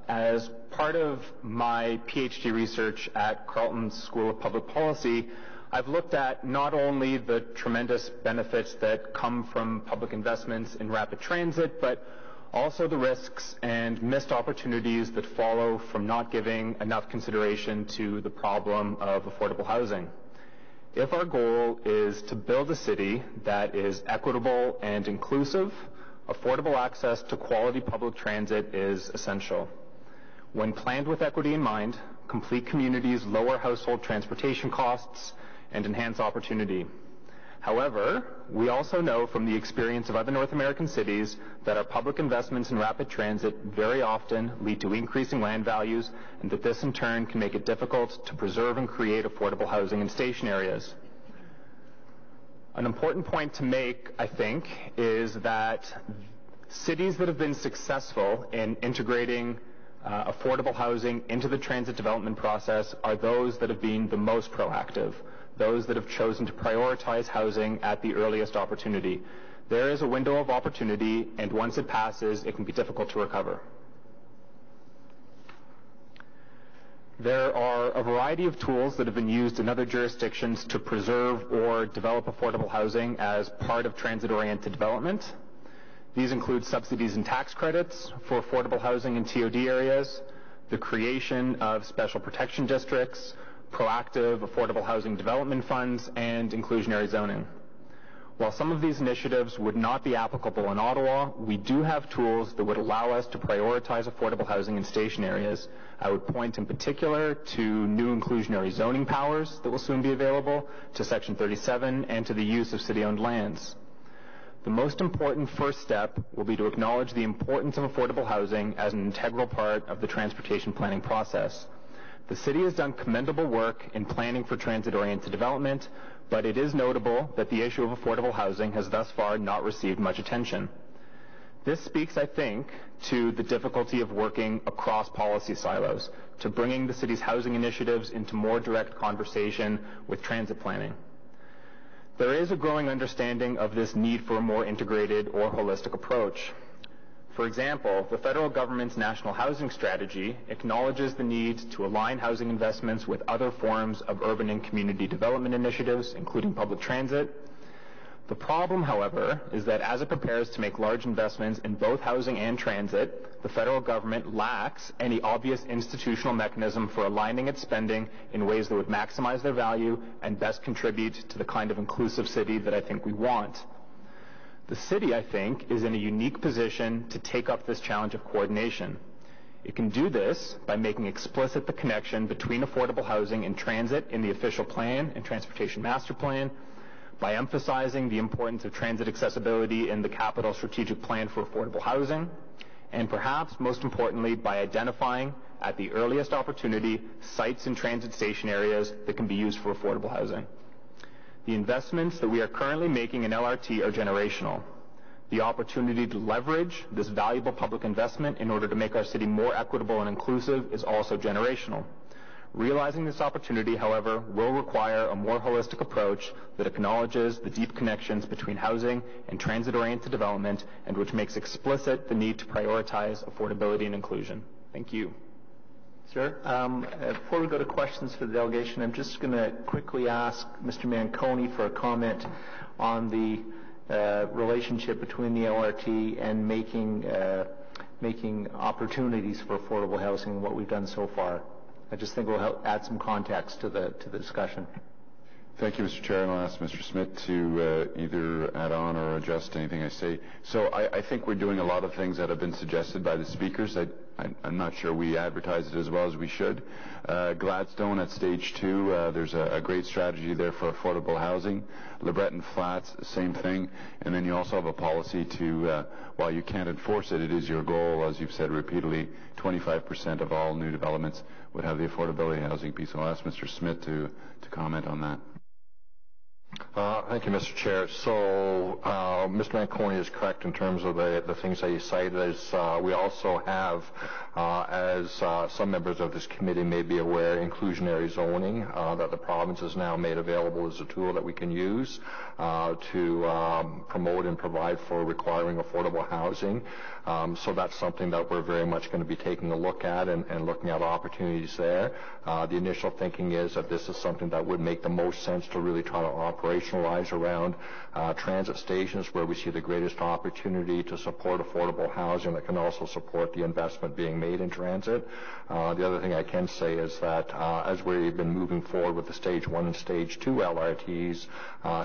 S5: As part of my PhD research at Carleton's School of Public Policy, I've looked at not only the tremendous benefits that come from public investments in rapid transit, but also the risks and missed opportunities that follow from not giving enough consideration to the problem of affordable housing. If our goal is to build a city that is equitable and inclusive, affordable access to quality public transit is essential. When planned with equity in mind, complete communities lower household transportation costs and enhance opportunity. However, we also know from the experience of other North American cities that our public investments in rapid transit very often lead to increasing land values, and that this in turn can make it difficult to preserve and create affordable housing in station areas. An important point to make, I think, is that cities that have been successful in integrating affordable housing into the transit development process are those that have been the most proactive, those that have chosen to prioritize housing at the earliest opportunity. There is a window of opportunity, and once it passes, it can be difficult to recover. There are a variety of tools that have been used in other jurisdictions to preserve or develop affordable housing as part of transit-oriented development. These include subsidies and tax credits for affordable housing in TOD areas, the creation of special protection districts, proactive affordable housing development funds, and inclusionary zoning. While some of these initiatives would not be applicable in Ottawa, we do have tools that would allow us to prioritize affordable housing in station areas. I would point in particular to new inclusionary zoning powers that will soon be available, to Section 37, and to the use of city-owned lands. The most important first step will be to acknowledge the importance of affordable housing as an integral part of the transportation planning process. The city has done commendable work in planning for transit-oriented development, but it is notable that the issue of affordable housing has thus far not received much attention. This speaks, I think, to the difficulty of working across policy silos, to bringing the city's housing initiatives into more direct conversation with transit planning. There is a growing understanding of this need for a more integrated or holistic approach. For example, the federal government's National Housing Strategy acknowledges the need to align housing investments with other forms of urban and community development initiatives, including public transit. The problem, however, is that as it prepares to make large investments in both housing and transit, the federal government lacks any obvious institutional mechanism for aligning its spending in ways that would maximize their value and best contribute to the kind of inclusive city that I think we want. The city, I think, is in a unique position to take up this challenge of coordination. It can do this by making explicit the connection between affordable housing and transit in the official plan and transportation master plan, by emphasizing the importance of transit accessibility in the capital strategic plan for affordable housing, and perhaps most importantly, by identifying at the earliest opportunity sites in transit station areas that can be used for affordable housing. The investments that we are currently making in LRT are generational. The opportunity to leverage this valuable public investment in order to make our city more equitable and inclusive is also generational. Realizing this opportunity, however, will require a more holistic approach that acknowledges the deep connections between housing and transit-oriented development, and which makes explicit the need to prioritize affordability and inclusion. Thank you.
S18: Sir, before we go to questions for the delegation, I'm just going to quickly ask Mr. Manconi for a comment on the relationship between the LRT and making opportunities for affordable housing and what we've done so far. I just think we'll help add some context to the discussion.
S10: Thank you, Mr. Chair, and I'll ask Mr. Smith to either add on or adjust anything I say. So I think we're doing a lot of things that have been suggested by the speakers. I'm not sure we advertise it as well as we should. Gladstone at stage 2, there's a great strategy there for affordable housing. LeBreton Flats, same thing. And then you also have a policy to, while you can't enforce it, it is your goal, as you've said repeatedly, 25% of all new developments would have the affordability housing piece. So I'll ask Mr. Smith to comment on that.
S9: Thank you, Mr. Chair. So, Mr. Manconi is correct in terms of the things that he cited. We also have, as some members of this committee may be aware, inclusionary zoning that the province has now made available as a tool that we can use to promote and provide for requiring affordable housing. So that's something that we're very much going to be taking a look at and looking at opportunities there. The initial thinking is that this is something that would make the most sense to really try to operationalize around transit stations where we see the greatest opportunity to support affordable housing that can also support the investment being made in transit. The other thing I can say is that as we've been moving forward with the Stage 1 and Stage 2 LRTs,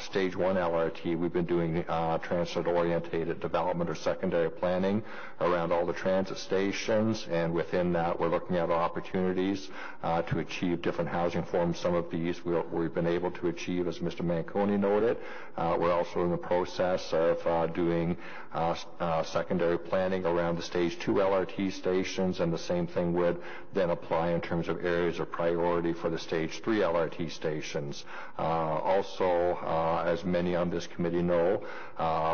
S9: Stage 1 LRT, we've been doing transit-orientated development or secondary planning around all the transit stations, and within that we're looking at opportunities to achieve different housing forms. Some of these we've been able to achieve, as Mr. Manconi noted. We're also in the process of doing secondary planning around the Stage 2 LRT stations, and the same thing would then apply in terms of areas of priority for the Stage 3 LRT stations. Also, as many on this committee know,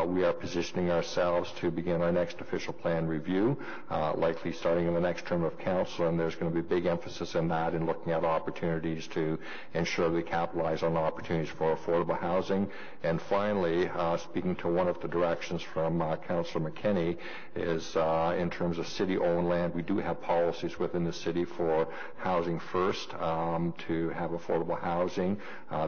S9: we are positioning ourselves to begin our next official plan review, likely starting in the next term of council, and there's going to be big emphasis in that in looking at opportunities to ensure we capitalize on opportunities for affordable housing. And finally, speaking to one of the directions from Councillor McKinney, is in terms of city-owned land, we do have policies within the city for housing first, to have affordable housing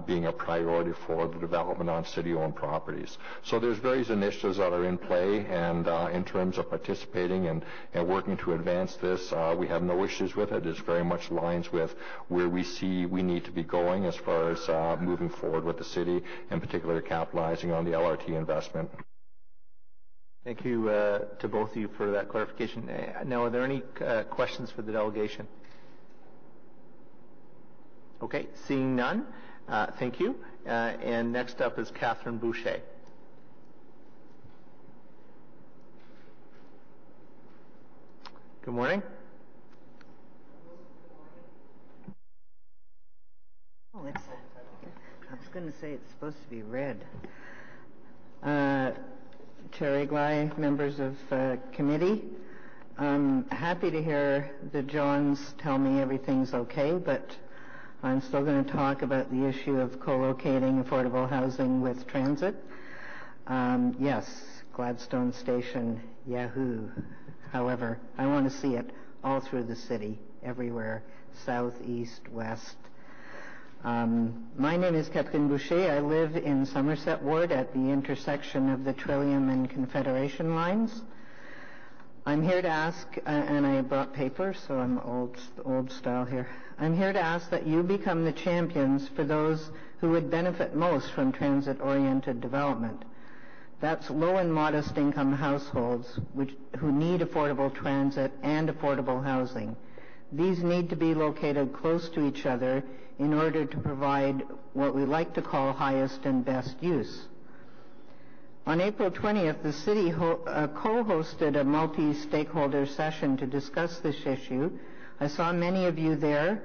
S9: being a priority for the development on city-owned properties. So there's various initiatives that are in play, and in terms of participating and working to advance this, we have no issues with it. It very much aligns with where we see we need to be going as far as moving forward with the city, in particular capitalizing on the LRT investment.
S18: Thank you to both of you for that clarification. Now, are there any questions for the delegation? Okay, seeing none, thank you. And next up is Catherine Boucher. Good morning.
S22: Oh, I was going to say it's supposed to be red. Chair Eglai, members of committee, I'm happy to hear the Johns tell me everything's okay, but I'm still going to talk about the issue of co-locating affordable housing with transit. Yes, Gladstone Station, yahoo. However, I want to see it all through the city, everywhere, south, east, west. My name is Catherine Boucher. I live in Somerset Ward at the intersection of the Trillium and Confederation lines. I'm here to ask, and I brought paper, so I'm old style here. I'm here to ask that you become the champions for those who would benefit most from transit-oriented development. That's low and modest income households who need affordable transit and affordable housing. These need to be located close to each other in order to provide what we like to call highest and best use. On April 20th, the city co-hosted a multi-stakeholder session to discuss this issue. I saw many of you there,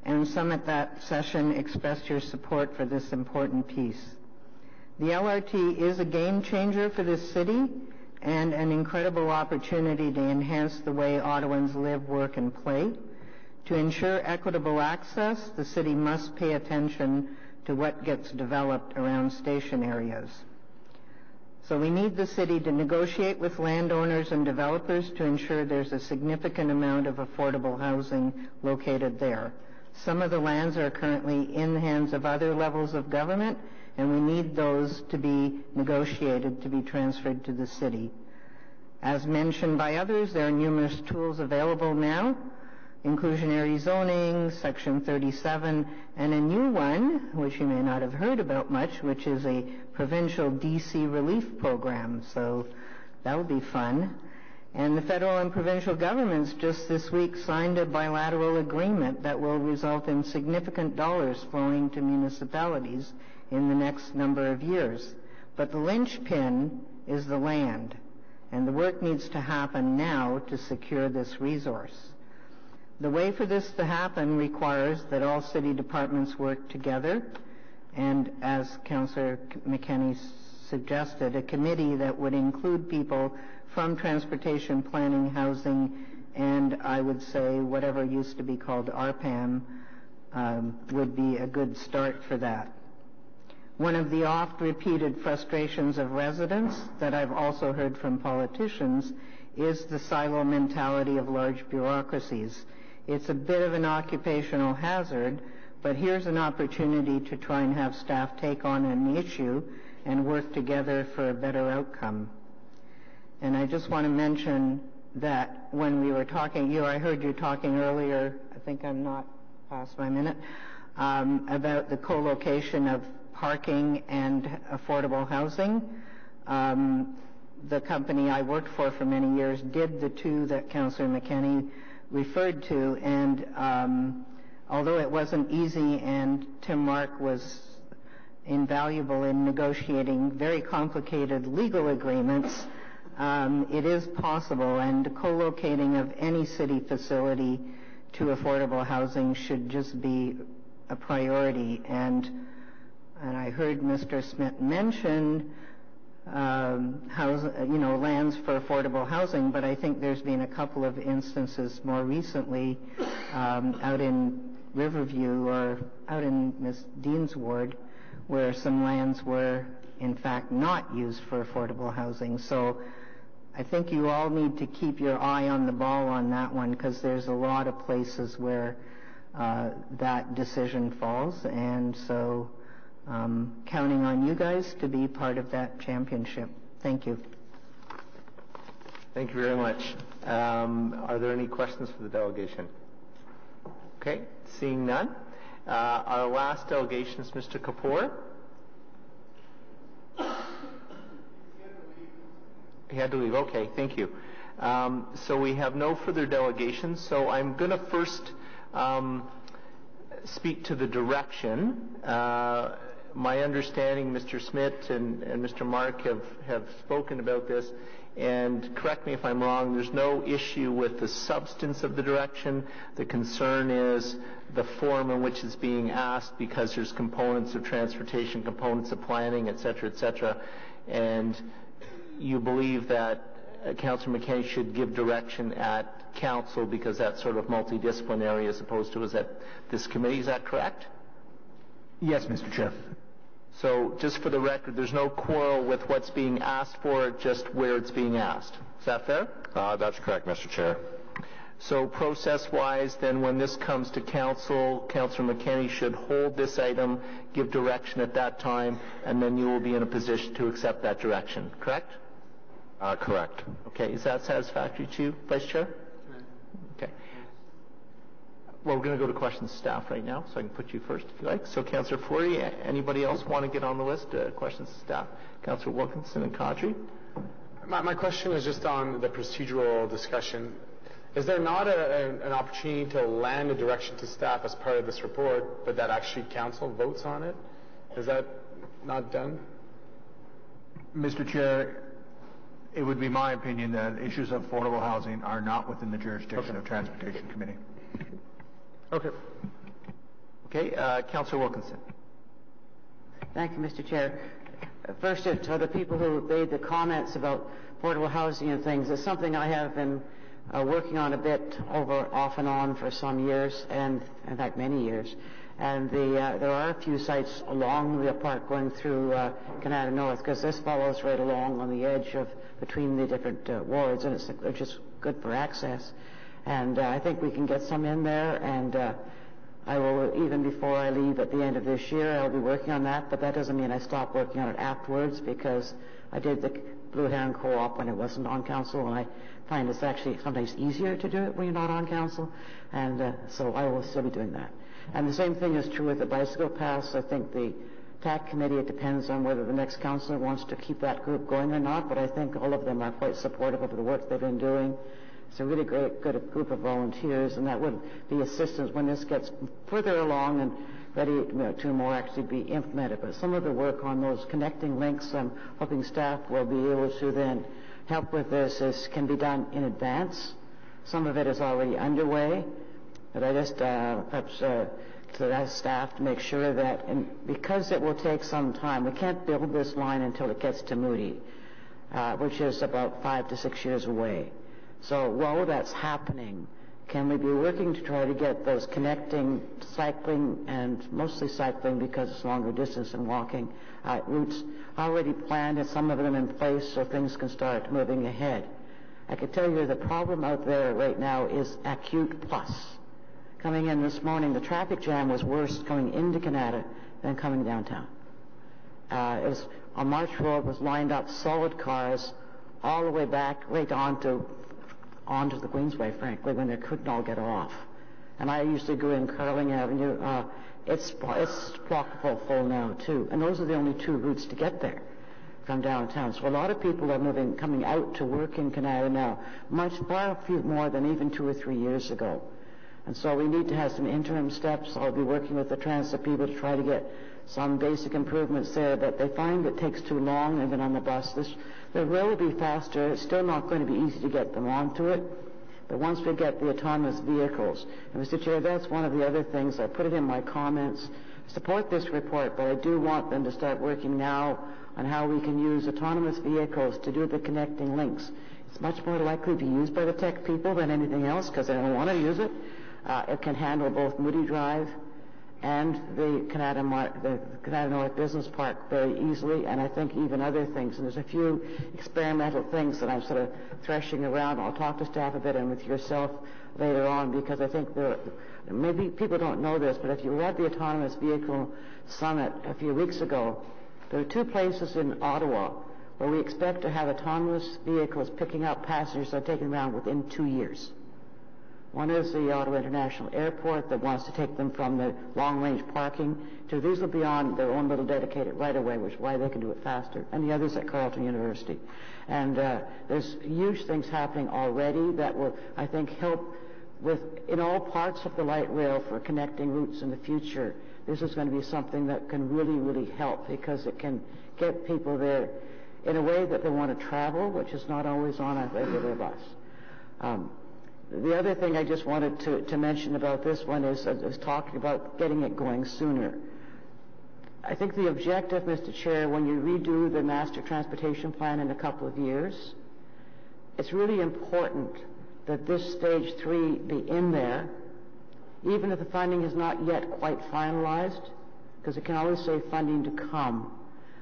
S22: and some at that session expressed your support for this important piece. The LRT is a game changer for this city and an incredible opportunity to enhance the way Ottawans live, work, and play. To ensure equitable access, the city must pay attention to what gets developed around station areas. So we need the city to negotiate with landowners and developers to ensure there's a significant amount of affordable housing located there. Some of the lands are currently in the hands of other levels of government, and we need those to be negotiated to be transferred to the city. As mentioned by others, there are numerous tools available now: inclusionary zoning, Section 37, and a new one, which you may not have heard about much, which is a provincial DC relief program. So that would be fun. And the federal and provincial governments just this week signed a bilateral agreement that will result in significant dollars flowing to municipalities in the next number of years. But the linchpin is the land, and the work needs to happen now to secure this resource. The way for this to happen requires that all city departments work together and as Councillor McKenney suggested, a committee that would include people from transportation, planning, housing, and I would say whatever used to be called RPAM would be a good start for that. One of the oft-repeated frustrations of residents that I've also heard from politicians is the silo mentality of large bureaucracies. It's a bit of an occupational hazard, but here's an opportunity to try and have staff take on an issue and work together for a better outcome. And I just want to mention that when we were talking, I heard you talking earlier, I think I'm not past my minute, about the co-location of parking and affordable housing. The company I worked for many years did the two that Councillor McKenney referred to, and although it wasn't easy and Tim Mark was invaluable in negotiating very complicated legal agreements, it is possible, and co-locating of any city facility to affordable housing should just be a priority. And I heard Mr. Smith mention lands for affordable housing, but I think there's been a couple of instances more recently out in Riverview or out in Ms. Dean's ward where some lands were in fact not used for affordable housing. So I think you all need to keep your eye on the ball on that one, because there's a lot of places where that decision falls, and so counting on you guys to be part of that championship. Thank you.
S18: Thank you very much. Are there any questions for the delegation? Okay, seeing none. Our last delegation is Mr. Kapoor. He had to leave. Okay, thank you. So we have no further delegations. So I'm going to first speak to the direction. My understanding, Mr. Smith and Mr. Mark have spoken about this, and correct me if I'm wrong, there's no issue with the substance of the direction. The concern is the form in which it's being asked, because there's components of transportation, components of planning, et cetera, and you believe that Councillor McKay should give direction at Council because that's sort of multidisciplinary as opposed to is at this committee. Is that correct?
S1: Yes, Mr. Chair.
S18: So just for the record, there's no quarrel with what's being asked for, just where it's being asked. Is that fair?
S9: That's correct, Mr. Chair.
S18: So process-wise, then when this comes to Council, Councillor McKenney should hold this item, give direction at that time, and then you will be in a position to accept that direction. Correct?
S9: Correct.
S18: Okay. Is that satisfactory to you, Vice Chair? Okay. Well, we're going to go to questions to staff right now, so I can put you first if you like. So, Councillor Fleury, anybody else want to get on the list? Questions to staff? Councillor Wilkinson and Kadri?
S3: My question is just on the procedural discussion. Is there not an opportunity to land a direction to staff as part of this report, but that actually Council votes on it? Is that not done?
S8: Mr. Chair, it would be my opinion that issues of affordable housing are not within the jurisdiction of Transportation Committee.
S18: Okay. Okay, Councillor Wilkinson.
S19: Thank you, Mr. Chair. First, to the people who made the comments about affordable housing and things, it's something I have been working on a bit off and on for some years, and in fact many years. And there are a few sites along the park going through Kannada North, because this follows right along on the edge of between the different wards, and it's just good for access. And I think we can get some in there, and I will, even before I leave at the end of this year, I'll be working on that, but that doesn't mean I stop working on it afterwards, because I did the Blue Heron Co-op when it wasn't on council, and I find it's actually sometimes easier to do it when you're not on council, and so I will still be doing that. And the same thing is true with the bicycle paths. I think the TAC committee, it depends on whether the next councillor wants to keep that group going or not, but I think all of them are quite supportive of the work they've been doing. It's a really great, good group of volunteers, and that would be assistance when this gets further along and ready to more actually be implemented. But some of the work on those connecting links, I'm hoping staff will be able to then help with this, can be done in advance. Some of it is already underway, but I just perhaps to staff to make sure that, and because it will take some time, we can't build this line until it gets to Moody, which is about 5 to 6 years away. So while that's happening, can we be working to try to get those connecting cycling, and mostly cycling because it's longer distance than walking, routes already planned and some of them in place so things can start moving ahead? I can tell you the problem out there right now is acute plus. Coming in this morning, the traffic jam was worse coming into Kannada than coming downtown. It was on March Road was lined up solid cars all the way back right onto the Queensway, frankly, when they couldn't all get off. And I usually go in Carling Avenue. It's full now too. And those are the only 2 routes to get there from downtown. So a lot of people are coming out to work in Kannada now, far few more than even 2 or 3 years ago. And so we need to have some interim steps. I'll be working with the transit people to try to get some basic improvements there, but they find it takes too long even on the bus. The rail will be faster. It's still not going to be easy to get them onto it. But once we get the autonomous vehicles, and Mr. Chair, that's one of the other things. I put it in my comments. I support this report, but I do want them to start working now on how we can use autonomous vehicles to do the connecting links. It's much more likely to be used by the tech people than anything else because they don't want to use it. It can handle both Moody Drive and the Kannada North Business Park very easily, and I think even other things. And there's a few experimental things that I'm sort of threshing around. I'll talk to staff a bit and with yourself later on, because I think maybe people don't know this, but if you were at the Autonomous Vehicle Summit a few weeks ago, there are 2 places in Ottawa where we expect to have autonomous vehicles picking up passengers that are taken around within 2 years. One is the Ottawa International Airport that wants to take them from the long-range parking to these will be on their own little dedicated right-of-way, which is why they can do it faster, and the others at Carleton University. And there's huge things happening already that will, I think, help in all parts of the light rail for connecting routes in the future. This is going to be something that can really, really help because it can get people there in a way that they want to travel, which is not always on a regular bus. The other thing I just wanted to mention about this one is talking about getting it going sooner. I think the objective, Mr. Chair, when you redo the Master Transportation Plan in a couple of years, it's really important that this Stage 3 be in there, even if the funding is not yet quite finalized, because it can always say funding to come.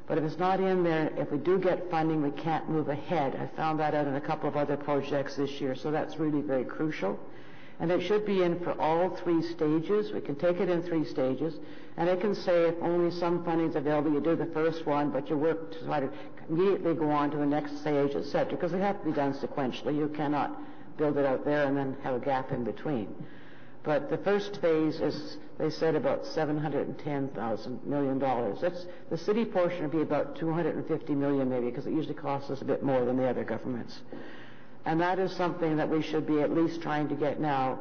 S19: But if it's not in there, if we do get funding, we can't move ahead. I found that out in a couple of other projects this year, so that's really very crucial. And it should be in for all 3 stages. We can take it in 3 stages, and it can say if only some funding is available, you do the first one, but you work to try to immediately go on to the next stage, etc., because they have to be done sequentially. You cannot build it out there and then have a gap in between. But the first phase is, they said, about $710 million. That's the city portion would be about $250 million maybe, because it usually costs us a bit more than the other governments. And that is something that we should be at least trying to get now.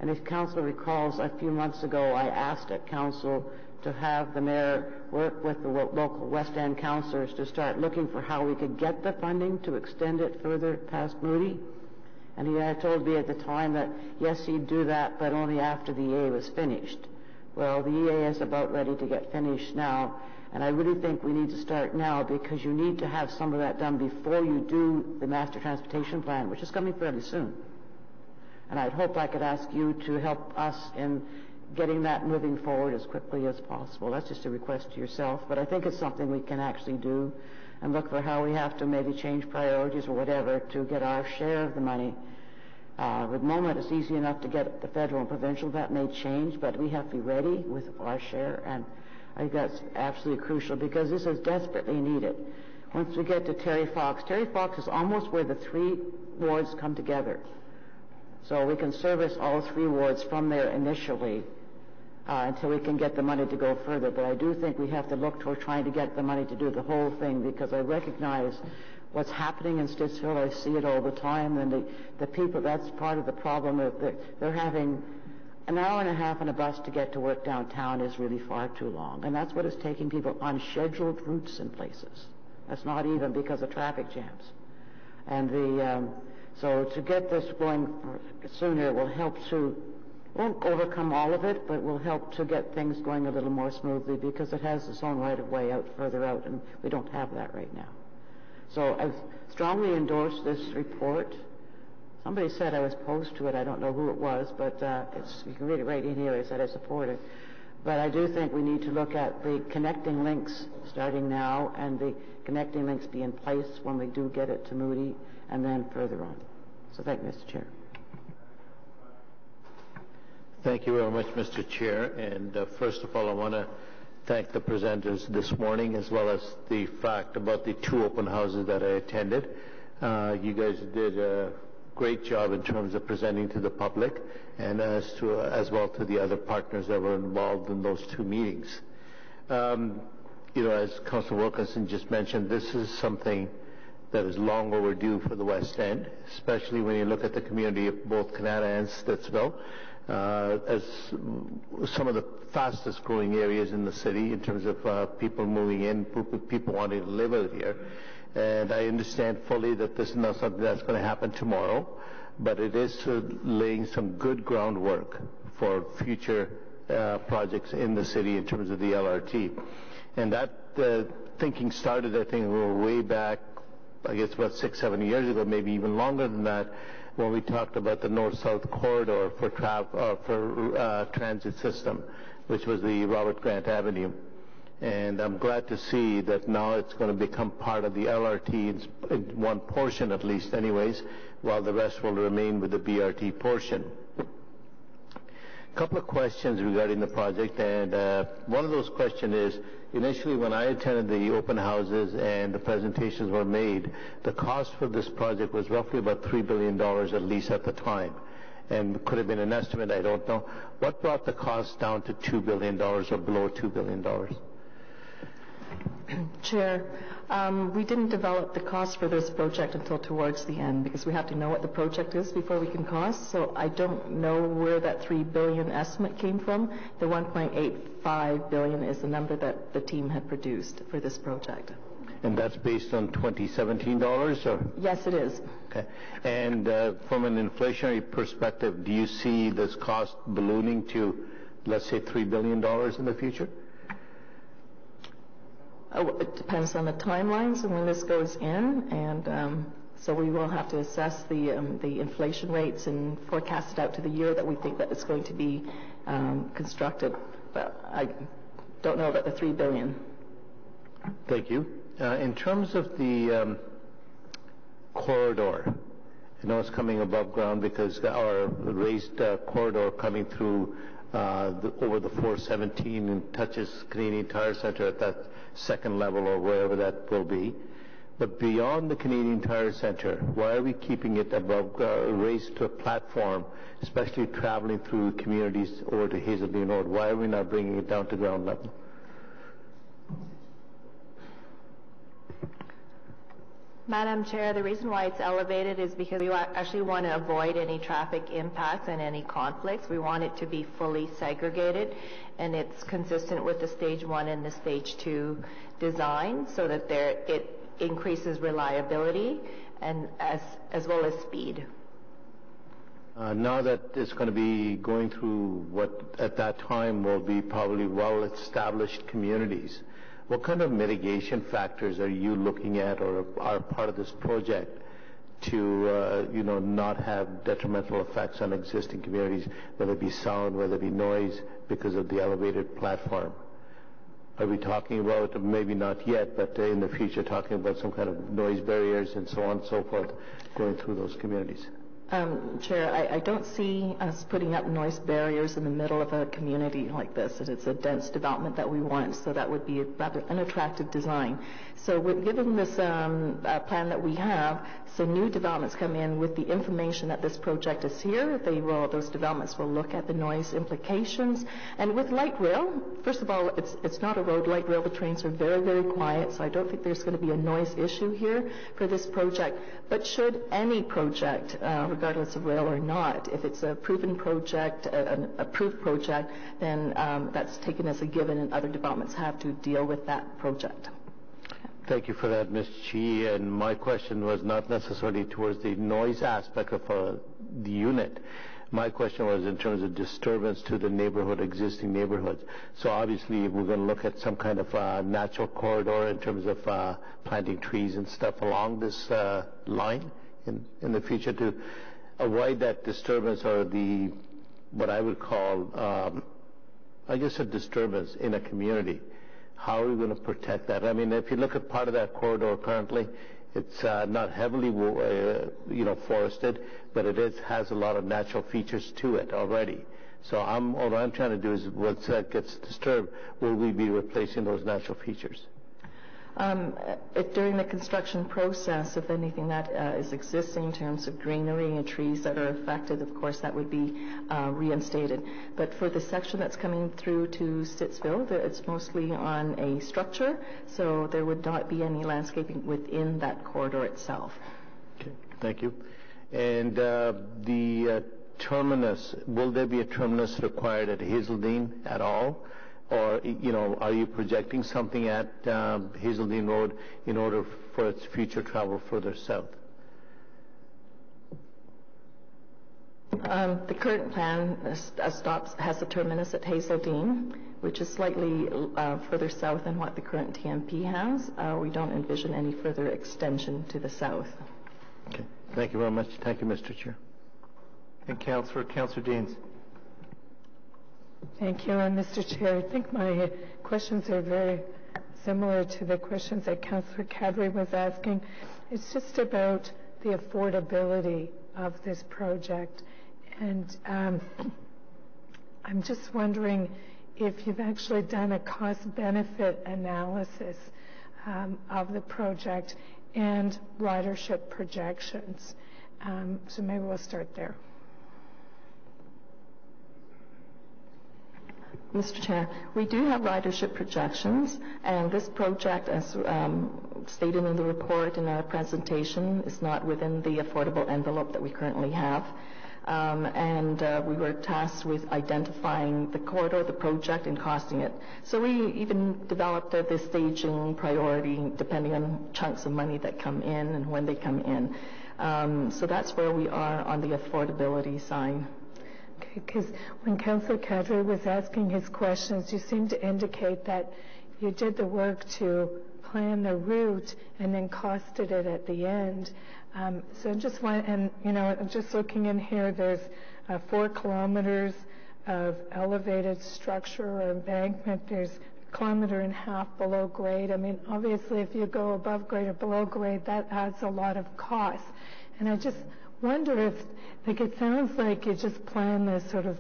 S19: And if Council recalls, a few months ago I asked at Council to have the Mayor work with the local West End councillors to start looking for how we could get the funding to extend it further past Moody. And he had told me at the time that, yes, he'd do that, but only after the EA was finished. Well, the EA is about ready to get finished now, and I really think we need to start now because you need to have some of that done before you do the Master Transportation Plan, which is coming fairly soon. And I'd hope I could ask you to help us in getting that moving forward as quickly as possible. That's just a request to yourself, but I think it's something we can actually do, and look for how we have to maybe change priorities or whatever to get our share of the money. At the moment, it's easy enough to get the federal and provincial. That may change, but we have to be ready with our share, and I think that's absolutely crucial because this is desperately needed. Once we get to Terry Fox is almost where the 3 wards come together. So we can service all 3 wards from there initially until we can get the money to go further. But I do think we have to look toward trying to get the money to do the whole thing because I recognize what's happening in Stittsville. I see it all the time, and the people, that's part of the problem. They're having an hour and a half on a bus to get to work downtown is really far too long, and that's what is taking people on scheduled routes in places. That's not even because of traffic jams. And so to get this going sooner will help to won't overcome all of it, but will help to get things going a little more smoothly because it has its own right of way out further out, and we don't have that right now. So I strongly endorse this report. Somebody said I was opposed to it. I don't know who it was, but you can read it right in here. I said I support it. But I do think we need to look at the connecting links starting now, and the connecting links be in place when we do get it to Moody, and then further on. So thank you, Mr. Chair.
S15: Thank you very much, Mr. Chair. And first of all, I want to thank the presenters this morning, as well as the fact about the 2 open houses that I attended. You guys did a great job in terms of presenting to the public, and as well to the other partners that were involved in those 2 meetings. As Councillor Wilkinson just mentioned, this is something that is long overdue for the West End, especially when you look at the community of both Kannada and Stittsville, as some of the fastest growing areas in the city in terms of people moving in, people wanting to live out here. And I understand fully that this is not something that's going to happen tomorrow, but it is laying some good groundwork for future projects in the city in terms of the LRT. And that thinking started, I think, way back, I guess about 6-7 years ago, maybe even longer than that, when we talked about the North-South Corridor for transit system, which was the Robert Grant Avenue. And I'm glad to see that now it's going to become part of the LRT in one portion, at least anyways, while the rest will remain with the BRT portion. A couple of questions regarding the project, and one of those questions is, initially when I attended the open houses and the presentations were made, the cost for this project was roughly about $3 billion, at least at the time. And could have been an estimate, I don't know. What brought the cost down to $2 billion or below $2 billion?
S12: Chair, we didn't develop the cost for this project until towards the end, because we have to know what the project is before we can cost. So I don't know where that $3 billion estimate came from. The $1.85 billion is the number that the team had produced for this project.
S15: And that's based on 2017 dollars, or?
S12: Yes, it is.
S15: Okay. And from an inflationary perspective, do you see this cost ballooning to, let's say, $3 billion in the future?
S12: It depends on the timelines and when this goes in, and so we will have to assess the inflation rates and forecast it out to the year that we think that it's going to be constructed. But I don't know about the $3 billion.
S15: Thank you. In terms of the corridor, I know it's coming above ground because our raised corridor coming through over the 417 and touches Canadian Tire Centre at that second level or wherever that will be. But beyond the Canadian Tire Centre, why are we keeping it above, raised to a platform, especially traveling through communities over to Hazeldine Road? Why are we not bringing it down to ground level?
S16: Madam Chair, the reason why it's elevated is because we actually want to avoid any traffic impacts and any conflicts. We want it to be fully segregated, and it's consistent with the Stage 1 and the Stage 2 design, so that it increases reliability and as well as speed.
S15: Now that it's going to be going through what at that time will be probably well-established communities, what kind of mitigation factors are you looking at or are part of this project to not have detrimental effects on existing communities, whether it be sound, whether it be noise, because of the elevated platform? Are we talking about, maybe not yet, but in the future, talking about some kind of noise barriers and so on and so forth going through those communities?
S12: Chair, I don't see us putting up noise barriers in the middle of a community like this. It's a dense development that we want, so that would be a rather unattractive design. So given this plan that we have, so new developments come in with the information that this project is here. Those developments will look at the noise implications. And with light rail, first of all, it's not a road light rail. The trains are very, very quiet, so I don't think there's going to be a noise issue here for this project. But should any project, regardless of rail or not, if it's a proven project, an approved project, then that's taken as a given, and other developments have to deal with that project.
S15: Thank you for that, Ms. Chi. And my question was not necessarily towards the noise aspect of the unit, My question was in terms of disturbance to the neighborhood, existing neighborhoods. So obviously we're going to look at some kind of natural corridor in terms of planting trees and stuff along this line in the future to avoid that disturbance or the, what I would call, I guess a disturbance in a community. How are we going to protect that? I mean, if you look at part of that corridor currently, it's not heavily, forested, but it has a lot of natural features to it already. So what I'm trying to do is, once that gets disturbed, will we be replacing those natural features?
S12: During the construction process, if anything that is existing in terms of greenery and trees that are affected, of course, that would be reinstated. But for the section that's coming through to Stittsville, it's mostly on a structure, so there would not be any landscaping within that corridor itself.
S15: Okay, thank you. And the terminus, will there be a terminus required at Hazeldine at all? Or, are you projecting something at Hazeldine Road in order for its future travel further south?
S12: The current plan has a terminus at Hazeldine, which is slightly further south than what the current TMP has. We don't envision any further extension to the south.
S15: Okay. Thank you very much. Thank you, Mr. Chair.
S18: And Councillor Deans.
S4: Thank you, Mr. Chair. I think my questions are very similar to the questions that Councillor Kadri was asking. It's just about the affordability of this project. And I'm just wondering if you've actually done a cost-benefit analysis of the project and ridership projections. So maybe we'll start there.
S12: Mr. Chair, we do have ridership projections, and this project, as stated in the report in our presentation, is not within the affordable envelope that we currently have. We were tasked with identifying the corridor, the project, and costing it. So we even developed the staging priority depending on chunks of money that come in and when they come in. So that's where we are on the affordability side.
S4: Okay, because when Councillor Kadri was asking his questions, you seemed to indicate that you did the work to plan the route and then costed it at the end. So just just looking in here, there's 4 kilometers of elevated structure or embankment. There's 1.5 kilometers below grade. I mean, obviously, if you go above grade or below grade, that adds a lot of cost. And I just wonder if, it sounds like you just plan this sort of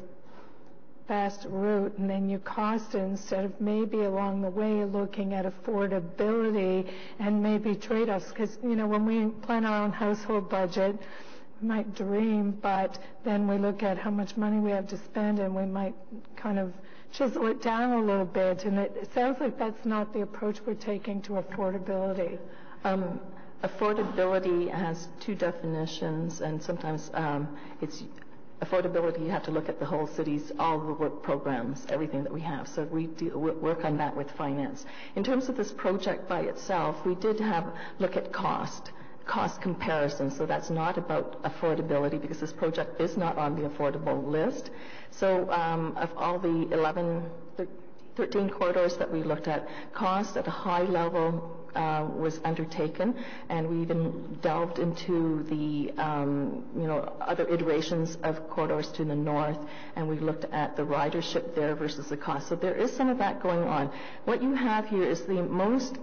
S4: fast route and then you cost it instead of maybe along the way looking at affordability and maybe trade-offs. Because, when we plan our own household budget, we might dream, but then we look at how much money we have to spend and we might kind of chisel it down a little bit. And it sounds like that's not the approach we're taking to affordability.
S12: Affordability has 2 definitions, and sometimes it's affordability. You have to look at the whole city's, all the work programs, everything that we have. So we work on that with finance. In terms of this project by itself, we did look at cost comparison. So that's not about affordability because this project is not on the affordable list. So of all the 13 corridors that we looked at, cost at a high level was undertaken, and we even delved into the other iterations of corridors to the north, and we looked at the ridership there versus the cost. So there is some of that going on. What you have here is the most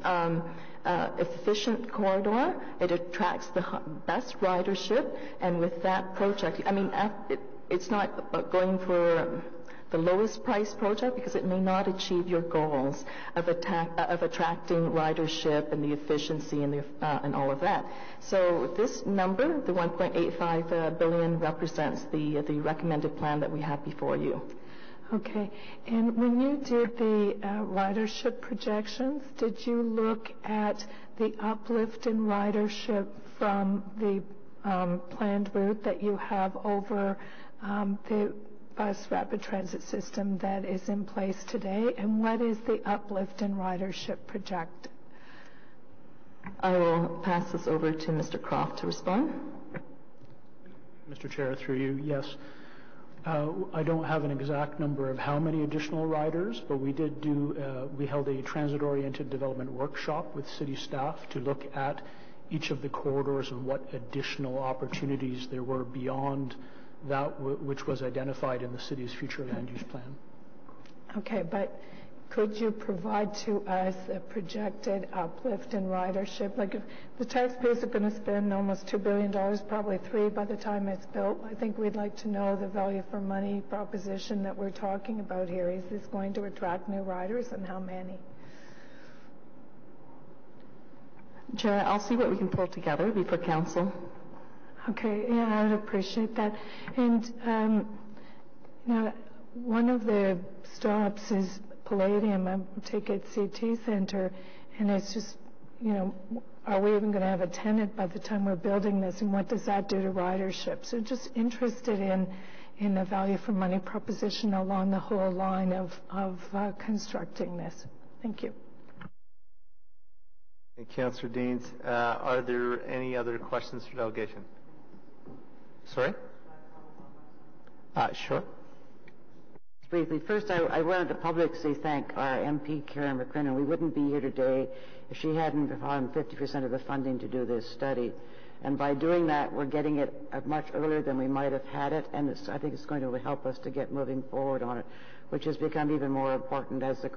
S12: efficient corridor. It attracts the best ridership, and with that project, it's not about going for the lowest price project because it may not achieve your goals of attracting ridership and the efficiency and all of that. So this number, the 1.85 billion, represents the recommended plan that we have before you.
S4: Okay. And when you did the ridership projections, did you look at the uplift in ridership from the planned route that you have over the bus rapid transit system that is in place today, and what is the uplift in ridership projected?
S12: I will pass this over to Mr. Croft to respond.
S8: Mr. Chair, through you, yes.
S7: I don't have an exact number of how many additional riders, but we held a transit-oriented development workshop with city staff to look at each of the corridors and what additional opportunities there were beyond that which was identified in the city's future land use plan. Okay, but could you provide to us a projected uplift in ridership? Like if the taxpayers are going to spend almost $2 billion, probably $3 billion by the time it's built, I think we'd like to know the value for money proposition that we're talking about here. Is this going to attract new riders, and how many?
S12: Chair, I'll see what we can pull together before council.
S4: Okay, yeah, I would appreciate that. And one of the stops is Palladium. I take it CT Center, and it's just, are we even going to have a tenant by the time we're building this, and what does that do to ridership? So just interested in the value for money proposition along the whole line of constructing this. Thank you.
S18: Councillor Deans, are there any other questions for delegation? Sorry? Sure.
S19: Briefly, first I wanted to publicly thank our MP, Karen McCrinnan. We wouldn't be here today if she hadn't found 50% of the funding to do this study. And by doing that, we're getting it much earlier than we might have had it, and I think it's going to help us to get moving forward on it, which has become even more important as the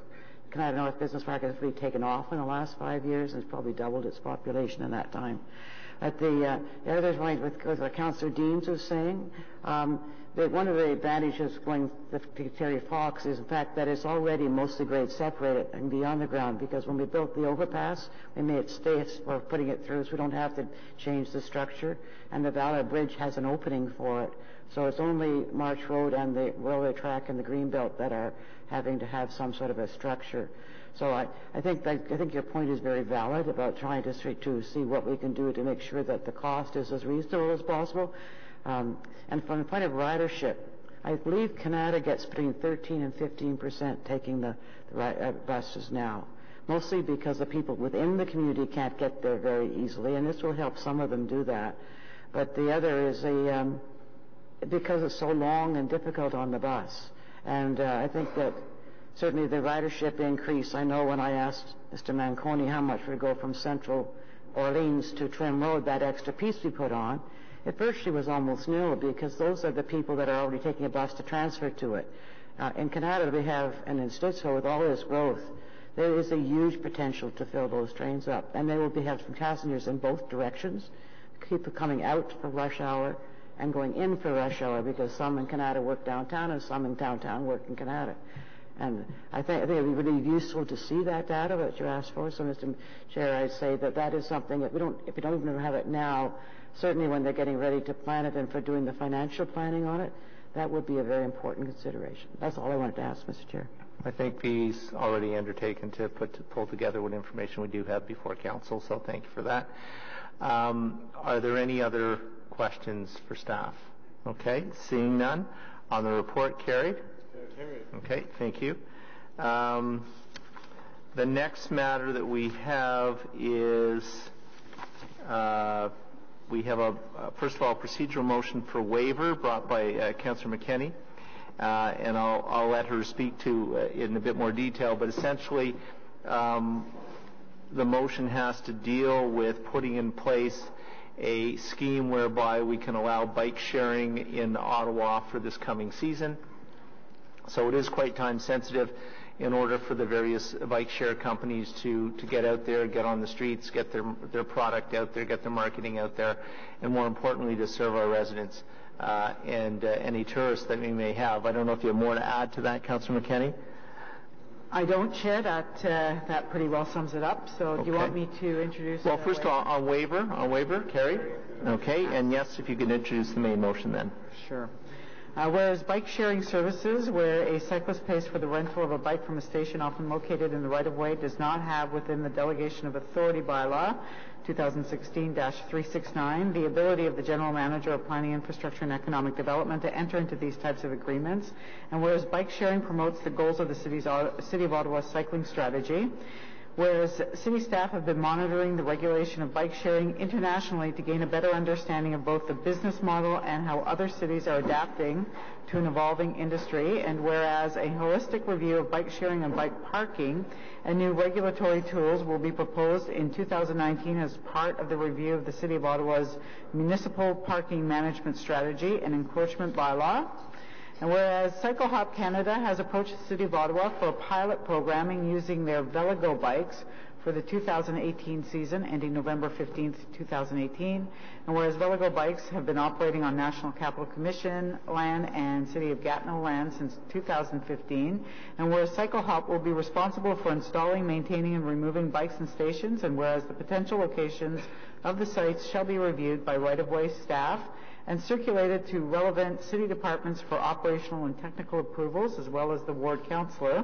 S19: Kannada North Business Park has really taken off in the last 5 years, and it's probably doubled its population in that time. At the other point, with what Councillor Deans was saying, that one of the advantages going to Terry Fox is the fact that it's already mostly grade separated and be on the ground, because when we built the overpass, we made it stay for putting it through so we don't have to change the structure, and the Valley Bridge has an opening for it. So it's only March Road and the railway track and the Greenbelt that are having to have some sort of a structure. So I think your point is very valid about trying to see what we can do to make sure that the cost is as reasonable as possible. And from the point of ridership, I believe Kannada gets between 13 and 15% taking the buses now, mostly because the people within the community can't get there very easily, and this will help some of them do that. But the other is because it's so long and difficult on the bus. And I think that certainly the ridership increase, I know when I asked Mr. Manconi how much would go from Central Orleans to Trim Road, that extra piece we put on, it virtually was almost nil, because those are the people that are already taking a bus to transfer to it. In Canada, we have, and in Stittsville, with all this growth, there is a huge potential to fill those trains up. And they will have some passengers in both directions, people coming out for rush hour and going in for rush hour, because some in Canada work downtown and some in downtown work in Canada. And I think it would be really useful to see that data that you asked for. So, Mr. Chair, I'd say that is something that if we don't even have it now, certainly when they're getting ready to plan it and for doing the financial planning on it, that would be a very important consideration. That's all I wanted to ask, Mr. Chair.
S18: I think he's already undertaken to pull together what information we do have before council, so thank you for that. Are there any other questions for staff? Okay, seeing none. On the report, carried? Carried. Okay, thank you. The next matter that we have is we have first of all, procedural motion for waiver brought by Councillor McKenney, and I'll let her speak to in a bit more detail, but essentially the motion has to deal with putting in place a scheme whereby we can allow bike sharing in Ottawa for this coming season. So it is quite time sensitive in order for the various bike share companies to get out there, get on the streets, get their product out there, get their marketing out there, and more importantly to serve our residents and any tourists that we may have. I don't know if you have more to add to that, Councillor McKenney?
S2: I don't, Chair. That pretty well sums it up. So
S18: Okay.
S2: Do you want me to introduce?
S18: Well, first of all, on waiver, carried? Okay, and yes, if you could introduce the main motion then.
S2: Sure. Whereas bike sharing services, where a cyclist pays for the rental of a bike from a station often located in the right-of-way, does not have within the Delegation of Authority bylaw 2016-369 the ability of the General Manager of Planning, Infrastructure and Economic Development to enter into these types of agreements, and whereas bike sharing promotes the goals of the City of Ottawa's cycling strategy, Whereas city staff have been monitoring the regulation of bike sharing internationally to gain a better understanding of both the business model and how other cities are adapting to an evolving industry, and whereas a holistic review of bike sharing and bike parking and new regulatory tools will be proposed in 2019 as part of the review of the City of Ottawa's municipal parking management strategy and encroachment bylaw. And whereas Cycle Hop Canada has approached the City of Ottawa for a pilot programming using their Veligo bikes for the 2018 season ending November 15th, 2018, and whereas Veligo bikes have been operating on National Capital Commission land and City of Gatineau land since 2015, and whereas Cycle Hop will be responsible for installing, maintaining, and removing bikes and stations, and whereas the potential locations of the sites shall be reviewed by right-of-way staff and circulated to relevant city departments for operational and technical approvals, as well as the ward councillor.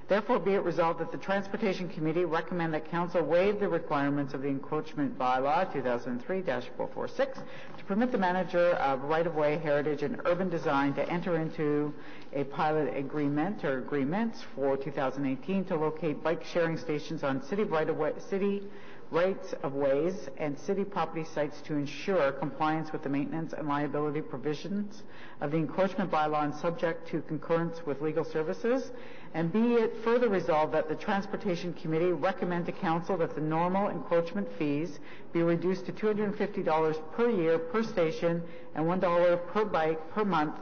S2: Therefore, be it resolved that the Transportation Committee recommend that Council waive the requirements of the Encroachment Bylaw 2003-446 to permit the manager of right-of-way, heritage, and urban design to enter into a pilot agreement or agreements for 2018 to locate bike sharing stations on city rights of ways and city property sites to ensure compliance with the maintenance and liability provisions of the encroachment bylaw and subject to concurrence with legal services. And be it further resolved that the Transportation Committee recommend to Council that the normal encroachment fees be reduced to $250 per year per station and $1 per bike per month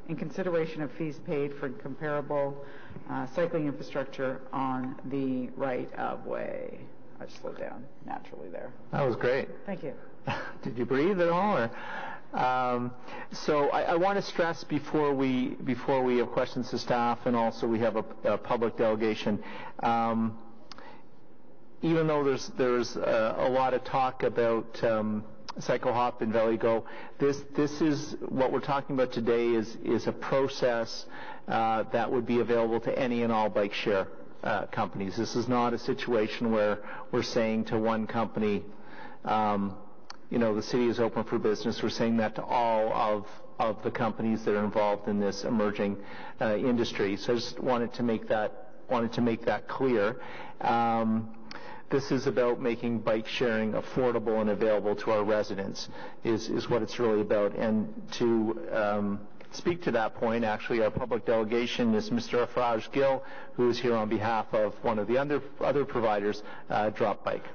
S2: in consideration of fees paid for comparable cycling infrastructure on the right of way. I slowed down naturally there.
S18: That was great.
S2: Thank you.
S18: Did you breathe at all? Or, so I want to stress before we have questions to staff, and also we have a public delegation. Even though there's a lot of talk about Cycle Hop and Veligo, this is what we're talking about today is a process that would be available to any and all bike share companies. This is not a situation where we're saying to one company, the city is open for business. We're saying that to all of the companies that are involved in this emerging industry. So I just wanted to make that clear. This is about making bike sharing affordable and available to our residents is what it's really about. And to speak to that point, actually, our public delegation is Mr. Afraj Gill, who is here on behalf of one of the other providers, Drop Bike.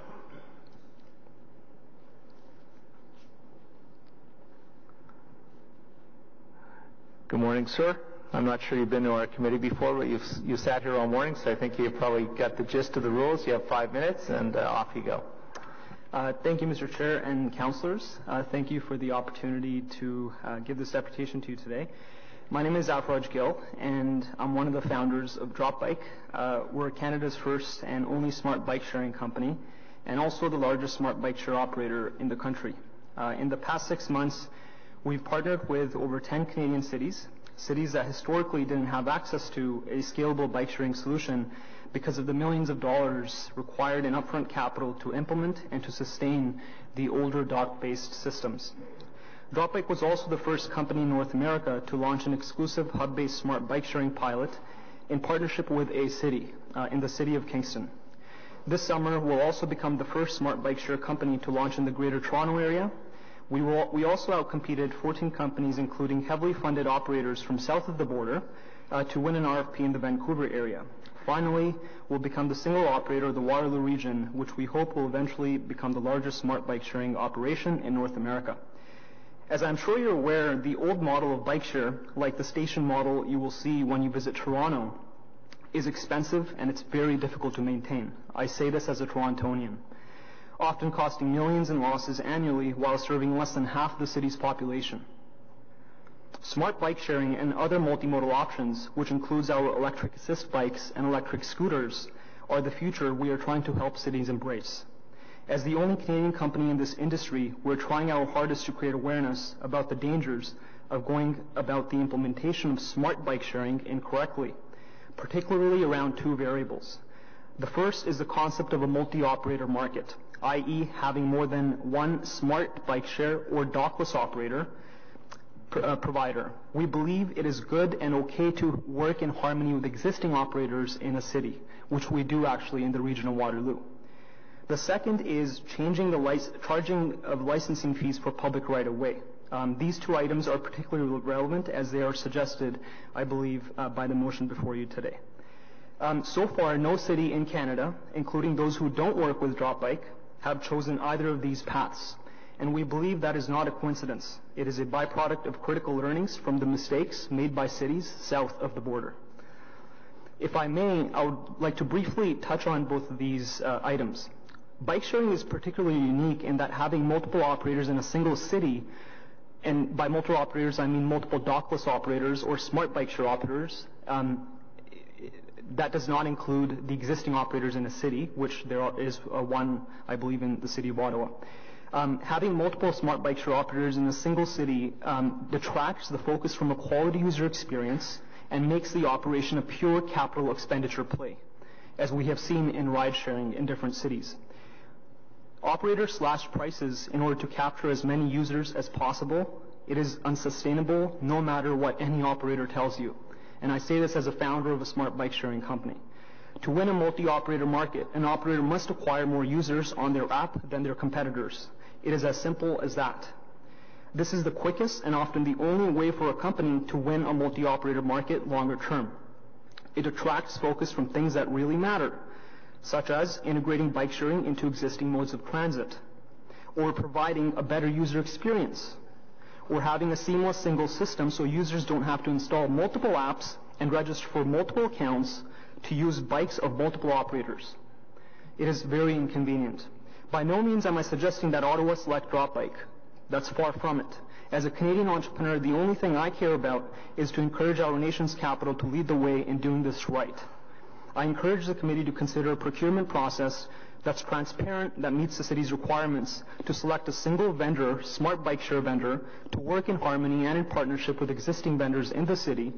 S18: Good morning, sir. I'm not sure you've been to our committee before, but you sat here all morning, so I think you've probably got the gist of the rules. You have 5 minutes, and off you go.
S11: Thank you, Mr. Chair and councillors. Thank you for the opportunity to give this presentation to you today. My name is Afraj Gill, and I'm one of the founders of Drop Bike. We're Canada's first and only smart bike sharing company, and also the largest smart bike share operator in the country. In the past 6 months, we've partnered with over 10 Canadian cities that historically didn't have access to a scalable bike sharing solution because of the millions of dollars required in upfront capital to implement and to sustain the older dock-based systems. Dropbike was also the first company in North America to launch an exclusive hub-based smart bike sharing pilot in partnership with a city, in the city of Kingston. This summer, we'll also become the first smart bike share company to launch in the Greater Toronto area. We also outcompeted 14 companies, including heavily funded operators from south of the border, to win an RFP in the Vancouver area. Finally, we'll become the single operator of the Waterloo region, which we hope will eventually become the largest smart bike sharing operation in North America. As I'm sure you're aware, the old model of bike share, like the station model you will see when you visit Toronto, is expensive and it's very difficult to maintain. I say this as a Torontonian, often costing millions in losses annually while serving less than half the city's population. Smart bike sharing and other multimodal options, which includes our electric assist bikes and electric scooters, are the future we are trying to help cities embrace. As the only Canadian company in this industry, we're trying our hardest to create awareness about the dangers of going about the implementation of smart bike sharing incorrectly, particularly around two variables. The first is the concept of a multi-operator market, i.e. having more than one smart bike share or dockless operator provider. We believe it is good and okay to work in harmony with existing operators in a city, which we do actually in the region of Waterloo. The second is changing charging of licensing fees for public right-of-way. These two items are particularly relevant as they are suggested, I believe, by the motion before you today. So far, no city in Canada, including those who don't work with drop bike, have chosen either of these paths. And we believe that is not a coincidence. It is a byproduct of critical learnings from the mistakes made by cities south of the border. If I may, I would like to briefly touch on both of these items. Bike sharing is particularly unique in that having multiple operators in a single city, and by multiple operators I mean multiple dockless operators or smart bike share operators, that does not include the existing operators in a city, which there is one, I believe, in the city of Ottawa. Having multiple smart bike share operators in a single city detracts the focus from a quality user experience and makes the operation a pure capital expenditure play, as we have seen in ride sharing in different cities. Operators slash prices in order to capture as many users as possible. It is unsustainable no matter what any operator tells you. And I say this as a founder of a smart bike sharing company. To win a multi-operator market, an operator must acquire more users on their app than their competitors. It is as simple as that. This is the quickest and often the only way for a company to win a multi-operator market longer term. It attracts focus from things that really matter, such as integrating bike sharing into existing modes of transit, or providing a better user experience, or having a seamless single system so users don't have to install multiple apps and register for multiple accounts to use bikes of multiple operators. It is very inconvenient. By no means am I suggesting that Ottawa select drop bike. That's far from it. As a Canadian entrepreneur, the only thing I care about is to encourage our nation's capital to lead the way in doing this right. I encourage the committee to consider a procurement process that's transparent, that meets the city's requirements, to select a single vendor, smart bike share vendor, to work in harmony and in partnership with existing vendors in the city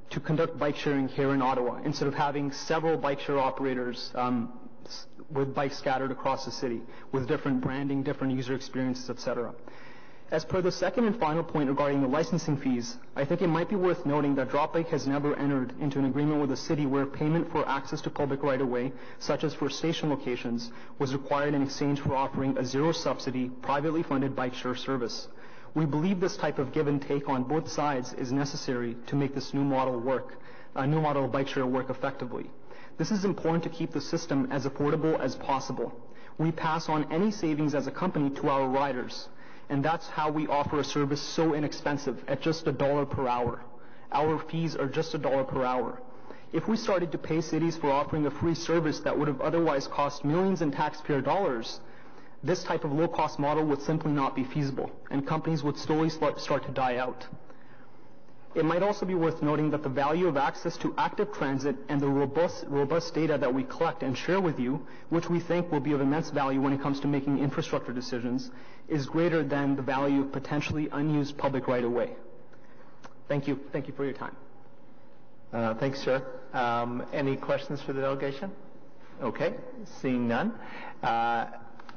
S11: to conduct bike sharing here in Ottawa, instead of having several bike share operators with bikes scattered across the city, with different branding, different user experiences, etc. As per the second and final point regarding the licensing fees, I think it might be worth noting that DropBike has never entered into an agreement with a city where payment for access to public right-of-way, such as for station locations, was required in exchange for offering a zero-subsidy, privately funded bike share service. We believe this type of give and take on both sides is necessary to make this new model of bike share work effectively. This is important to keep the system as affordable as possible. We pass on any savings as a company to our riders, and that's how we offer a service so inexpensive at just $1 per hour. Our fees are just $1 per hour. If we started to pay cities for offering a free service that would have otherwise cost millions in taxpayer dollars, this type of low-cost model would simply not be feasible, and companies would slowly start to die out. It might also be worth noting that the value of access to active transit and the robust data that we collect and share with you, which we think will be of immense value when it comes to making infrastructure decisions, is greater than the value of potentially unused public right-of-way. Thank you. Thank you for your time.
S18: Thanks, sir. Any questions for the delegation? Okay, seeing none.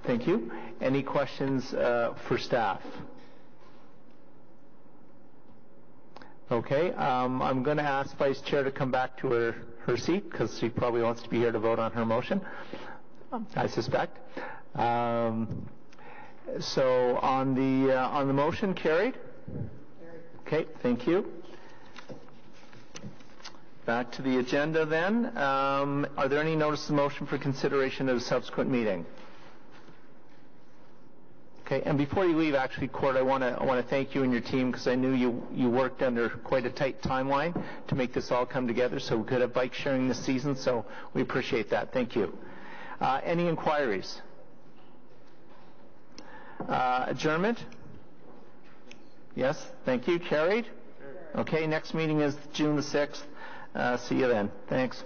S18: Thank you. Any questions for staff? Okay, I'm going to ask Vice Chair to come back to her seat because she probably wants to be here to vote on her motion, I suspect. So on the motion, carried? Okay, thank you. Back to the agenda then. Are there any notices of motion for consideration at a subsequent meeting? Okay, and before you leave, actually, Court, I want to thank you and your team because I knew you worked under quite a tight timeline to make this all come together so we could have bike sharing this season, so we appreciate that. Thank you. Any inquiries? Adjournment? Yes, thank you. Carried? Okay, next meeting is June the 6th. See you then. Thanks.